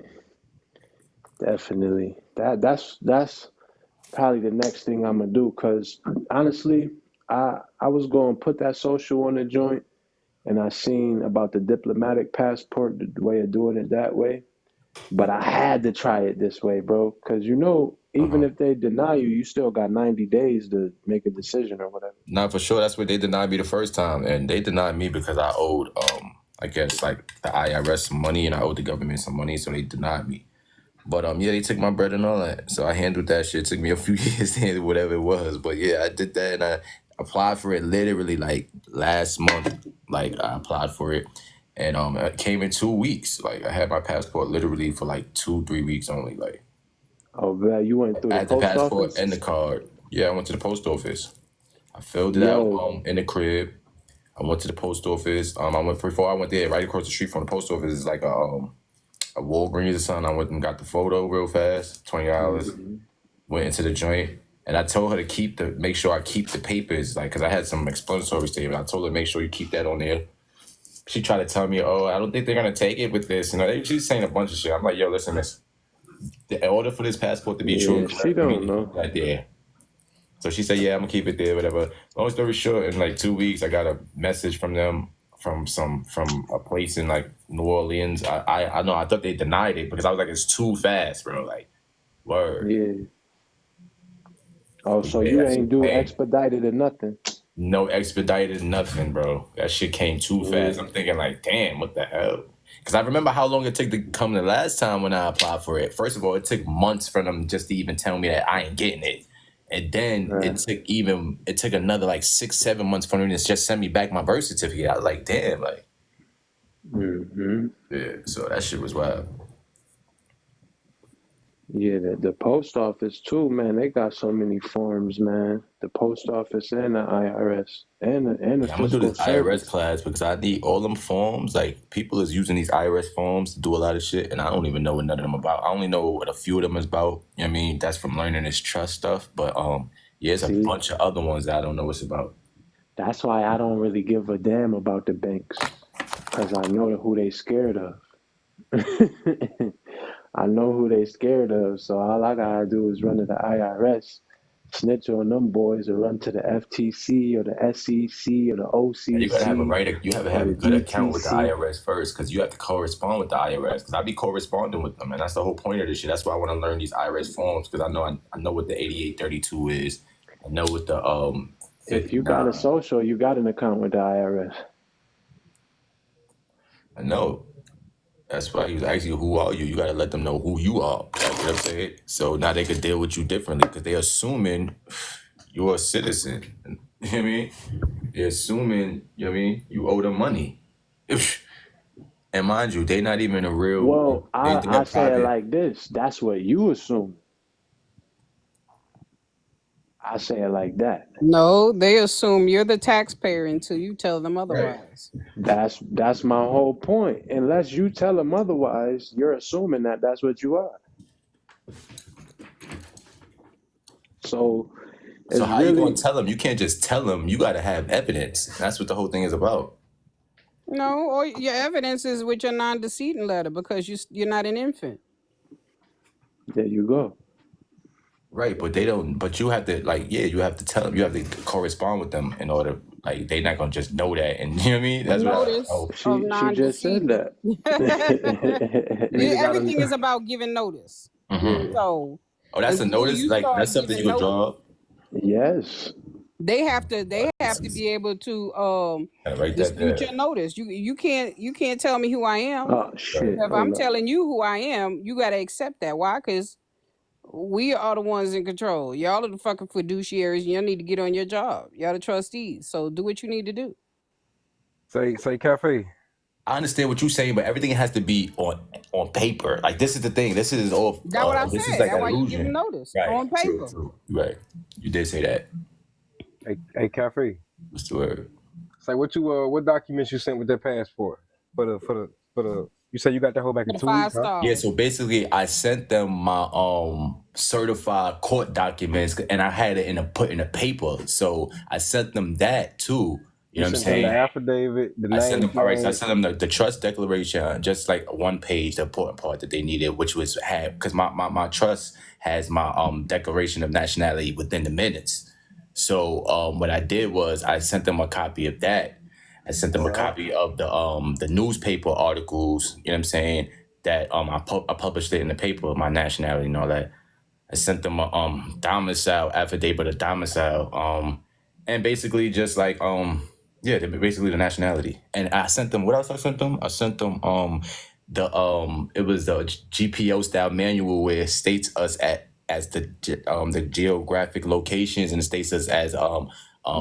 definitely. That's probably the next thing I'm gonna do, because honestly, I was going to put that social on the joint, and I seen about the diplomatic passport, the way of doing it that way. But I had to try it this way, bro, because even if they deny you, you still got 90 days to make a decision or whatever. Not for sure. That's what they denied me the first time, and they denied me because I owed, I guess, like the IRS some money, and I owed the government some money, so they denied me. But yeah, they took my bread and all that. So I handled that shit. It took me a few years to handle whatever it was. But yeah, I did that and I applied for it literally like last month. Like I applied for it. And it came in 2 weeks. Like I had my passport literally for like 2-3 weeks only. Like Oh, man, you went through I the had the post passport office? and the card. Yeah, I went to the post office. I filled it out Yo, in the crib. I went to the post office. Before I went there, right across the street from the post office is like a Walgreens or something. I went and got the photo real fast, $20. Went into the joint, and I told her to make sure I keep the papers, like, cause I had some explanatory statement. I told her make sure you keep that on there. She tried to tell me, oh, I don't think they're gonna take it with this. She's saying a bunch of shit. I'm like, yo, listen, in order for this passport to be true yeah, and she correct, you need don't to know. keep that there. So she said, yeah, I'm gonna keep it there, whatever. Long story short, in like 2 weeks, I got a message from them from a place in like New Orleans. I know I thought they denied it because I was like, it's too fast, bro. Like, word. Yeah. Oh, so Yeah, you that ain't shit do came. expedited or nothing? No expedited, nothing, bro. That shit came too fast. Yeah. I'm thinking like, damn, what the hell? Because I remember how long it took to come the last time when I applied for it. First of all, it took months for them just to even tell me that I ain't getting it. And then it took another like 6-7 months for them to just send me back my birth certificate. I was like, damn, like, yeah. So that shit was wild. Yeah, the post office too, man. They got so many forms, man. The post office and the IRS and the Yeah, I'm gonna do fiscal this IRS service. class because I need all them forms. Like people is using these IRS forms to do a lot of shit, and I don't even know what none of them about. I only know what a few of them is about. You know what I mean? That's from learning this trust stuff. But yeah, there's a See, bunch of other ones that I don't know what's about. that's why I don't really give a damn about the banks, cause I know who they scared of. I know who they scared of, so all I gotta do is run to the IRS, snitch on them boys, or run to the FTC or the SEC or the And you gotta have OCC you have to or have a the good account with the DTC. IRS first because you have to correspond with the IRS. Because I be corresponding with them, and that's the whole point of this shit. That's why I want to learn these IRS forms because I know what the 8832 is. I know what the If you got a 59. social, you got an account with the IRS. I know. That's why he was asking you, who are you? You got to let them know who you are. Like, you know what I'm saying? So now they could deal with you differently because they're assuming you're a citizen. You know what I mean? They're assuming, you know what I mean? You owe them money. And mind you, they're not even a real, Well, they're I say it private. like this. That's what you assume. I say it like that. No, they assume you're the taxpayer until you tell them otherwise. That's my whole point. Unless you tell them otherwise, you're assuming that that's what you are. So it's So how you really going to tell them? You can't just tell them. You got to have evidence. That's what the whole thing is about. No, or your evidence is with your non-decedent letter because you're not an infant. there you go. Right, but they don't. But you have to you have to tell them. You have to correspond with them in order. Like they're not gonna just know that, and you know what I mean. That's what Notice of She just said non-decedent. that. Everything is about giving notice. So Oh, that's a until notice. you Like start that's something you giving can draw notice, up. Yes. they have to be able to Write that dispute down. your notice. You can't tell me who I am. Oh shit. If I'm telling you who I am, you got to accept that. Why? Because we are the ones in control. Y'all are the fucking fiduciaries. Y'all need to get on your job. Y'all the trustees. So do what you need to do. Say cafe. I understand what you're saying, but everything has to be on paper. Like this is the thing. This is all. That's what I This is said. like That's an why you give illusion. them notice Right. on paper. True. Right. You did say that. Hey cafe. What's the word? Say what documents you sent with that passport for the you said you got that whole back in 2 5 weeks, huh? stars. Yeah, so basically I sent them my certified court documents and I had it put in a paper. So I sent them that too. You know what I'm sent them saying? the affidavit, the I sent name them I flag. sent them the trust declaration, just like one page, the important part that they needed, which was because my trust has my declaration of nationality within the minutes. So what I did was I sent them a copy of that. I sent them a copy of the newspaper articles, you know what I'm saying, that I published it in the paper, my nationality and all that. I sent them a domicile affidavit of domicile, and basically just basically the nationality. And I sent them what else I sent them? I sent them it was the GPO style manual where it states us as the geographic locations and states us as New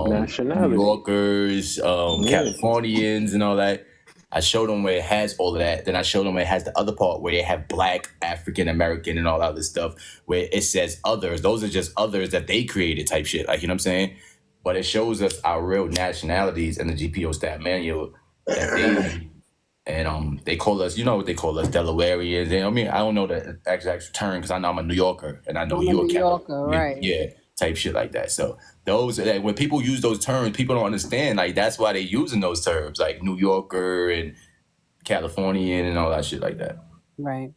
Nationality. Yorkers, Californians, and all that. I showed them where it has all of that. Then I showed them where it has the other part where they have Black, African American, and all that other stuff where it says others. Those are just others that they created type shit. Like, you know what I'm saying? But it shows us our real nationalities in the GPO stat manual that they and they call us, you know what they call us, Delawareans. And I mean, I don't know the exact term because I know I'm a New Yorker and I know I'm a you're a New Yorker, right? yeah, type shit like that. So those like, when people use those terms, people don't understand. Like that's why they're using those terms, like New Yorker and Californian and all that shit like that. Right.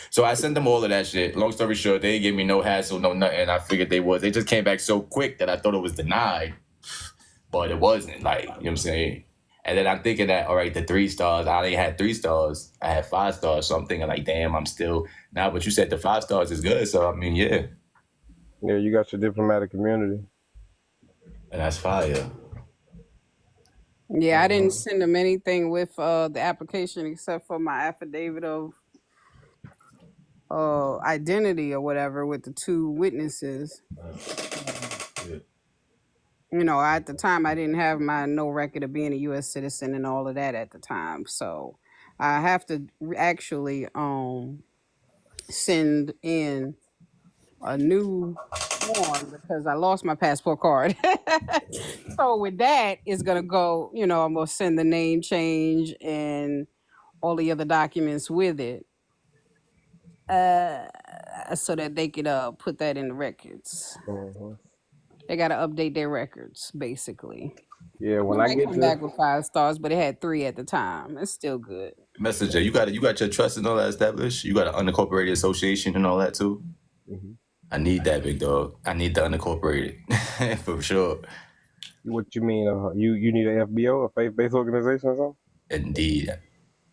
So I sent them all of that shit. Long story short, they didn't give me no hassle, no nothing. I figured they just came back so quick that I thought it was denied, but it wasn't. Like, you know what I'm saying? And then I'm thinking that, all right, the 3 stars, I only had 3 stars. I had 5 stars. So I'm thinking like, damn, I'm still now, but you said the 5 stars is good. So I mean, yeah. Yeah, you got your diplomatic immunity. And that's fire. Yeah, I didn't send them anything with the application except for my affidavit of identity or whatever with the 2 witnesses. You know, at the time I didn't have my no record of being a U.S. citizen and all of that at the time, so I have to actually send in a new form because I lost my passport card. So with that, it's gonna go. You know, I'm gonna send the name change and all the other documents with it, so that they could put that in the records. Mm-hmm. They got to update their records, basically. Yeah, It when I might get come to back with 5 stars, but it had 3 at the time. It's still good. Messenger, you got your trust and all that established. You got an unincorporated association and all that too. Mhm. I need that, big dog. I need the unincorporated for sure. What you mean? You need an FBO, a faith-based organization or something? Indeed.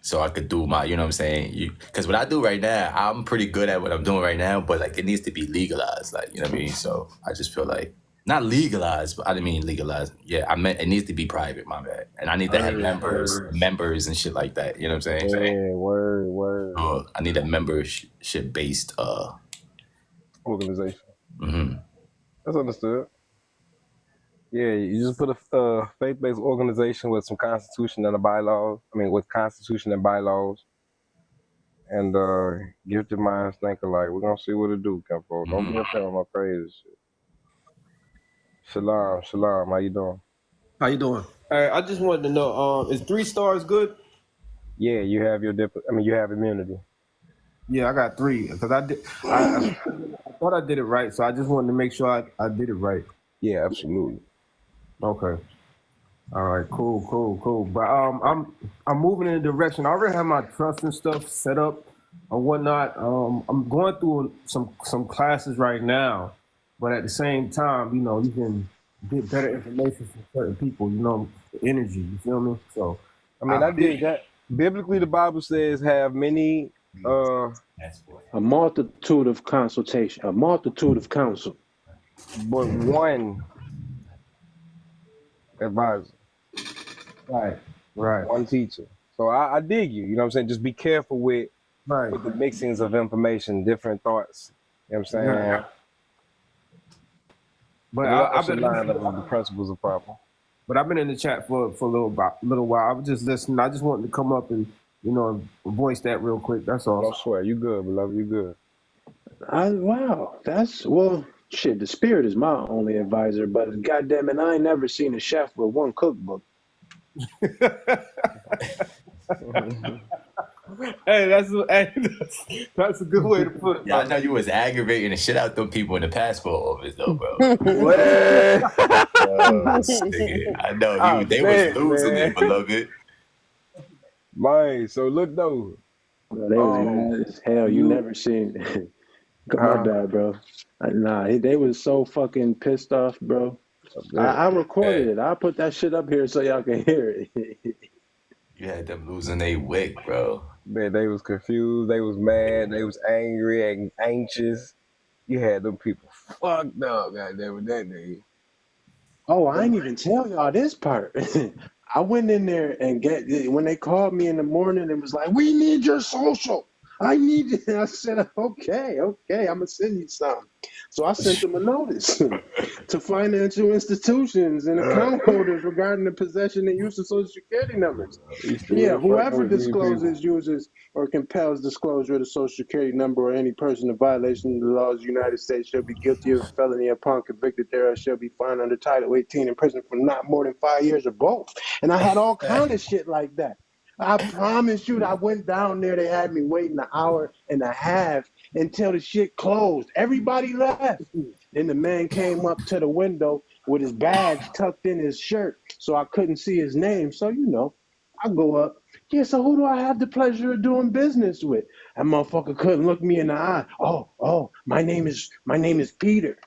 So I could do my, you know what I'm saying? Because what I do right now, I'm pretty good at what I'm doing right now, but like it needs to be legalized, like, you know what I mean? So I just feel like, not legalized, but I didn't mean legalized. Yeah, I meant it needs to be private, my bad. And I need to have members and shit like that, you know what I'm saying? Yeah, word. I need a membership-based Organization. Mm-hmm. That's understood. Yeah, you just put a faith-based organization with some constitution and with constitution and bylaws, and get your minds thinking like, we're gonna see what it do, Campo. Don't be upset on my crazy shit. Shalom, how you doing? How you doing? All right, I just wanted to know, is 3 stars good? Yeah, you have you have immunity. Yeah, I got 3 because I thought I did it right, so I just wanted to make sure I did it right. Yeah, absolutely. Okay. All right, cool. But I'm moving in a direction. I already have my trust and stuff set up and whatnot. I'm going through some classes right now, but at the same time, you know, you can get better information from certain people. You know, the energy. You feel me? So, I mean, I dig that. Biblically, the Bible says have many a multitude of consultation, a multitude of counsel, but one advisor. Right. One teacher. So I dig you. You know what I'm saying? Just be careful with the mixings of information, different thoughts. You know what I'm saying? Yeah. But I've been the principles of proper. But I've been in the chat for a little while. I was just listening. I just wanted to come up and, you know, voice that real quick. That's all. Don't swear. You good, beloved. You good. Wow. Shit, the spirit is my only advisor, but goddamn it, I ain't never seen a chef with one cookbook. Hey, that's a good way to put it. Yeah, I know you was aggravating the shit out them people in the passport office though, bro. I know they was losing it, beloved. Man, so look though. Bro, they was mad as hell. You never seen my bad, bro. They was so fucking pissed off, bro. I recorded it. I'll put that shit up here so y'all can hear it. You had them losing their wig, bro. Man, they was confused. They was mad. They was angry and anxious. You had them people fucked up, goddamn it, that day. Oh, I ain't even tell y'all this part. I went in there and when they called me in the morning, it was like, we need your social. I need it. I said, okay, I'm gonna send you something. So I sent them a notice to financial institutions and account holders regarding the possession and use of social security numbers. Yeah, whoever discloses, uses, or compels disclosure of the social security number or any person in violation of the laws of the United States shall be guilty of felony upon convicted thereof shall be fined under Title 18 in prison for not more than 5 years or both. And I had all kind of shit like that. I promise you, I went down there. They had me waiting an hour and a half until the shit closed. Everybody left. Then the man came up to the window with his badge tucked in his shirt, so I couldn't see his name. So, I go up. Yeah, so who do I have the pleasure of doing business with? That motherfucker couldn't look me in the eye. Oh, my name is Peter.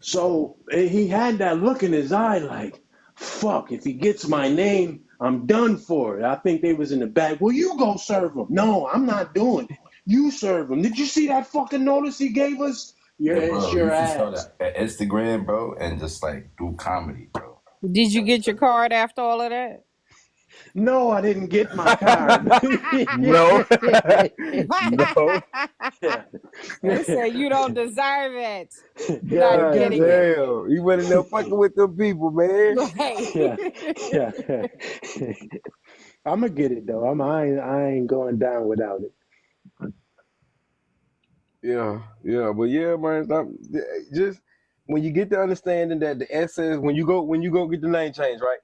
So he had that look in his eye like, fuck, if he gets my name, I'm done for it. I think they was in the back. Well, you go serve him. No, I'm not doing it. You serve him. Did you see that fucking notice he gave us? It's your ass. You should start at Instagram, bro, and just like do comedy, bro. Did you get your card after all of that? No, I didn't get my card. No. No. They said you don't deserve it. God damn. You went in there fucking with them people, man. Yeah. I'm gonna get it though. I ain't going down without it. Yeah, but yeah, man. Just when you get the understanding that the essence, when you go get the name change, right?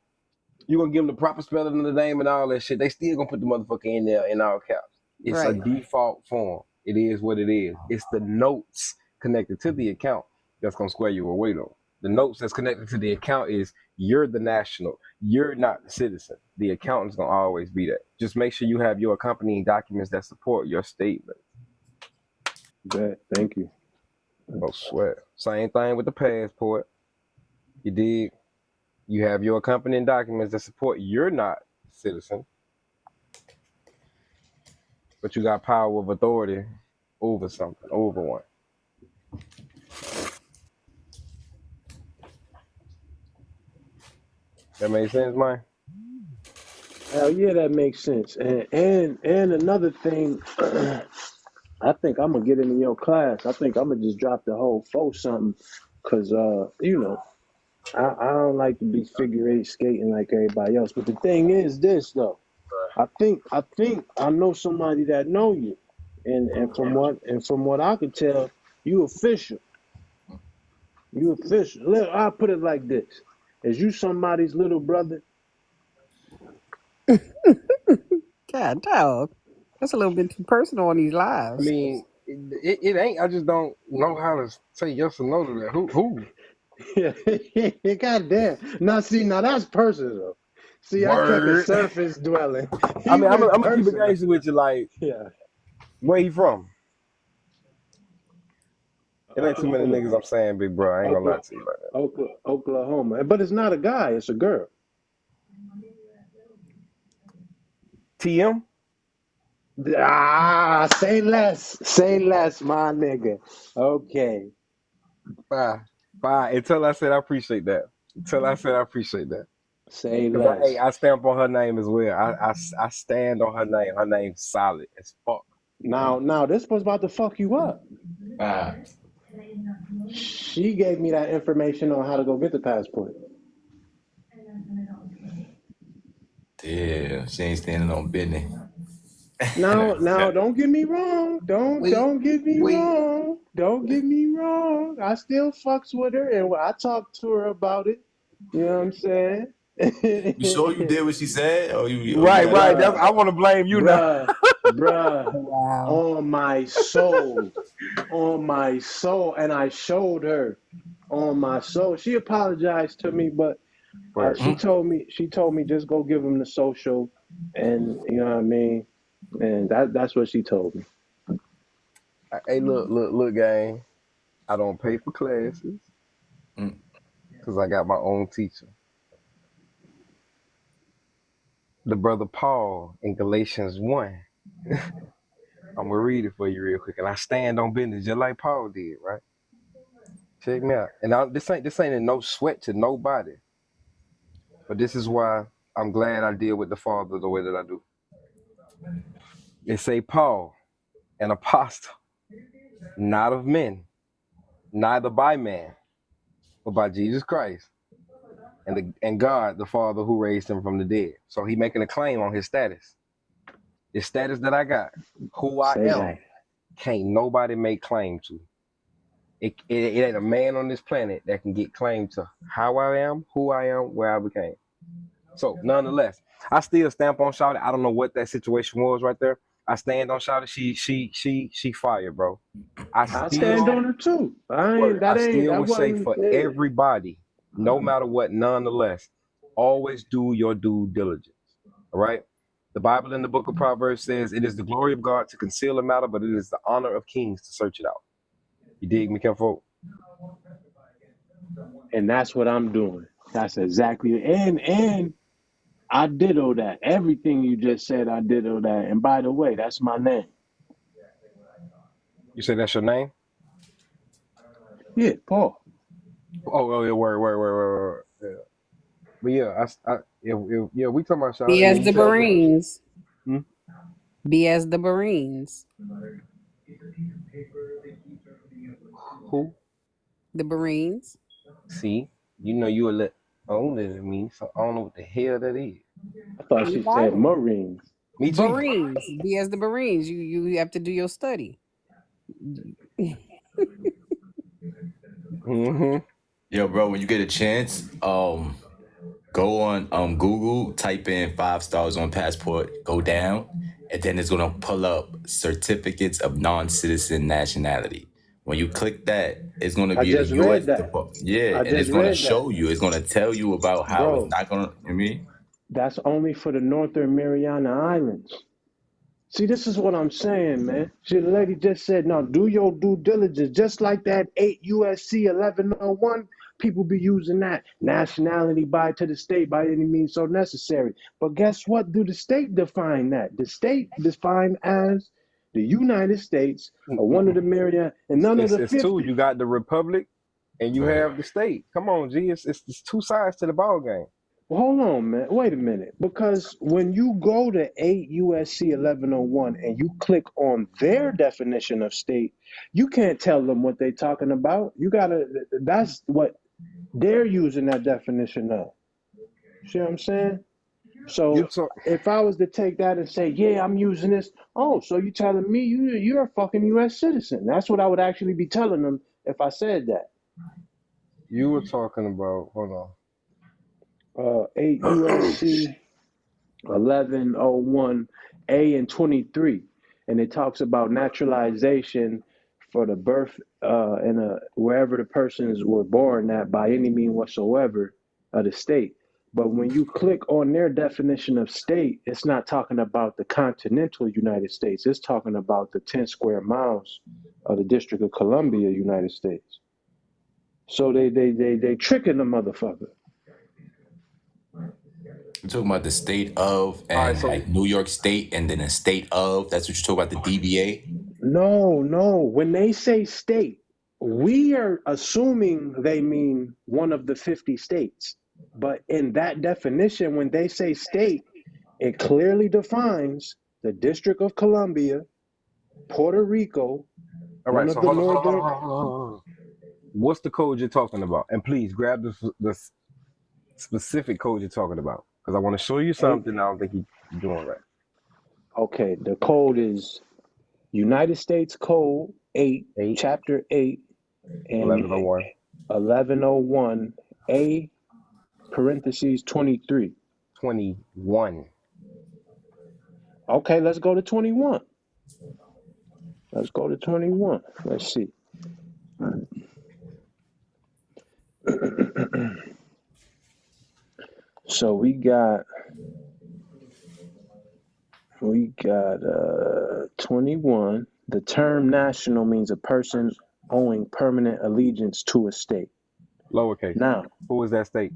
You gonna give them the proper spelling of the name and all that shit. They still gonna put the motherfucker in there in all caps. It's a default form. It is what it is. It's the notes connected to the account that's gonna square you away though. The notes that's connected to the account is you're the national. You're not the citizen. The accountant's gonna always be that. Just make sure you have your accompanying documents that support your statement. Good. Thank you. Oh, swear. Same thing with the passport. You dig? You have your accompanying documents that support you're not a citizen, but you got power of authority over something, over one. That makes sense, man? Hell yeah, that makes sense. And another thing, I think I'm gonna get into your class. I think I'm gonna just drop the whole something, cause I don't like to be figure eight skating like everybody else. But the thing is this though, I think I know somebody that know you, and from what I could tell, you official. You official. Look, I'll put it like this: is you somebody's little brother? God, dog. That's a little bit too personal on these lives. I mean, it ain't. I just don't know how to say yes or no to that. Who? Yeah, goddamn. Now that's personal though. See, word. I kept it surface dwelling. I mean, I'm gonna keep it gangster with you. Like, where you from? It ain't too many niggas I'm saying, big bro. I ain't gonna lie to you like that. Oklahoma. But it's not a guy, it's a girl. TM? Say less. Say less, my nigga. Okay. Bye. Until I said I appreciate that. Say less. I stamp on her name as well. I stand on her name. Her name's solid as fuck. Now this was about to fuck you up. She gave me that information on how to go get the passport. Yeah, she ain't standing on business. Now, don't get me wrong. Don't get me wrong. Don't get me wrong. I still fucks with her, and I talked to her about it. You know what I'm saying? You sure you did what she said? Right. I want to blame you now. Bruh, wow. On my soul, and I showed her on my soul. She apologized to me, but she told me just go give him the social, and you know what I mean. And that's what she told me. Hey, look, gang. I don't pay for classes because I got my own teacher. The brother Paul in Galatians 1. I'm gonna read it for you real quick, and I stand on business just like Paul did, right? Check me out. And this ain't in no sweat to nobody, but this is why I'm glad I deal with the Father the way that I do. It say Paul, an apostle, not of men, neither by man, but by Jesus Christ and God, the Father who raised him from the dead. So he making a claim on his status. The status that I got, who I Say am, that. can't nobody make claim to. It ain't a man on this planet that can get claim to how I am, who I am, where I became. So nonetheless, I still stamp on Shawty. I don't know what that situation was right there. I stand on Shawty. She fired, bro. I I stand still on it too. would say Wasn't for yeah. everybody, no matter what, nonetheless, always do your due diligence. All right. The Bible in the book of Proverbs says it is the glory of God to conceal a matter, but it is the honor of kings to search it out. You dig me, Kenfolk? And that's what I'm doing. That's exactly and I ditto that. Everything you just said, I ditto that. And by the way, that's my name. You say that's your name? Yeah, Paul. Oh yeah, word. Yeah. But yeah, we talking about Be Shawty. as You the said that. Marines. Hmm? Be as the Marines. Who? The Marines. See, you know you a little older than me, so I don't know what the hell that is. I thought In the she said Bible. Marines. Me too. Marines. Be as the Marines. You have to do your study. Mm-hmm. Yo, bro, when you get a chance, go on Google, type in 5 stars on passport, go down, and then it's gonna pull up certificates of non-citizen nationality. When you click that, it's gonna I be the just US read that. yeah, I and just it's gonna read that. show you, it's gonna tell you about how it's Bro, not gonna, you know what I mean? that's only for the Northern Mariana Islands. See, this is what I'm saying, man. See, the lady just said, now do your due diligence. Just like that 8 USC 1101, people be using that nationality by to the state by any means so necessary. But guess what? Do the state define that? The state defined as the United States or one of the Mariana and none of the It's two. 50. You got the republic, and you Right. have the state. Come on, G. It's two sides to the ball game. Well, hold on, man. Wait a minute. Because when you go to 8 USC 1101 and you click on their definition of state, you can't tell them what they're talking about. You gotta, that's what they're using that definition of. See what I'm saying? You So talk. if I was to take that and say, yeah, I'm using this, oh, so you telling me you're a fucking US citizen. That's what I would actually be telling them if I said that. You were talking about. Hold on. 8 USC 1101 A and 23, and it talks about naturalization for the birth in wherever the persons were born at by any means whatsoever of the state. But when you click on their definition of state, it's not talking about the continental United States. It's talking about the 10 square miles of the District of Columbia, United States. So they tricking the motherfucker. You're talking about the state of All right, and so like New York State and then a state of. That's what you're talking about, the DBA. No. When they say state, we are assuming they mean one of the 50 states. But in that definition, when they say state, it clearly defines the District of Columbia, Puerto Rico, all one right, of so the hold on, hold on, hold northern. on, hold on, hold on. What's the code you're talking about? And please grab the specific code you're talking about, because I want to show you something I don't think you're doing right. Okay, the code is United States Code 8, 8, Chapter 8, and 1101. 1101 A parentheses 23. 21. Okay, let's go to 21. Let's go to 21. Let's see. So we got 21. The term national means a person owing permanent allegiance to a state. Lowercase. Now, Who is that state?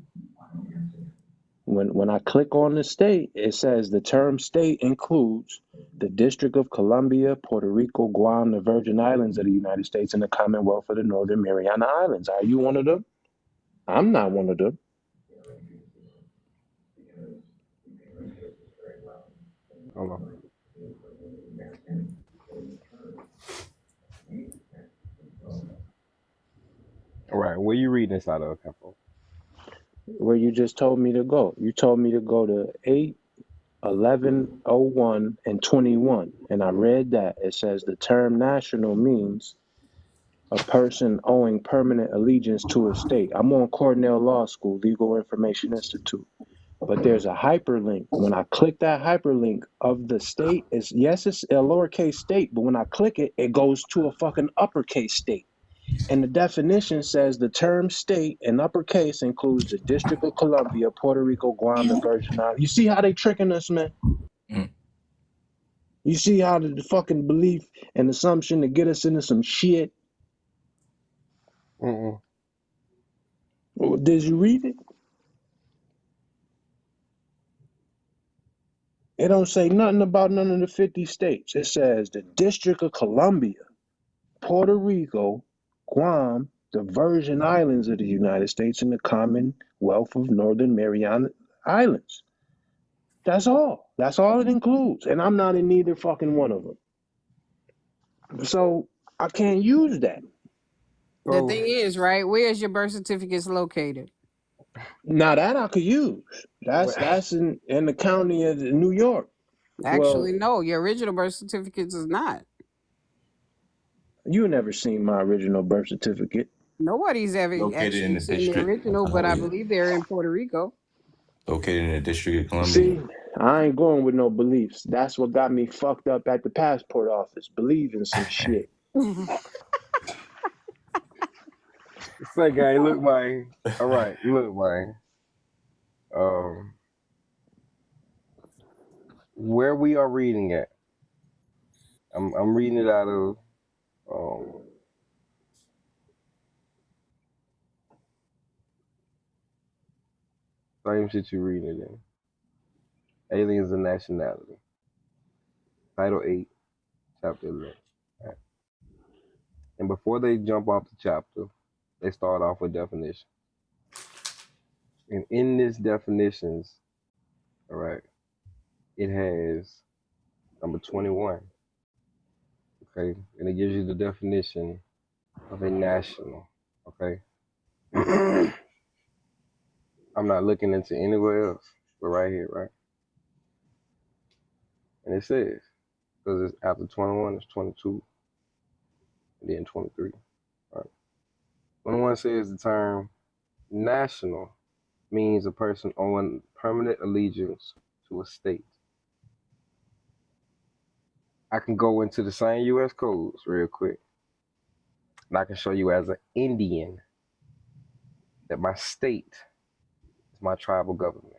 when I click on the state, it says the term state includes the District of Columbia, Puerto Rico, Guam, the Virgin Islands of the United States, and the Commonwealth of the Northern Mariana Islands. Are you one of them? I'm not one of them. Hold on. All right, where you reading this out of, Capo? Where you just told me to go. You told me to go to 8, 11, 01, and 21. And I read that. It says the term national means a person owing permanent allegiance to a state. I'm on Cornell Law School, Legal Information Institute. But there's a hyperlink. When I click that hyperlink of the state, it's a lowercase state, but when I click it, it goes to a fucking uppercase state. And the definition says the term state in uppercase includes the District of Columbia, Puerto Rico, Guam, and Virgin Islands. You see how they tricking us, man? Mm. You see how the fucking belief and assumption to get us into some shit? Mm-mm. Did you read it? It don't say nothing about none of the 50 states. It says the District of Columbia, Puerto Rico, Guam, the Virgin Islands of the United States, and the Commonwealth of Northern Mariana Islands. That's all. That's all it includes. And I'm not in neither fucking one of them. So I can't use that. The thing is, right, where is your birth certificates located? Now that I could use. That's in the county of New York. Actually, no, your original birth certificates is not. You never seen my original birth certificate. Nobody's ever Located actually in the seen the district. original, but I believe they're in Puerto Rico. Located in the District of Columbia. See, I ain't going with no beliefs. That's what got me fucked up at the passport office, believing some shit. Say, guy, look, man. All right, look, man. Where we are reading at, I'm reading it out of same shit you reading it in. Aliens and Nationality. Title 8, Chapter 11. Right. And before they jump off the chapter, they start off with definition. And in this definitions, all right, it has number 21. Okay, and it gives you the definition of a national. Okay. I'm not looking into anywhere else, but right here, right? And it says, because it's after 21, it's 22, and then 23. Right? 21 says the term national means a person owing permanent allegiance to a state. I can go into the same U.S. codes real quick, and I can show you as an Indian that my state is my tribal government.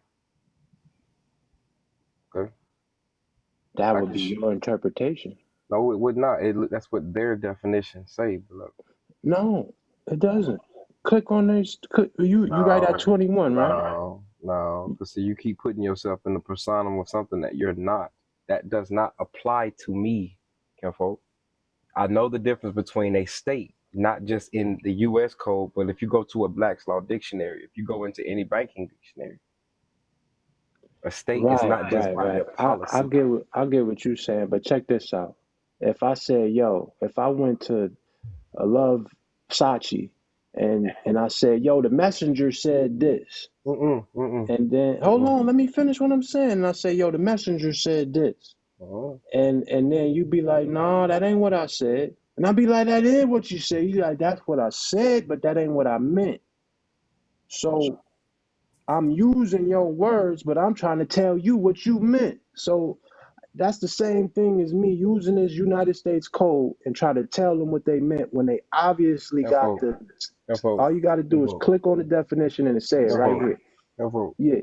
Okay? That would be your interpretation. No, it would not. That's what their definitions say, beloved. No, it doesn't. Click on this. You write at 21, right? No. Because see, you keep putting yourself in the persona of something that you're not. That does not apply to me, Kenfolk. I know the difference between a state, not just in the U.S. code, but if you go to a Black's Law dictionary, if you go into any banking dictionary, a state is not just by their policy. I get what you're saying, but check this out. If I said, if I went to Love Sachi and I said, the messenger said this. And then, hold on, let me finish what I'm saying. And I say, the messenger said this. And then you be like, no, that ain't what I said. And I'll be like, that is what you said. You like, that's what I said, but that ain't what I meant. So I'm using your words, but I'm trying to tell you what you meant. So that's the same thing as me using this United States code and try to tell them what they meant when they obviously got the. All you got to do is click on the definition and say it right here. Yeah.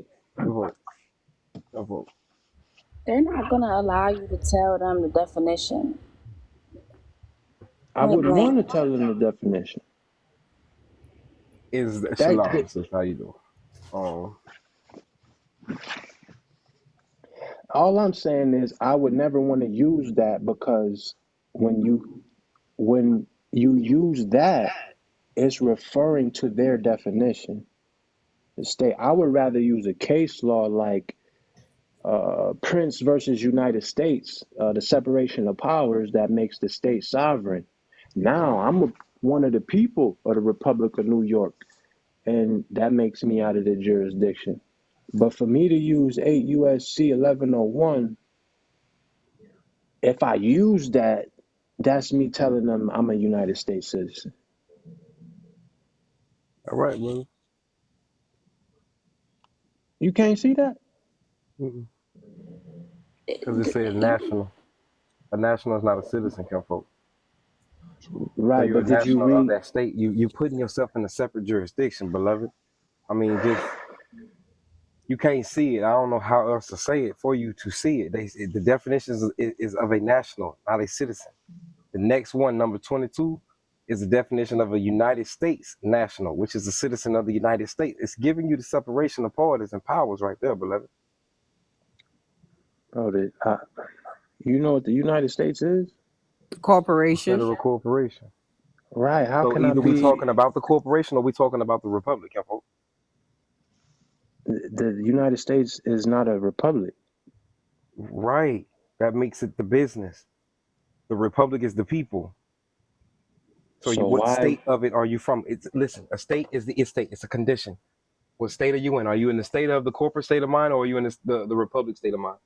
They're not going to allow you to tell them the definition. I wouldn't want to tell them the definition. Is Shalom, sis, how you doing? All I'm saying is I would never want to use that because when you use that, it's referring to their definition. I would rather use a case law like Prince versus United States, the separation of powers that makes the state sovereign. Now one of the people of the Republic of New York, and that makes me out of the jurisdiction. But for me to use 8 USC 1101, if I use that, that's me telling them I'm a United States citizen. All right, brother. You can't see that? Because it says national. A national is not a citizen, Kinfolk. Right, So you're but a did you national of read? that state. You putting yourself in a separate jurisdiction, beloved. I mean, just you can't see it. I don't know how else to say it for you to see it. The definition is of a national, not a citizen. The next one, number 22, is the definition of a United States national, which is a citizen of the United States. It's giving you the separation of parties and powers right there, beloved. Bro, you know what the United States is? Corporation. Federal corporation. Right. How So can I either we be? talking about the corporation or we talking about the republic, Kinfolk. The United States is not a republic. Right. That makes it the business. The republic is the people. So So what why? state of it are you from? Listen, a state is the state. It's a condition. What state are you in? Are you in the state of the corporate state of mind, or are you in the republic state of mind?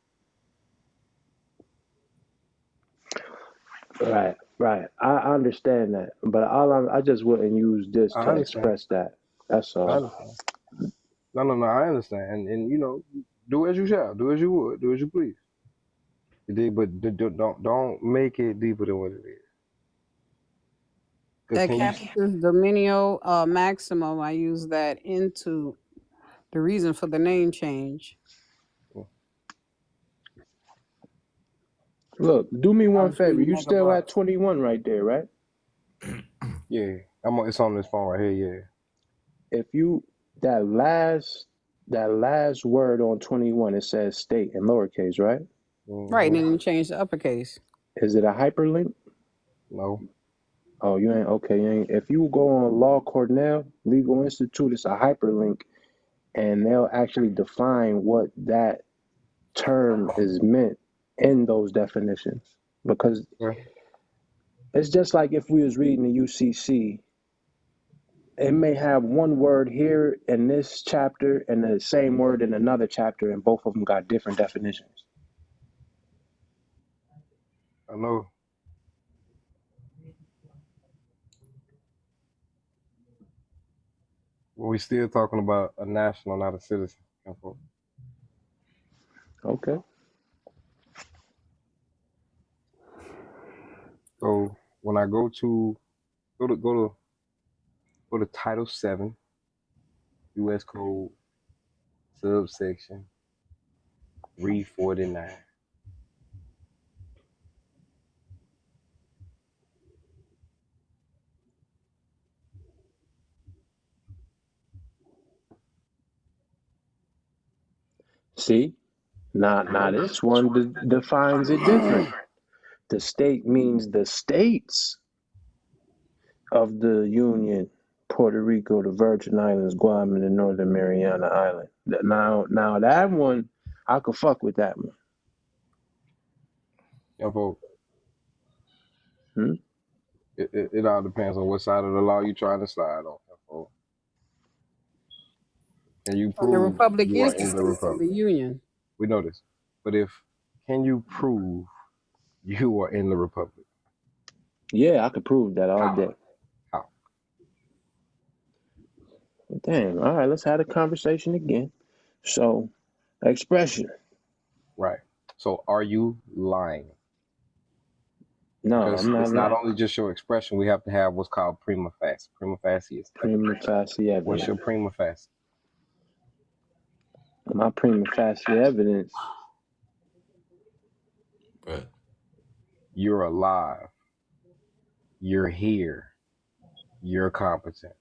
Right. I understand that, but I just wouldn't use this I to understand. express that. That's I all. understand. No, I understand. And you know, do as you shall, do as you would, do as you please. You did, but don't make it deeper than what it is. Because That can you? capitis dominio maximum, I use that into the reason for the name change. Look, do me I one was favor. reading You still at megabucks. 21 right there, right? Yeah, it's on this phone right here. If you that last word on 21, it says state in lowercase, right? Right, and then you change the uppercase. Is it a hyperlink? No. Oh, you ain't okay. You ain't. If you go on Law Cornell Legal Institute, it's a hyperlink, and they'll actually define what that term is meant in those definitions. Because Okay. it's just like if we was reading the UCC, it may have one word here in this chapter and the same word in another chapter, and both of them got different definitions. I know. Well, we still talking about a national, not a citizen. Okay. So when I go to Title 7, U.S. Code, subsection 349. See, now this one defines it different. The state means the states of the Union, Puerto Rico, the Virgin Islands, Guam, and the Northern Mariana Island. Now that one, I could fuck with that one. Yeah, vote. Hmm? It all depends on what side of the law you're trying to slide on. Vote. Can you The prove republic you are is the in the state of republic? the union. We know this. But can you prove you are in the republic? Yeah, I could prove that all day. How? Damn. All right, let's have a conversation again. So, expression. Right. So are you lying? No, Because I'm not it's not lying. only just your expression. We have to have what's called prima facie. Prima facie is Prima facie evidence. What's your prima facie? My prima facie evidence. Right. You're alive. You're here. You're competent.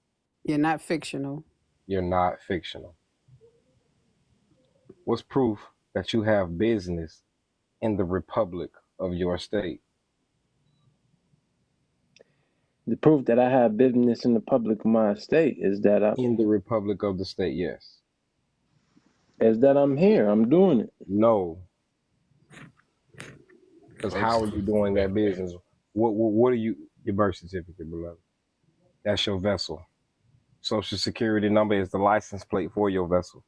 You're not fictional. You're not fictional. What's proof that you have business in the republic of your state? The proof that I have business in the public of my state is that In the republic of the state, yes. Is that I'm here. I'm doing it. No. Because how are you doing that business? What are you, your birth certificate, beloved? That's your vessel. Social security number is the license plate for your vessel.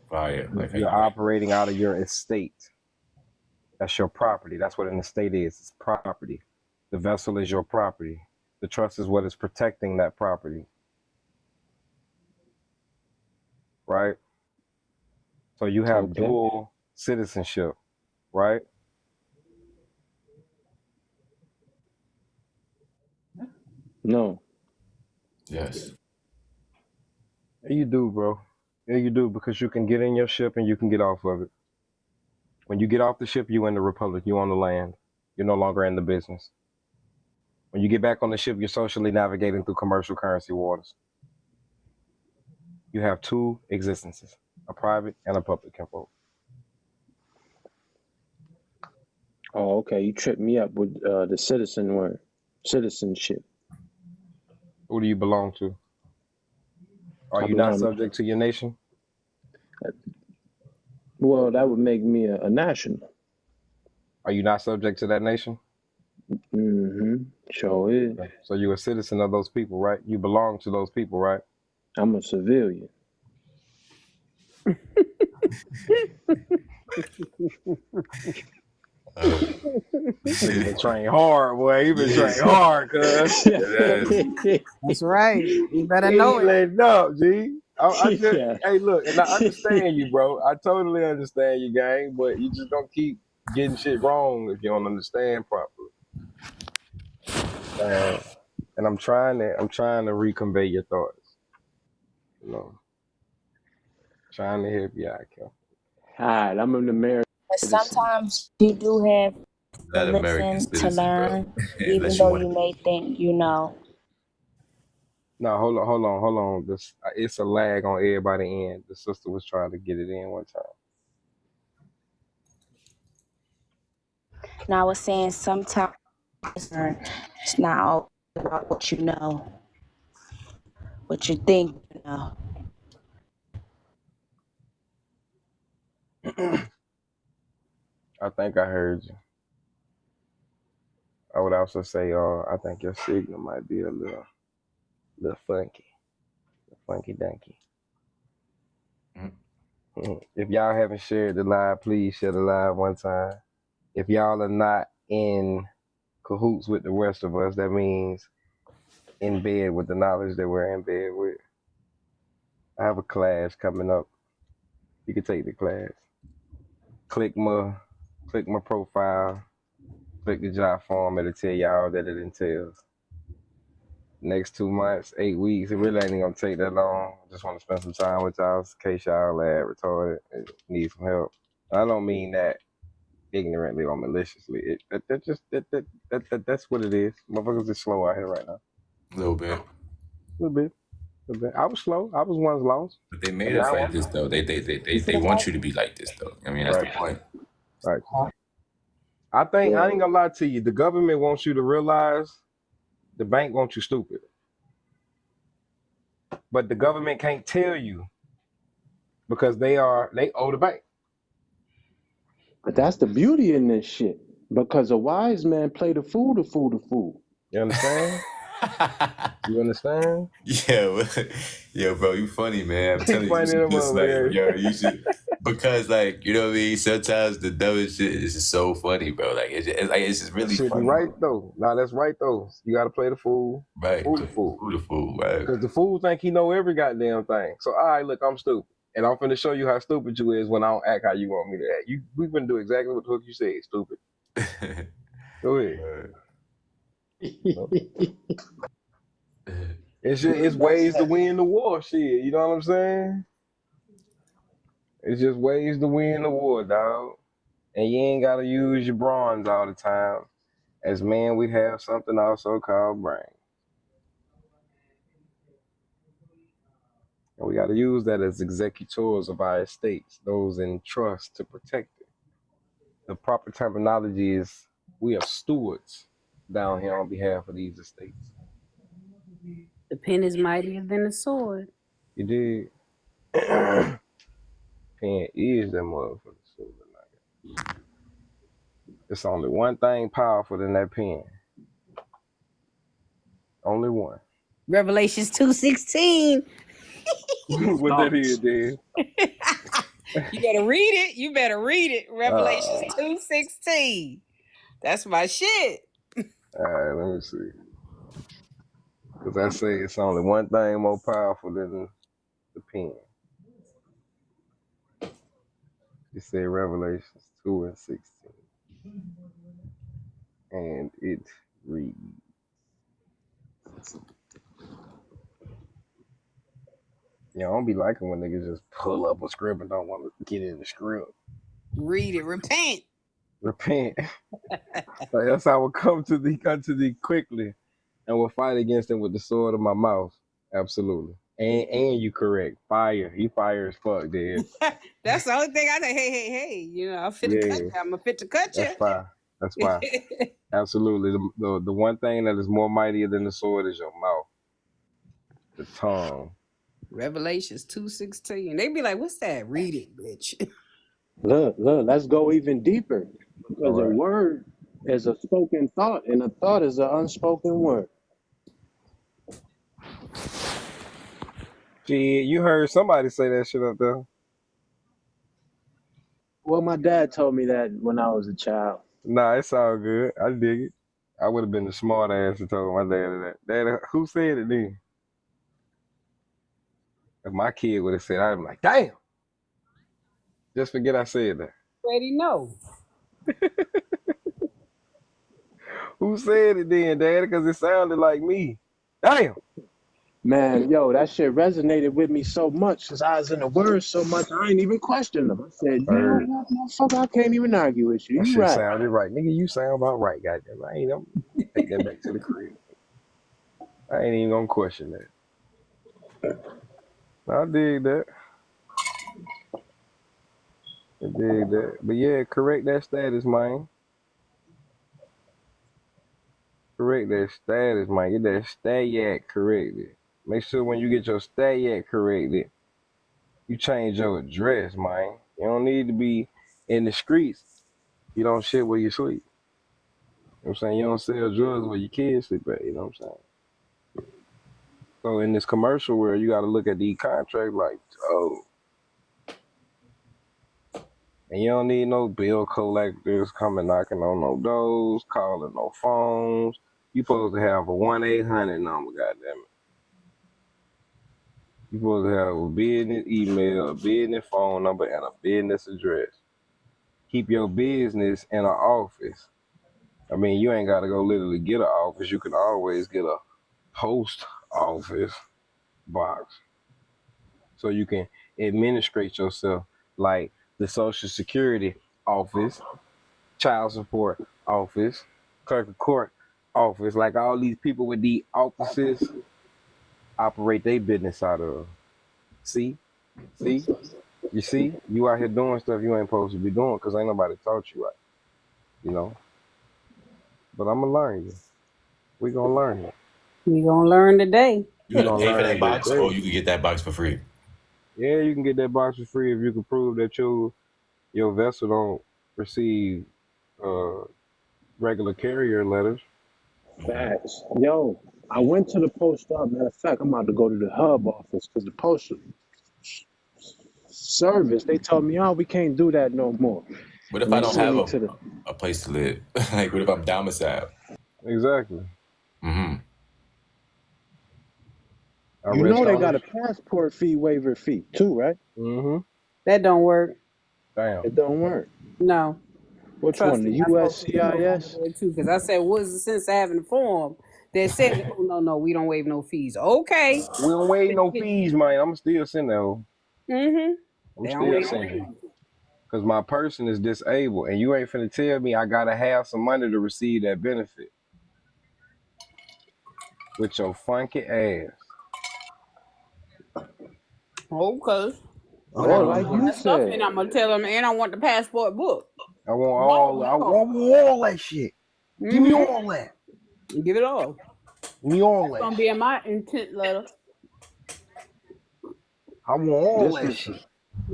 Fire. Like how You're you operating out of your estate. That's your property. That's what an estate is. It's property. The vessel is your property. The trust is what is protecting that property. Right? So you have Okay. dual citizenship, right? No. Yes. Yeah, you do, bro. Yeah, you do, because you can get in your ship and you can get off of it. When you get off the ship, you in the republic. You on the land. You're no longer in the business. When you get back on the ship, you're socially navigating through commercial currency waters. You have two existences, a private and a public kinfolk. Oh, okay. You tripped me up with the citizen word. Citizenship. Who do you belong to? Are I you not belong. subject to your nation? Well, that would make me a national. Are you not subject to that nation? Mm-hmm. Sure is. So you're a citizen of those people, right? You belong to those people, right? I'm a civilian. He's been trying hard, boy. He been trying hard, cuz. That's right. You better know it. Letting up, G. I just, Yeah. hey, look, and I understand you, bro. I totally understand you, gang, but you just don't keep getting shit wrong if you don't understand properly. And I'm trying to reconvey your thoughts. You know, trying to help you out, Kel. All right, I'm an American. But sometimes you do have to That American listen to citizen, bro. learn, even Unless you though want you to. may think you know. No, hold on. This it's a lag on everybody's end. The sister was trying to get it in one time. And I was saying sometimes it's not all about what you know, what you think you know. I think I heard you. I would also say, I think your signal might be a little funky, funky danky. If y'all haven't shared the live, please share the live one time. If y'all are not in cahoots with the rest of us, that means in bed with the knowledge that we're in bed with. I have a class coming up. You can take the class. Click my profile. Click the job form. It'll tell y'all that it entails. Next 2 months, 8 weeks. It really ain't gonna take that long. I just want to spend some time with y'all in case y'all retarded and need some help. I don't mean that ignorantly or maliciously. That's what it is. Motherfuckers is slow out here right now. A little bit. I was slow. I was once lost. But they made us like this, though. They want you to be like this, though. I mean, that's the point. Right. I think, I ain't gonna lie to you, the government wants you to realize the bank wants you stupid. But the government can't tell you because they owe the bank. But that's the beauty in this shit. Because a wise man play the fool, the fool, the fool. You understand? You understand? Yeah, bro, you funny, man. I'm telling you, you should just like, you should, because like, you know what I mean? Sometimes the dumbest shit is just so funny, bro. Like, it's just really funny. Be right though. Nah, that's right though. You gotta play the fool. Right. Fool the fool. Fool the fool, right. Because the fool think he know every goddamn thing. So, all right, look, I'm stupid. And I'm finna show you how stupid you is when I don't act how you want me to act. We finna do exactly what the fuck you said, stupid. Go ahead. It's ways to win the war, shit. You know what I'm saying? It's just ways to win the war, dog. And you ain't gotta use your bronze all the time. As men, we have something also called brain. And we gotta use that as executors of our estates, those in trust to protect it. The proper terminology is we are stewards down here on behalf of these estates. The pen is mightier than the sword. You dig? Pen is that motherfucker. It's only one thing powerful than that pen. Only one. Revelations 2:16. What that is, Dan? You better read it. You better read it. Revelations 2:16. That's my shit. All right, let me see. Because I say it's only one thing more powerful than the pen. It said Revelations 2:16. And it reads. Yeah, I don't be liking when niggas just pull up a script and don't want to get in the script. Read it. Repent. Repent. Like, that's how I will come to thee quickly and will fight against them with the sword of my mouth. Absolutely. And you correct. Fire. He fire as fuck, dude. That's the only thing I say. Hey. You know, I'm fit to cut you. I'm fit to cut you. That's fire. That's fire. Absolutely. The one thing that is more mightier than the sword is your mouth. The tongue. Revelations 2:16. They be like, what's that? Read it, bitch. Look, let's go even deeper. Because a word is a spoken thought, and a thought is an unspoken word. Gee, you heard somebody say that shit up there. Well, my dad told me that when I was a child. Nah, it's all good. I dig it. I would have been the smart ass and told my dad that. Dad, who said it then? If my kid would have said, I'd be like, damn. Just forget I said that. Already know. Who said it then, Dad? Because it sounded like me. Damn. Man, yo, that shit resonated with me so much because I was in the words so much, I ain't even question them. I said, you know what, motherfucker, I can't even argue with you. That You shit right. sounded right. Nigga, you sound about right, goddamn. I ain't gonna take that back to the crib. I ain't even gonna question that. I dig that. I dig that. But yeah, correct that status, man. Correct that status, man. Get that stat corrected. Make sure when you get your stat corrected, you change your address, man. You don't need to be in the streets. You don't shit where you sleep. You know what I'm saying? You don't sell drugs where your kids sleep at. You know what I'm saying? So in this commercial world, you got to look at these contracts like, oh. And you don't need no bill collectors coming knocking on no doors, calling no phones. You supposed to have a 1-800 number, goddammit. You supposed to have a business email, a business phone number, and a business address. Keep your business in an office. I mean, you ain't got to go literally get an office. You can always get a post office box so you can administrate yourself, like the Social Security office, child support office, clerk of court office. Like all these people with the offices operate their business out of. See? You see? You out here doing stuff you ain't supposed to be doing because ain't nobody taught you right. You know? But I'm going to learn you. We going to learn it. We gonna learn today. You gotta pay for that box, or you can get that box for free. Yeah, you can get that box for free if you can prove that your vessel don't receive regular carrier letters. Facts. Yo, I went to the post office. Matter of fact, I'm about to go to the hub office because the postal service, they told me, oh, we can't do that no more. What if I don't have a place to live? Like, what if I'm domiciled? Exactly. Mm-hmm. You know they got a passport fee waiver fee too, right? Mm-hmm. That don't work. Damn. It don't work. No. Which one? The USCIS? Because I said, what's the sense of having a form that said, oh, no, we don't waive no fees. Okay. We don't waive no fees, man. I'm still sending that. Mm-hmm. I'm still sending. Because my person is disabled, and you ain't finna tell me I gotta have some money to receive that benefit. With your funky ass. Okay. Oh, like you said. And I'm gonna tell them, and I want the passport book. I want all that shit. Mm-hmm. Give me all that. Give it all. Give me all that. It's gonna be in my intent letter. I want all This that is shit.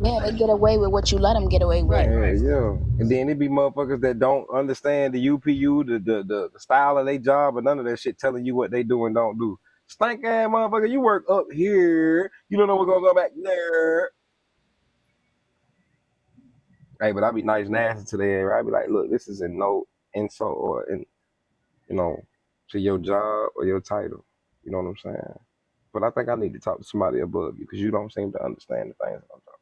Yeah, they get away with what you let them get away with. Yeah. And then it be motherfuckers that don't understand the UPU, the style of their job, and none of that shit telling you what they do and don't do. Stank ass motherfucker, you work up here. You don't know what's gonna go back there. Hey, but I be nice nasty to them. I be like, look, this is in no insult or in, to your job or your title. You know what I'm saying? But I think I need to talk to somebody above you because you don't seem to understand the things that I'm talking.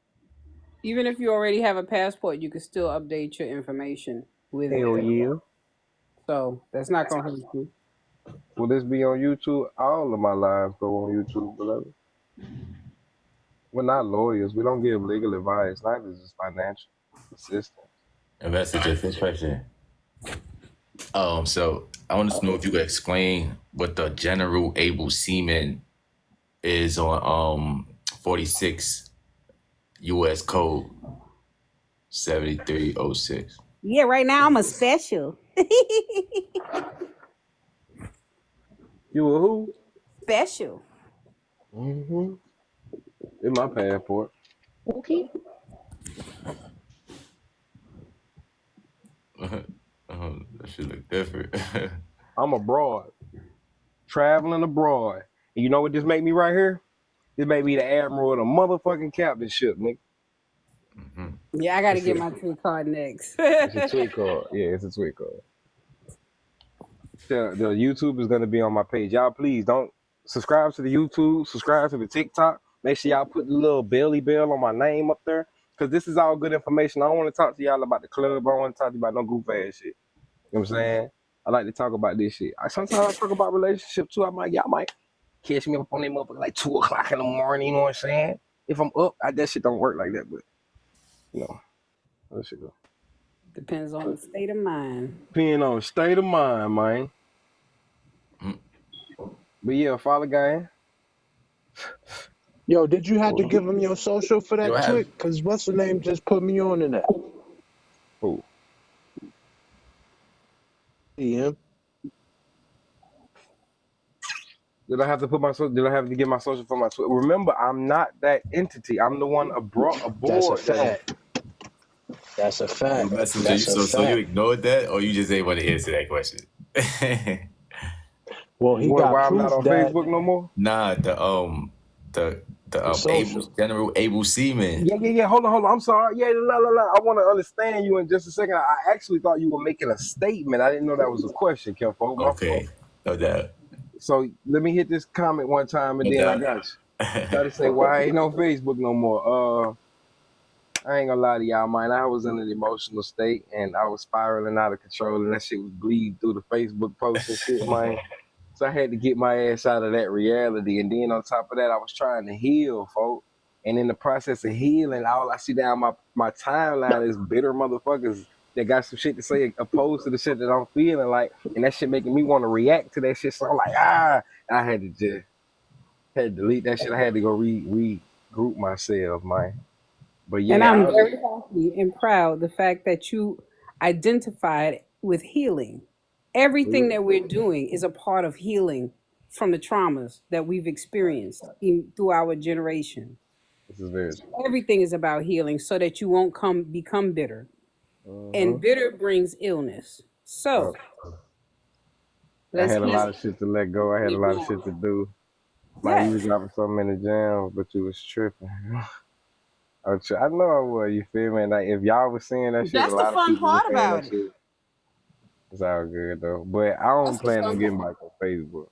Even if you already have a passport, you can still update your information with it. Hell yeah. So that's not gonna hurt you. Will this be on YouTube? All of my lives go on YouTube, beloved. We're not lawyers. We don't give legal advice. Neither is financial assistance. Investor, this question. So I want to know if you could explain what the general able seaman is on 46 U.S. Code 7306. Yeah, right now I'm a special. You a who? Special. Mm-hmm. In my passport. Okay. That should look different. I'm abroad. Traveling abroad. And you know what this make me right here? This make me the admiral of the motherfucking captain ship, nigga. Mm-hmm. Yeah, I gotta get my tweet card next. It's a tweet card. Yeah, it's a tweet card. The YouTube is gonna be on my page. Y'all please don't subscribe to the YouTube, subscribe to the TikTok. Make sure y'all put the little belly bell on my name up there. Cause this is all good information. I don't want to talk to y'all about the club. I don't want to talk to you about no goof ass shit. You know what I'm saying? I like to talk about this shit. Sometimes I talk about relationship too. Y'all might catch me up on that motherfucker like 2 o'clock in the morning, you know what I'm saying? If I'm up, that shit don't work like that, but that shit go. Depends on the state of mind. Depending on the state of mind, man. But yeah, follow gang. Yo, did you have to give him your social for that Yo, tweet? Because what's the name just put me on in that? Who? DM. Did I have to give my social for my Twitter? Remember, I'm not that entity. I'm the one brought aboard. That's a fact. That's a fact. So you ignored that, or you just ain't want to answer that question? Well, he got why proof I'm not on that Facebook no more? Nah, the general able seaman. Yeah. Hold on. I'm sorry. Yeah, I want to understand you in just a second. I actually thought you were making a statement. I didn't know that was a question, Kenfo. Okay, no doubt. So let me hit this comment one time, and then I got you. Try to say why I ain't on Facebook no more. I ain't gonna lie to y'all, man. I was in an emotional state, and I was spiraling out of control, and that shit was bleeding through the Facebook posts and shit, man. So I had to get my ass out of that reality. And then on top of that, I was trying to heal, folks. And in the process of healing, all I see down my timeline is bitter motherfuckers that got some shit to say opposed to the shit that I'm feeling like. And that shit making me want to react to that shit. So I'm like, I had to delete that shit. I had to go regroup myself, man. But yeah. And I'm very happy and proud the fact that you identified with healing. Everything that we're doing is a part of healing from the traumas that we've experienced through our generation. This is very true. Everything is about healing so that you won't become bitter. And bitter brings illness. So I had a lot of shit to let go. I had a lot of shit to do. You was dropping so many jams, but you was tripping. I know I was. You feel me? Like if y'all was seeing that shit, that's a lot the fun of people part was saying about that shit. It's all good though. But I don't plan on getting back on Facebook.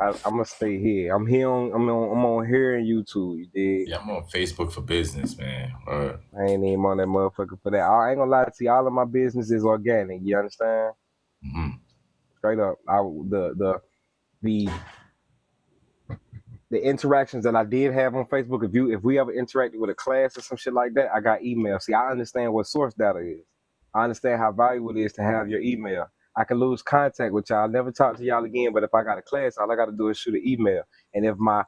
I'm gonna stay here. I'm on here and YouTube. You dig? Yeah, I'm on Facebook for business, man. I ain't even on that motherfucker for that. I ain't gonna lie to you. All of my business is organic. You understand? Mm-hmm. Straight up. The interactions that I did have on Facebook. If we ever interacted with a class or some shit like that, I got email. See, I understand what source data is. I understand how valuable it is to have your email. I can lose contact with y'all. I'll never talk to y'all again. But if I got a class, all I got to do is shoot an email. And if my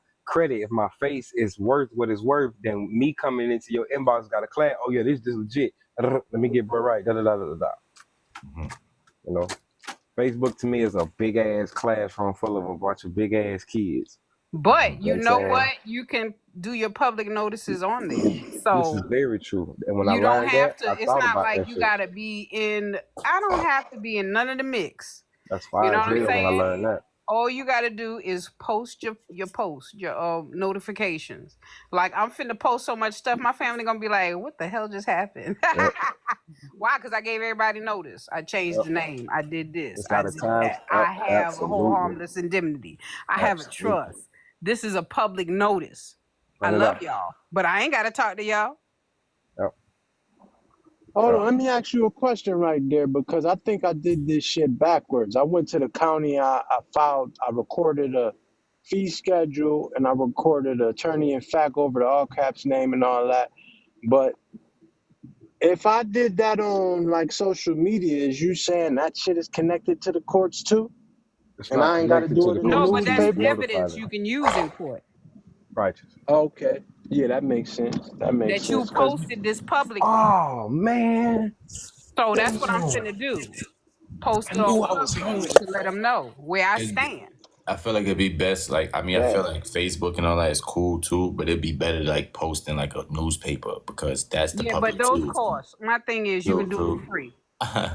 face is worth what it's worth, then me coming into your inbox got a class. Oh yeah, this is legit. Let me get bro right. Mm-hmm. You know, Facebook to me is a big ass classroom full of a bunch of big ass kids. But You know you what I'm know saying? what? You can do your public notices on there. This is So very true. And when I you don't learned that, have to, I it's thought not about like that you shit. gotta be in, I don't have to be in none of the mix. That's You know fire as what I'm hell when I saying? learned that. All you gotta do is post your notifications. Like I'm finna post so much stuff, my family gonna be like, what the hell just happened? Yep. Why? Because I gave everybody notice. I changed Yep. the name. I did this. It's I not a did time. that. I have a whole Absolutely. harmless indemnity. I have a Absolutely. trust. This is a public notice. Run I it love up. y'all, but I ain't gotta talk to y'all. Yep. Hold Yep. on, let me ask you a question right there because I think I did this shit backwards. I went to the county, I recorded a fee schedule and I recorded an attorney in fact over the all caps name and all that. But if I did that on like social media, is you saying that shit is connected to the courts too? It's And not I ain't got to connected to do it the in the No, courts but until you that's newspaper? notify evidence them. you can use in court Righteous. Okay. Yeah, that makes sense. That makes that you sense. Cause posted this publicly. Oh man. So that's what I'm Damn. finna do. Post I it all knew I was publicly hungry. to let them know where I stand. I feel like it'd be best. Like, I mean, I feel yeah. like Facebook and all that is cool too, but it'd be better to like post in like a newspaper because that's the Yeah, but public those too. costs. My thing is you can True, do it for true. free.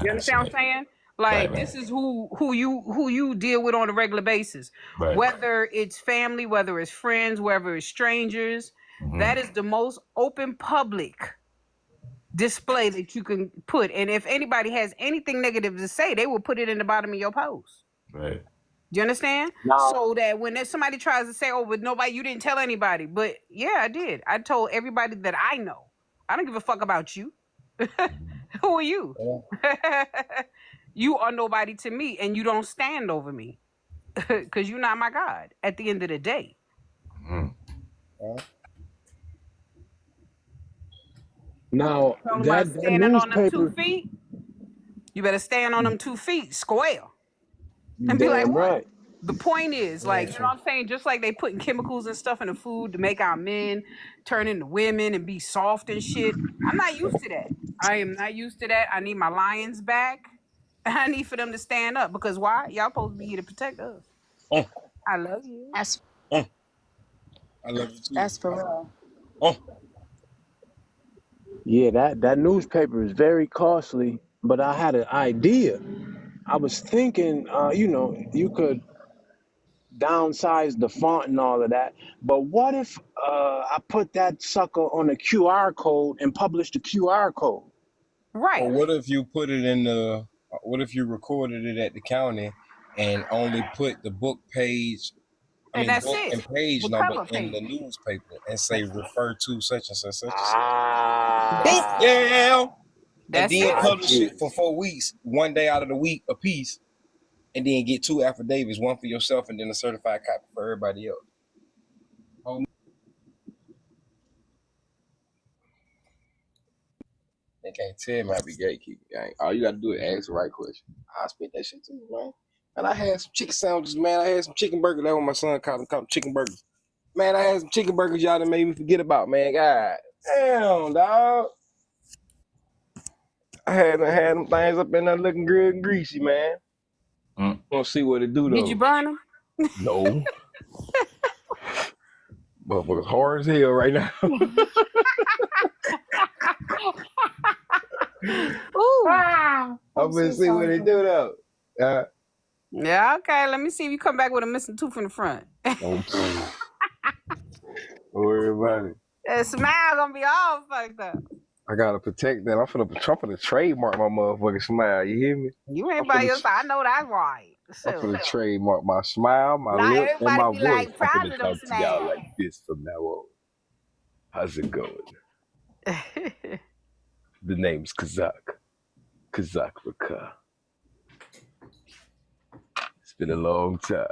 You That's understand what I'm right. saying? Right, Like this right, is who you deal with on a regular basis. right. Whether it's family, whether it's friends, whether it's strangers, Mm-hmm. that is the most open public display that you can put. And if anybody has anything negative to say, they will put it in the bottom of your post. Right. Do you understand? Now, So that when somebody tries to say, "Oh, but nobody, you didn't tell anybody," but yeah, I did. I told everybody that I know. I don't give a fuck about you. Who are you? You are nobody to me, and you don't stand over me because you're not my God. At the end of the day, now talking about that standing on them 2 newspaper, feet, you better stand on them 2 feet square you and be like, damn "What?" right. The point is, like, you know what I'm saying? Just like they putting chemicals and stuff in the food to make our men turn into women and be soft and shit. I'm not used to that. I am not used to that. I need my lions back. I need for them to stand up because why? Y'all supposed to be here to protect us. Oh, I love you. That's oh. I love you too. that's for real. Oh. Yeah, that newspaper is very costly. But I had an idea. I was thinking, you could downsize the font and all of that. But what if I put that sucker on a QR code and publish the QR code? Right. Or what if you put it in the? What if you recorded it at the county and only put the book page? I And mean, that's book it. and page The number cover in the page. newspaper and say refer to such and such, such and such. That's Ah, Yeah. And that's then it. I publish get it it. for 4 weeks, one day out of the week a piece, and then get 2 affidavits, one for yourself and then a certified copy for everybody else. Oh, they can't tell me I be gatekeeping, gang. All you gotta do is ask the right question. I spit that shit too, man. And I had some chicken sandwiches, man. I had some chicken burgers. That's what my son called them chicken burgers. Man, I had some chicken burgers y'all done made me forget about, man. God damn, dog. I had them things up in there looking good and greasy, man. Gonna see what it do, though. Did you burn them? No. Motherfucker's hard as hell right now. Ooh. I'm gonna see what it do, though. Yeah, okay. Let me see if you come back with a missing tooth in the front. Don't worry about it. That smile gonna be all fucked up. I gotta protect that. I'm finna trademark my motherfucking smile. You hear me? You ain't by your side. I know that's right. I'm So finna trademark my smile, my not lip, and everybody my be voice. like I'm proud finna of them talk to y'all smiles. like this from now on. How's it going? The name's Kazak. Kazak Raka. It's been a long time.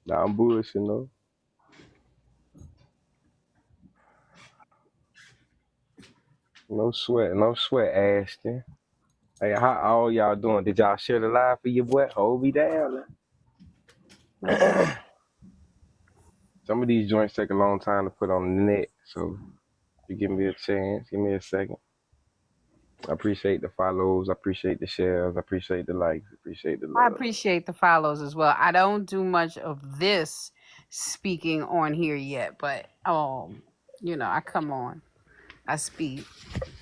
Now I'm bullshitting, though. No sweat, Ashton. Hey, how all y'all doing? Did y'all share the live for your boy? Hold me down. Some of these joints take a long time to put on the net, so if you give me a chance, give me a second. I appreciate the follows. I appreciate the shares. I appreciate the likes. I appreciate the I love. appreciate the follows as well. I don't do much of this speaking on here yet, but I come on. I speak.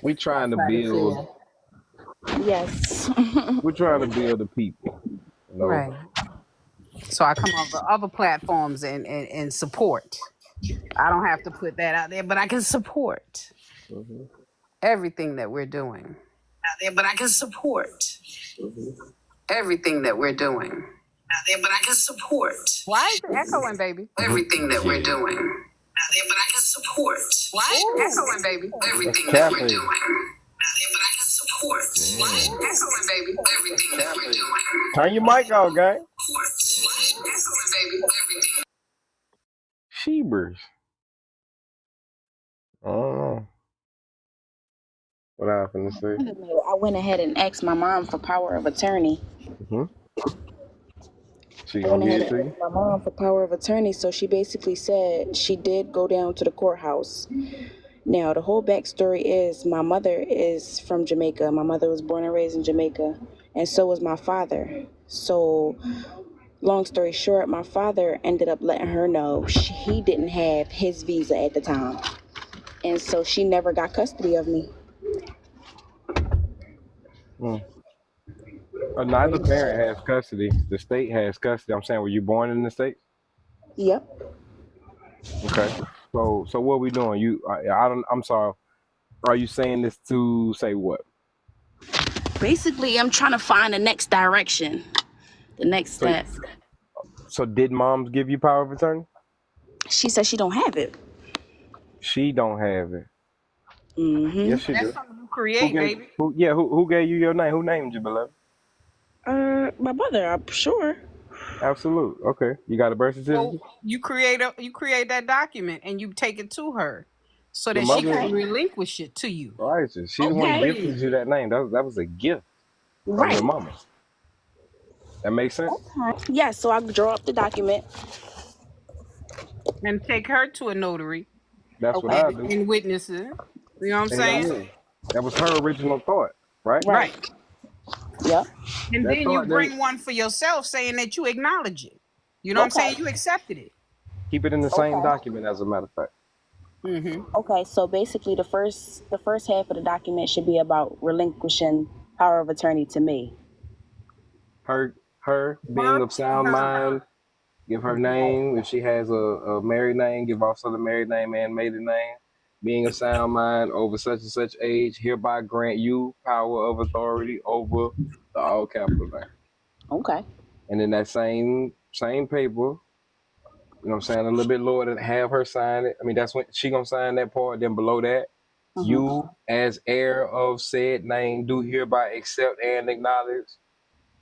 We I trying to try to build. share. Yes. We're trying to build the people. You know. Right. So I come on the other platforms and support. I don't have to put that out there, but I can support everything that we're doing. Out there, but I can support everything that we're doing. Out there, but I can support. Why is it echoing, baby? Everything that we're doing. Out there, but I can support. Why is it echoing, baby? Everything that we're doing. Out there, but I can support. Why is it echoing, baby? Everything that we're doing. Turn your mic off, gang. Shebers. I don't know. What happened to say? I went ahead and asked my mom for power of attorney. She gonna give it to you? My mom for power of attorney, so she basically said she did go down to the courthouse. Now, the whole backstory is my mother is from Jamaica. My mother was born and raised in Jamaica, and so was my father. So, long story short, my father ended up letting her know he didn't have his visa at the time. And so she never got custody of me. Neither parent has custody. The state has custody. I'm saying, were you born in the States? Yep. Okay. So what are we doing? I'm sorry. Are you saying this to say what? Basically, I'm trying to find the next direction, the next step. So did moms give you power of attorney? She said she don't have it. She don't have it. Mm-hmm. Yes, she That's do. something you create, baby. Who gave you your name? Who named you, beloved? My mother, I'm sure. Absolute. Okay. You got a birth certificate? So you create that document and you take it to her so that she can relinquish it to you. Right. She the one gifted you that name. That was a gift from your mama. That makes sense? Okay. Yeah, so I draw up the document. And take her to a notary. That's what I do. And witness it. You know what I'm saying? That was her original thought, right? Right. Yep. And then you bring one for yourself saying that you acknowledge it. You know what I'm saying? You accepted it. Keep it in the same document, as a matter of fact. Mm-hmm. Okay, so basically the first half of the document should be about relinquishing power of attorney to me. Her being of sound mind, give her name. If she has a married name, give also the married name and maiden name. Being of sound mind, over such and such age, hereby grant you power of authority over the all capital name. Okay. And then that same paper, you know what I'm saying, a little bit lower than have her sign it. I mean, that's when she gonna sign that part. Then below that, you as heir of said name do hereby accept and acknowledge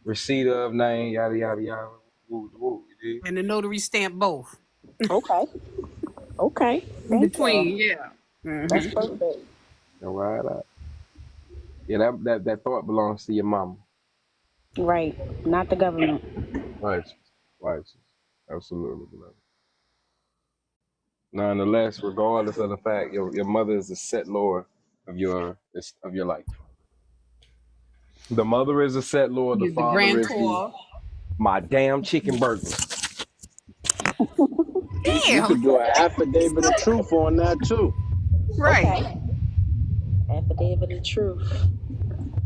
receipt of name, yada yada yada. Woo, and the notary stamp both. Okay. In between, yeah. Mm-hmm. That's perfect. Right out. Yeah, that thought belongs to your mama. Right, not the government. Right. Absolutely. Nonetheless, regardless of the fact, your mother is the set lord of your life. The mother is a set lord. The father is my damn chicken burger. You could do an affidavit of truth on that too. Right. Okay. Affidavit of truth.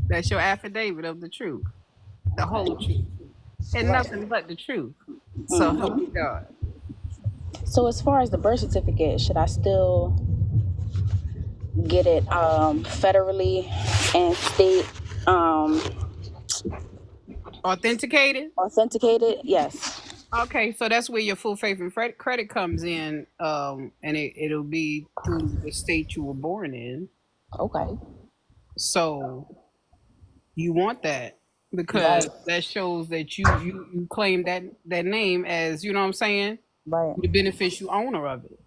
That's your affidavit of the truth. The whole truth. And nothing but the truth. So help me God. So as far as the birth certificate, should I still get it federally and state authenticated? Authenticated, yes. Okay, so that's where your full faith and credit comes in, and it'll be through the state you were born in. Okay. So you want that because that shows that you claim that name as, you know what I'm saying? Right. The beneficial owner of it.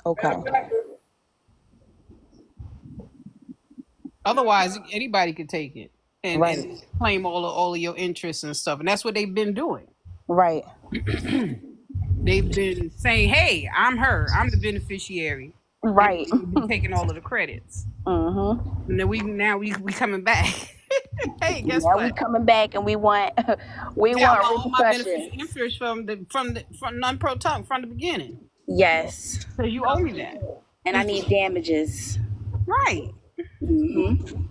Okay. Otherwise, anybody could take it and claim all of your interests and stuff, and that's what they've been doing. Right. They've been saying, "Hey, I'm the beneficiary. Right. And be taking all of the credits. Mm-hmm. And then we coming back. Hey, guess Now we what? coming back and we want Yeah, I want all my beneficial repercussions. interest from non-pro talk from the beginning. Yes. So you owe me that. And I need damages. Right. Mm-hmm.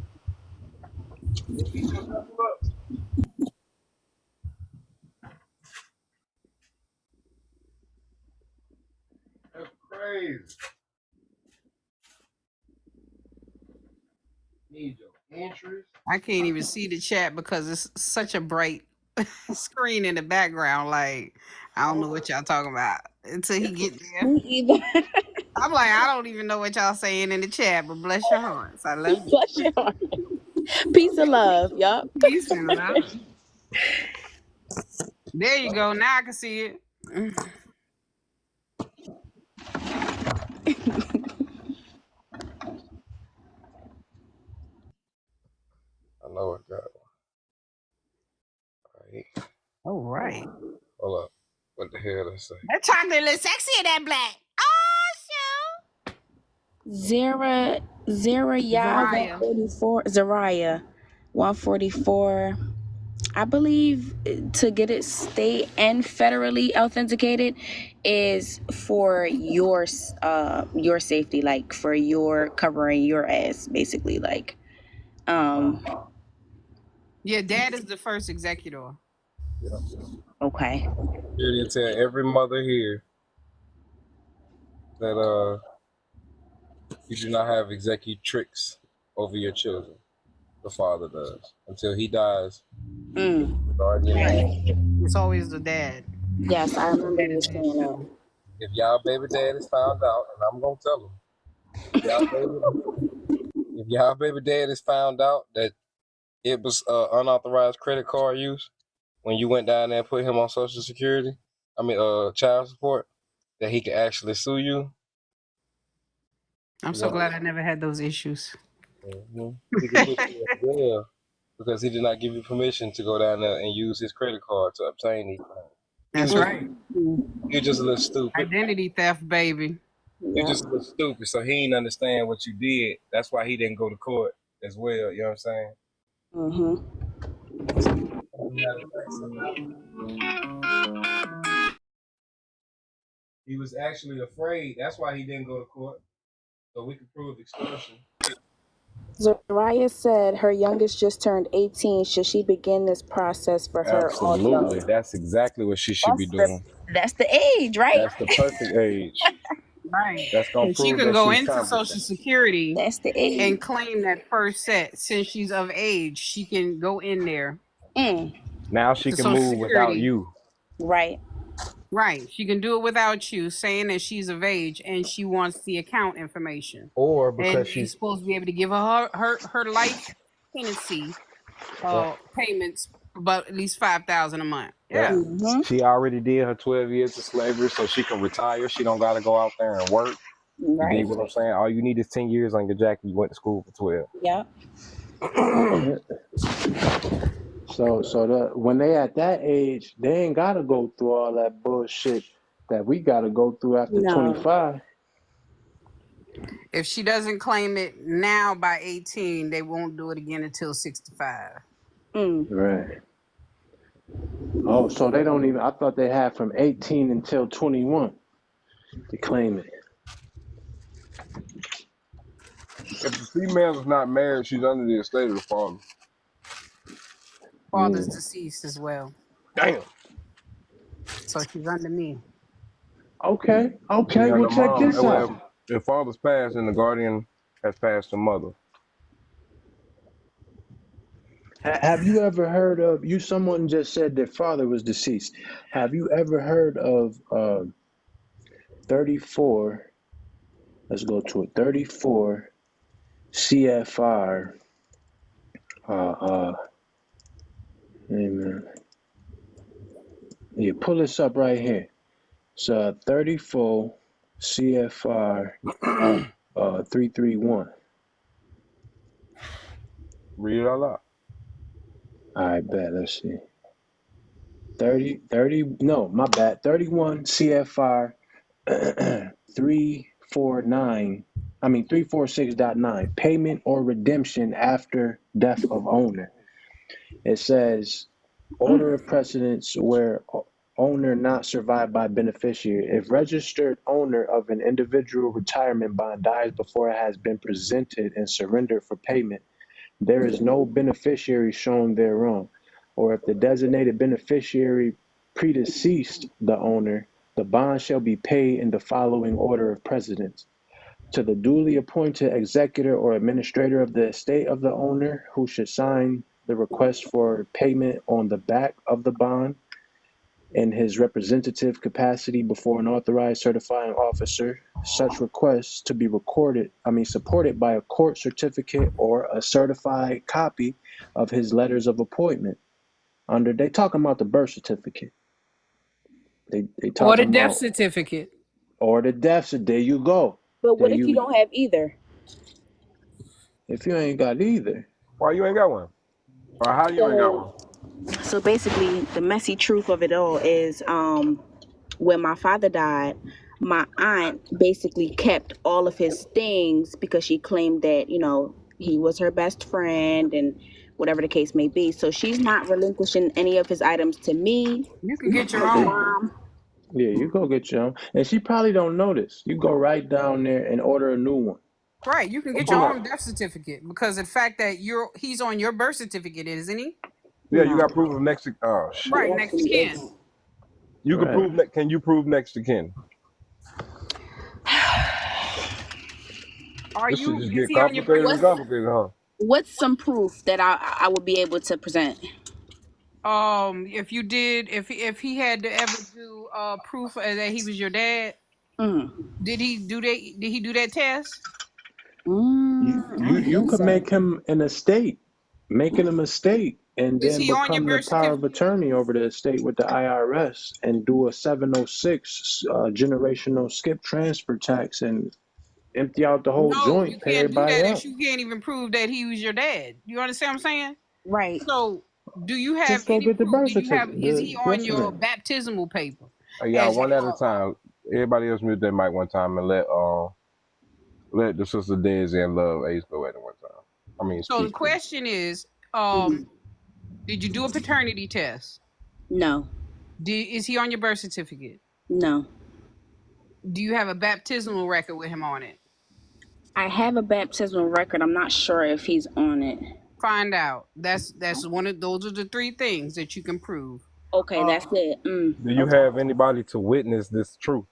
That's crazy. Need your interest. I can't even see the chat because it's such a bright screen in the background. Like, I don't know what y'all talking about until he get there. Me either. I'm like, I don't even know what y'all saying in the chat, but bless your hearts. I love you. Bless your heart. Peace and love. Yup. Peace and love. There you go. Now I can see it. I know it got one. All right. All right. Hold up. What the hell did I say? That chocolate looks sexy in that black. Oh, Zara Yah Zariah. 144. Zariah 144. I believe to get it state and federally authenticated is for your safety, like for your covering your ass, basically. Like, Yeah, dad is the first executor. Yeah. Okay. Here to tell every mother here that you do not have executrix over your children. The father does until he dies. It's always the dad. Yes, I remember you saying that. If y'all baby dad is found out, and I'm gonna tell him, if y'all baby dad is found out that it was unauthorized credit card use when you went down there and put him on Social Security, child support, that he can actually sue you. I'm so glad I never had those issues. Mm-hmm. He can put you in jail because he did not give you permission to go down there and use his credit card to obtain these things. That's right. You're just a little stupid. Identity theft, baby. You're just a little stupid, so he didn't understand what you did. That's why he didn't go to court as well. You know what I'm saying? He was actually afraid. That's why he didn't go to court, so we could prove extortion. Zariah said her youngest just turned 18. Should she begin this process for her Absolutely. also? That's exactly what she should be doing. That's the age, right? That's the perfect age. Right. That's gonna prove she can that go she's into competent. Social Security That's the age. and claim that first set. Since she's of age, she can go in there. Now she can move without you. Right. Right. She can do it without you, saying that she's of age and she wants the account information. Or because and she's supposed to be able to give her life tenancy payments about at least $5,000 a month. Yeah. She already did her 12 years of slavery, so she can retire. She don't gotta go out there and work. Right. You dig what I'm saying? All you need is 10 years on your jacket. You went to school for 12. Yeah. So when they at that age, they ain't gotta go through all that bullshit that we gotta go through after 25. If she doesn't claim it now by 18, they won't do it again until 65. Right. Oh, so they don't even, I thought they had from 18 until 21 to claim it. If the female is not married, she's under the estate of the father. Father's deceased as well. Damn. So she's under me. Okay. Well, check this out. If father's passed, then the guardian has passed the mother. Have you ever heard of, someone just said their father was deceased. Have you ever heard of 34, let's go to it, 34 CFR, amen. Yeah, pull this up right here. So 34 CFR 331. Read it all out. All right, bet. Let's see. 31 CFR 341. 346.9, payment or redemption after death of owner. It says order of precedence where owner not survived by beneficiary. If registered owner of an individual retirement bond dies before it has been presented and surrendered for payment, there is no beneficiary shown thereon. Or if the designated beneficiary predeceased the owner, the bond shall be paid in the following order of precedence. To the duly appointed executor or administrator of the estate of the owner, who should sign the request for payment on the back of the bond in his representative capacity before an authorized certifying officer, such requests to be supported by a court certificate or a certified copy of his letters of appointment. They talking about the birth certificate. They Or the talking death about certificate. or the death certificate. There you go. But what There if you don't have either? If you ain't got either. Why you ain't got one? Or how you ain't got one? So basically, the messy truth of it all is when my father died, my aunt basically kept all of his things because she claimed that, he was her best friend and whatever the case may be. So she's not relinquishing any of his items to me. You can get your my own. mom. Yeah, you go get your own. And she probably don't notice. You go right down there and order a new one. Right, you can get your own death certificate because of the fact that he's on your birth certificate, isn't he? Yeah, you got proof of next to shit. Right, next to kin. You can prove that. Can you prove next to kin? Is he on your birth certificate? Huh? What's some proof that I would be able to present? If he had to ever do proof that he was your dad, did he do that test? You could make him an estate, making him a estate, and then become the power of attorney over the estate with the IRS and do a 706 generational skip transfer tax and empty out the whole joint. You can't do that if you can't even prove that he was your dad. You understand what I'm saying? Right. So, do you have just go get the birth certificate? Is he on your baptismal paper? Yeah, one at a time. Everybody else mute their mic one time and let the sister Daisy and Love Ace go at it one time. So the question is, did you do a paternity test? No. Is he on your birth certificate? No. Do you have a baptismal record with him on it? I have a baptismal record. I'm not sure if he's on it. Find out. That's one of those are the three things that you can prove. Okay, that's it. Do you have anybody to witness this truth?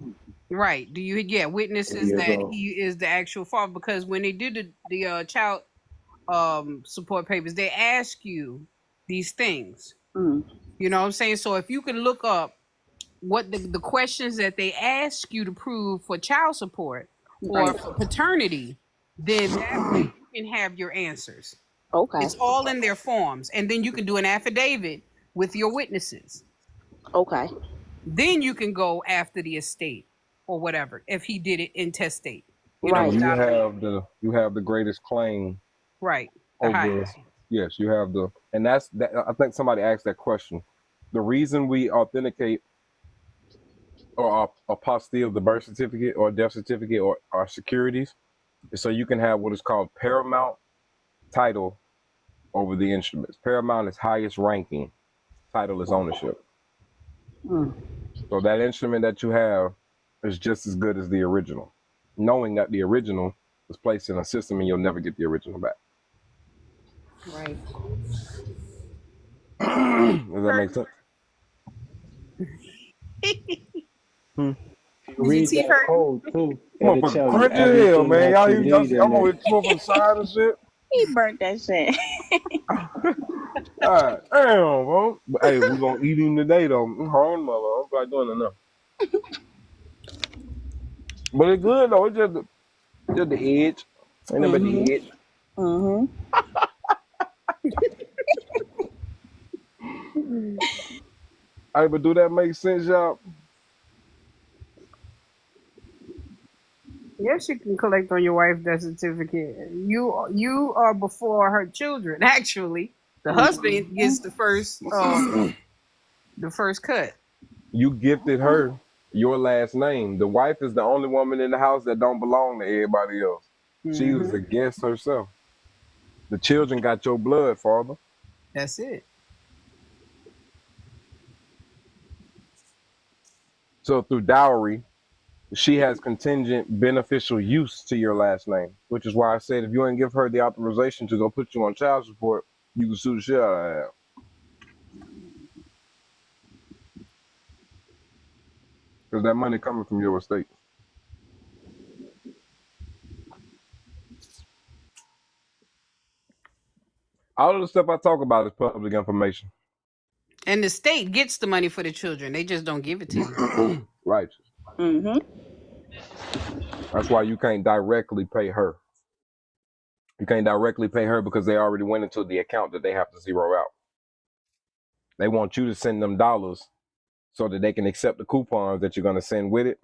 Right. Do you witnesses that he is the actual father? Because when they did the child support papers, they ask you these things. You know what I'm saying? So if you can look up what the questions that they ask you to prove for child support or for paternity, then that way you can have your answers. Okay. It's all in their forms. And then you can do an affidavit with your witnesses. Okay. Then you can go after the estate or whatever if he did it intestate. Right. You have the greatest claim. Right. Yes, you have and that's that. I think somebody asked that question. The reason we authenticate or apostille the birth certificate or death certificate or our securities is so you can have what is called paramount title over the instruments. Paramount is highest ranking. Title is ownership. So that instrument that you have is just as good as the original, knowing that the original was placed in a system and you'll never get the original back. Right. Does that make sense? Read that code too. Crazy hell, man. Y'all over here from side and shit. He burnt that shit. Alright, damn, bro. But, hey, we gonna eat him today though. I'm hard, mother. I'm probably doing enough. But it's good though. It's just the edge. Ain't nothing but the edge. Alright, but do that make sense, y'all? Yes, you can collect on your wife's death certificate. You are before her children. Actually, the husband gets the first cut. You gifted her your last name. The wife is the only woman in the house that don't belong to everybody else. She was a guest herself. The children got your blood, father. That's it. So through dowry, she has contingent beneficial use to your last name, which is why I said if you ain't give her the authorization to go put you on child support, you can sue the shit out of her. Because that money coming from your estate. All of the stuff I talk about is public information. And the state gets the money for the children. They just don't give it to you. Right. That's why you can't directly pay her. You can't directly pay her because they already went into the account that they have to zero out. They want you to send them dollars so that they can accept the coupons that you're going to send with it,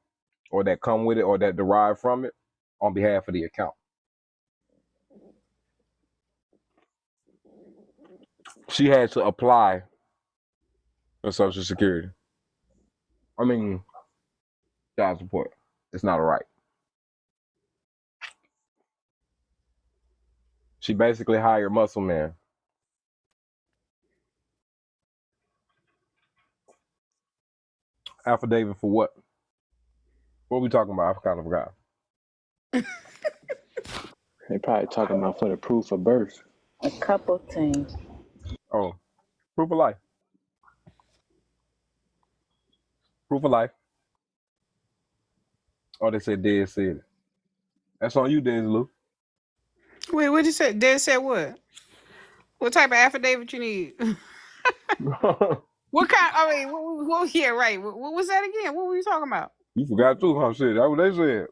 or that come with it, or that derive from it on behalf of the account. She had to apply for Social Security. I mean, child support. It's not a right. She basically hired muscle man. Affidavit for what? What are we talking about? I kind of forgot. They probably talking about for the proof of birth. A couple things. Oh, proof of life. Proof of life. Oh, they said Dez said it. That's on you, Dez Lou. Wait, what did you say? Dad said what? What type of affidavit you need? What kind? I mean, what yeah, right. What was that again? What were you talking about? You forgot too, huh? Shit, that's what they said.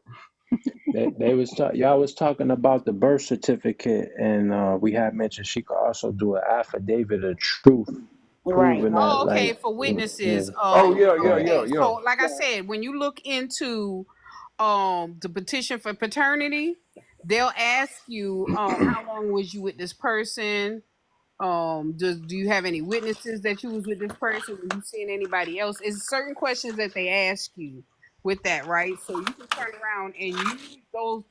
They was y'all was talking about the birth certificate, and we had mentioned she could also do an affidavit of truth, proving that. Oh, okay, like, for witnesses. Oh yeah. So, like I said, when you look into the petition for paternity, they'll ask you how long was you with this person. Do you have any witnesses that you was with this person? Were you seeing anybody else? It's certain questions that they ask you with that, right? So you can turn around and use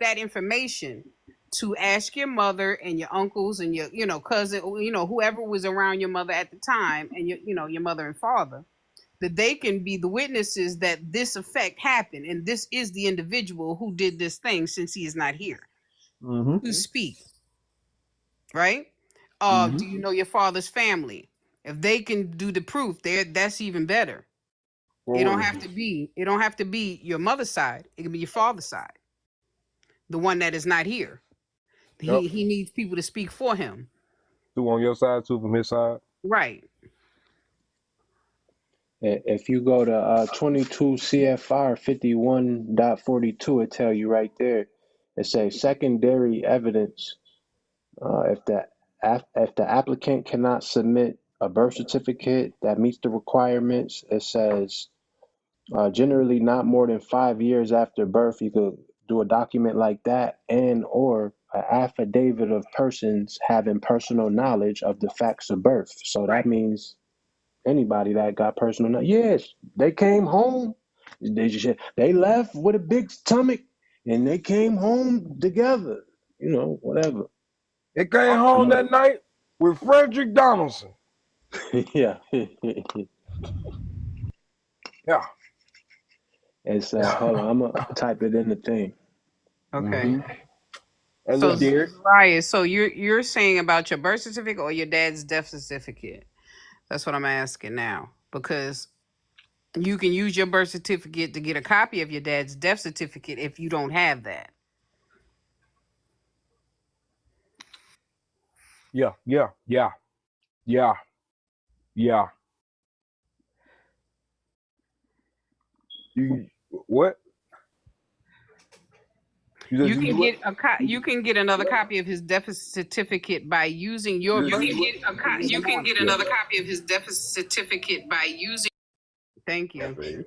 that information to ask your mother and your uncles and your cousin, whoever was around your mother at the time, and your mother and father, that they can be the witnesses that this effect happened, and this is the individual who did this thing, since he is not here to speak, right? Do you know your father's family? If they can do the proof, that's even better. It don't have to be your mother's side. It can be your father's side, the one that is not here. He needs people to speak for him. Two on your side, two from his side. Right. If you go to 22 CFR 51.42, it tell you right there. It says secondary evidence. If the applicant cannot submit a birth certificate that meets the requirements, it says generally not more than 5 years after birth, you could do a document like that, and or an affidavit of persons having personal knowledge of the facts of birth. So that means anybody that got personal knowledge. Yes, they came home. They left with a big stomach, and they came home together. Whatever. They came home that night with Frederick Donaldson. Yeah. Yeah. It's hold on, I'm gonna type it in the thing. Okay. And So, Derek, Ryan, so you're saying about your birth certificate or your dad's death certificate? That's what I'm asking now, because you can use your birth certificate to get a copy of your dad's death certificate if you don't have that. Yeah. You what? You can get another copy of his death certificate by using your. You can get another copy of his death certificate by using. Thank you.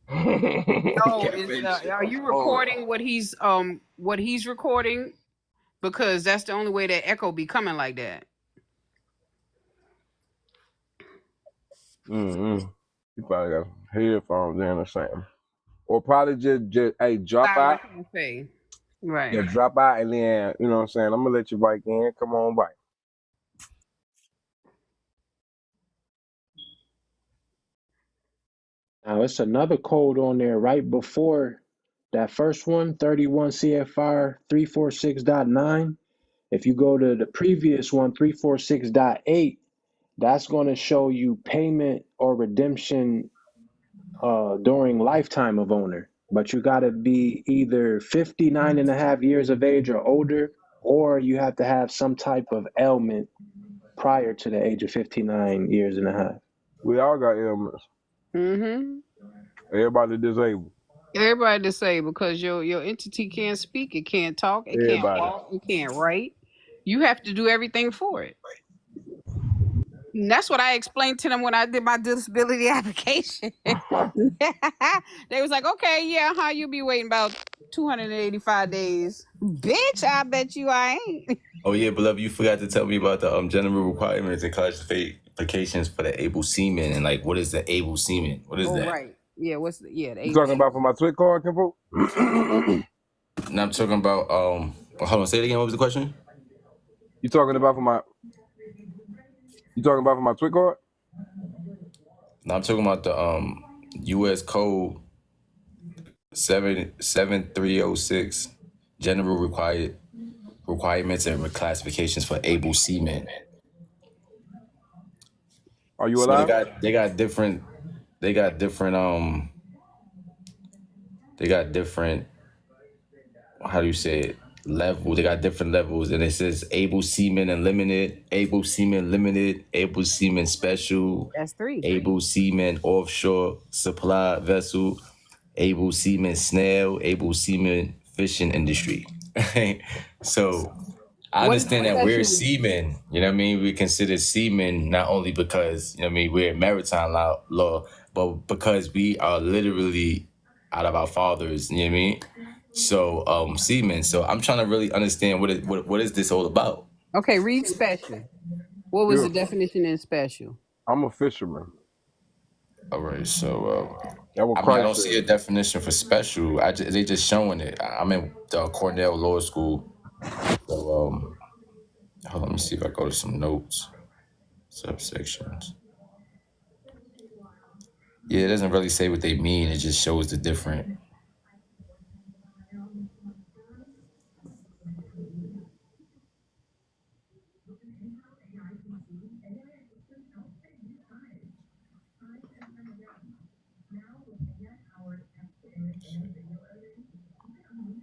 Are you recording what he's recording? Because that's the only way that echo be coming like that. You probably got headphones in or something. or probably just hey, drop Iowa out. Cafe. Right. Yeah, drop out and then, you know what I'm saying? I'm gonna let you bike in. Come on bike. Now it's another code on there right before that first one, 31 CFR 346.9. If you go to the previous one, 346.8, that's going to show you payment or redemption during lifetime of owner. But you got to be either 59 and a half years of age or older, or you have to have some type of ailment prior to the age of 59 years and a half. We all got ailments. Mm-hmm. Everybody disabled. Everybody disabled because your entity can't speak, it can't talk, it can't walk, it can't write. You have to do everything for it. And that's what I explained to them when I did my disability application. They was like, okay, yeah, how you be waiting about 285 days? Bitch, I bet you I ain't. Oh yeah, beloved, you forgot to tell me about the general requirements and classifications for the able seaman, and like what is the able seaman? What is that? Right. Yeah, the You talking about for my Twitch card, Kimpo? No, I'm talking about hold on, say it again. What was the question? You talking about for my Twitch card? No, I'm talking about the US code 7306 general requirements and classifications for able seamen. Are you alive? So they got different how do you say it, level. They got different levels, and it says able seaman unlimited, able seaman limited, able seaman special. That's 3. Able seaman offshore supply vessel, able seaman snail, able seaman fishing industry. So I understand that we're seamen, you know what I mean? We consider seamen not only because, you know what I mean, we're maritime law, but because we are literally out of our fathers, you know what I mean? So seamen. So I'm trying to really understand what is this all about? Okay, read special. What was the definition in special? I'm a fisherman. All right, so I don't see a definition for special. They just showing it. I'm in Cornell Law School. So hold on, let me see if I go to some notes, subsections. Yeah, it doesn't really say what they mean. It just shows the different.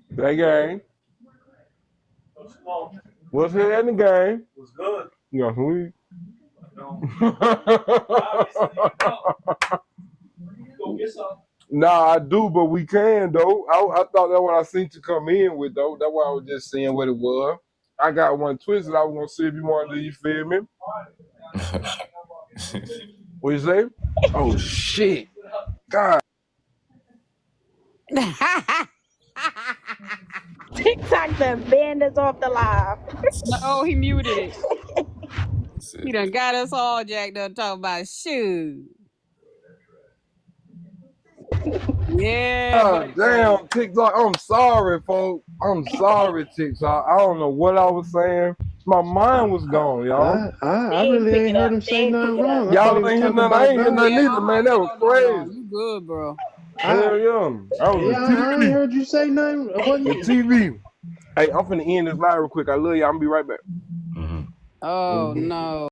That game. What's here in the game? What's good? Yeah, sweet. Nah, I do, but we can though. I thought that's what I seen you come in with though. That's why I was just saying what it was. I got one twisted. I was gonna see if you wanted to. You feel me? What you say? Oh shit! God. TikTok done banned us off the live. Oh, he muted it. He done got us all jacked up talking about shoes. Yeah. Damn, TikTok. I'm sorry, folks. I'm sorry, TikTok. I don't know what I was saying. My mind was gone, y'all. I really ain't heard him say nothing wrong. Y'all ain't hear nothing. I ain't hear nothing either, man. That was crazy. You good, bro. Hell yeah. I ain't heard you say nothing. The TV. Hey, I'm finna end this live real quick. I love y'all. I'm gonna be right back. Oh, no.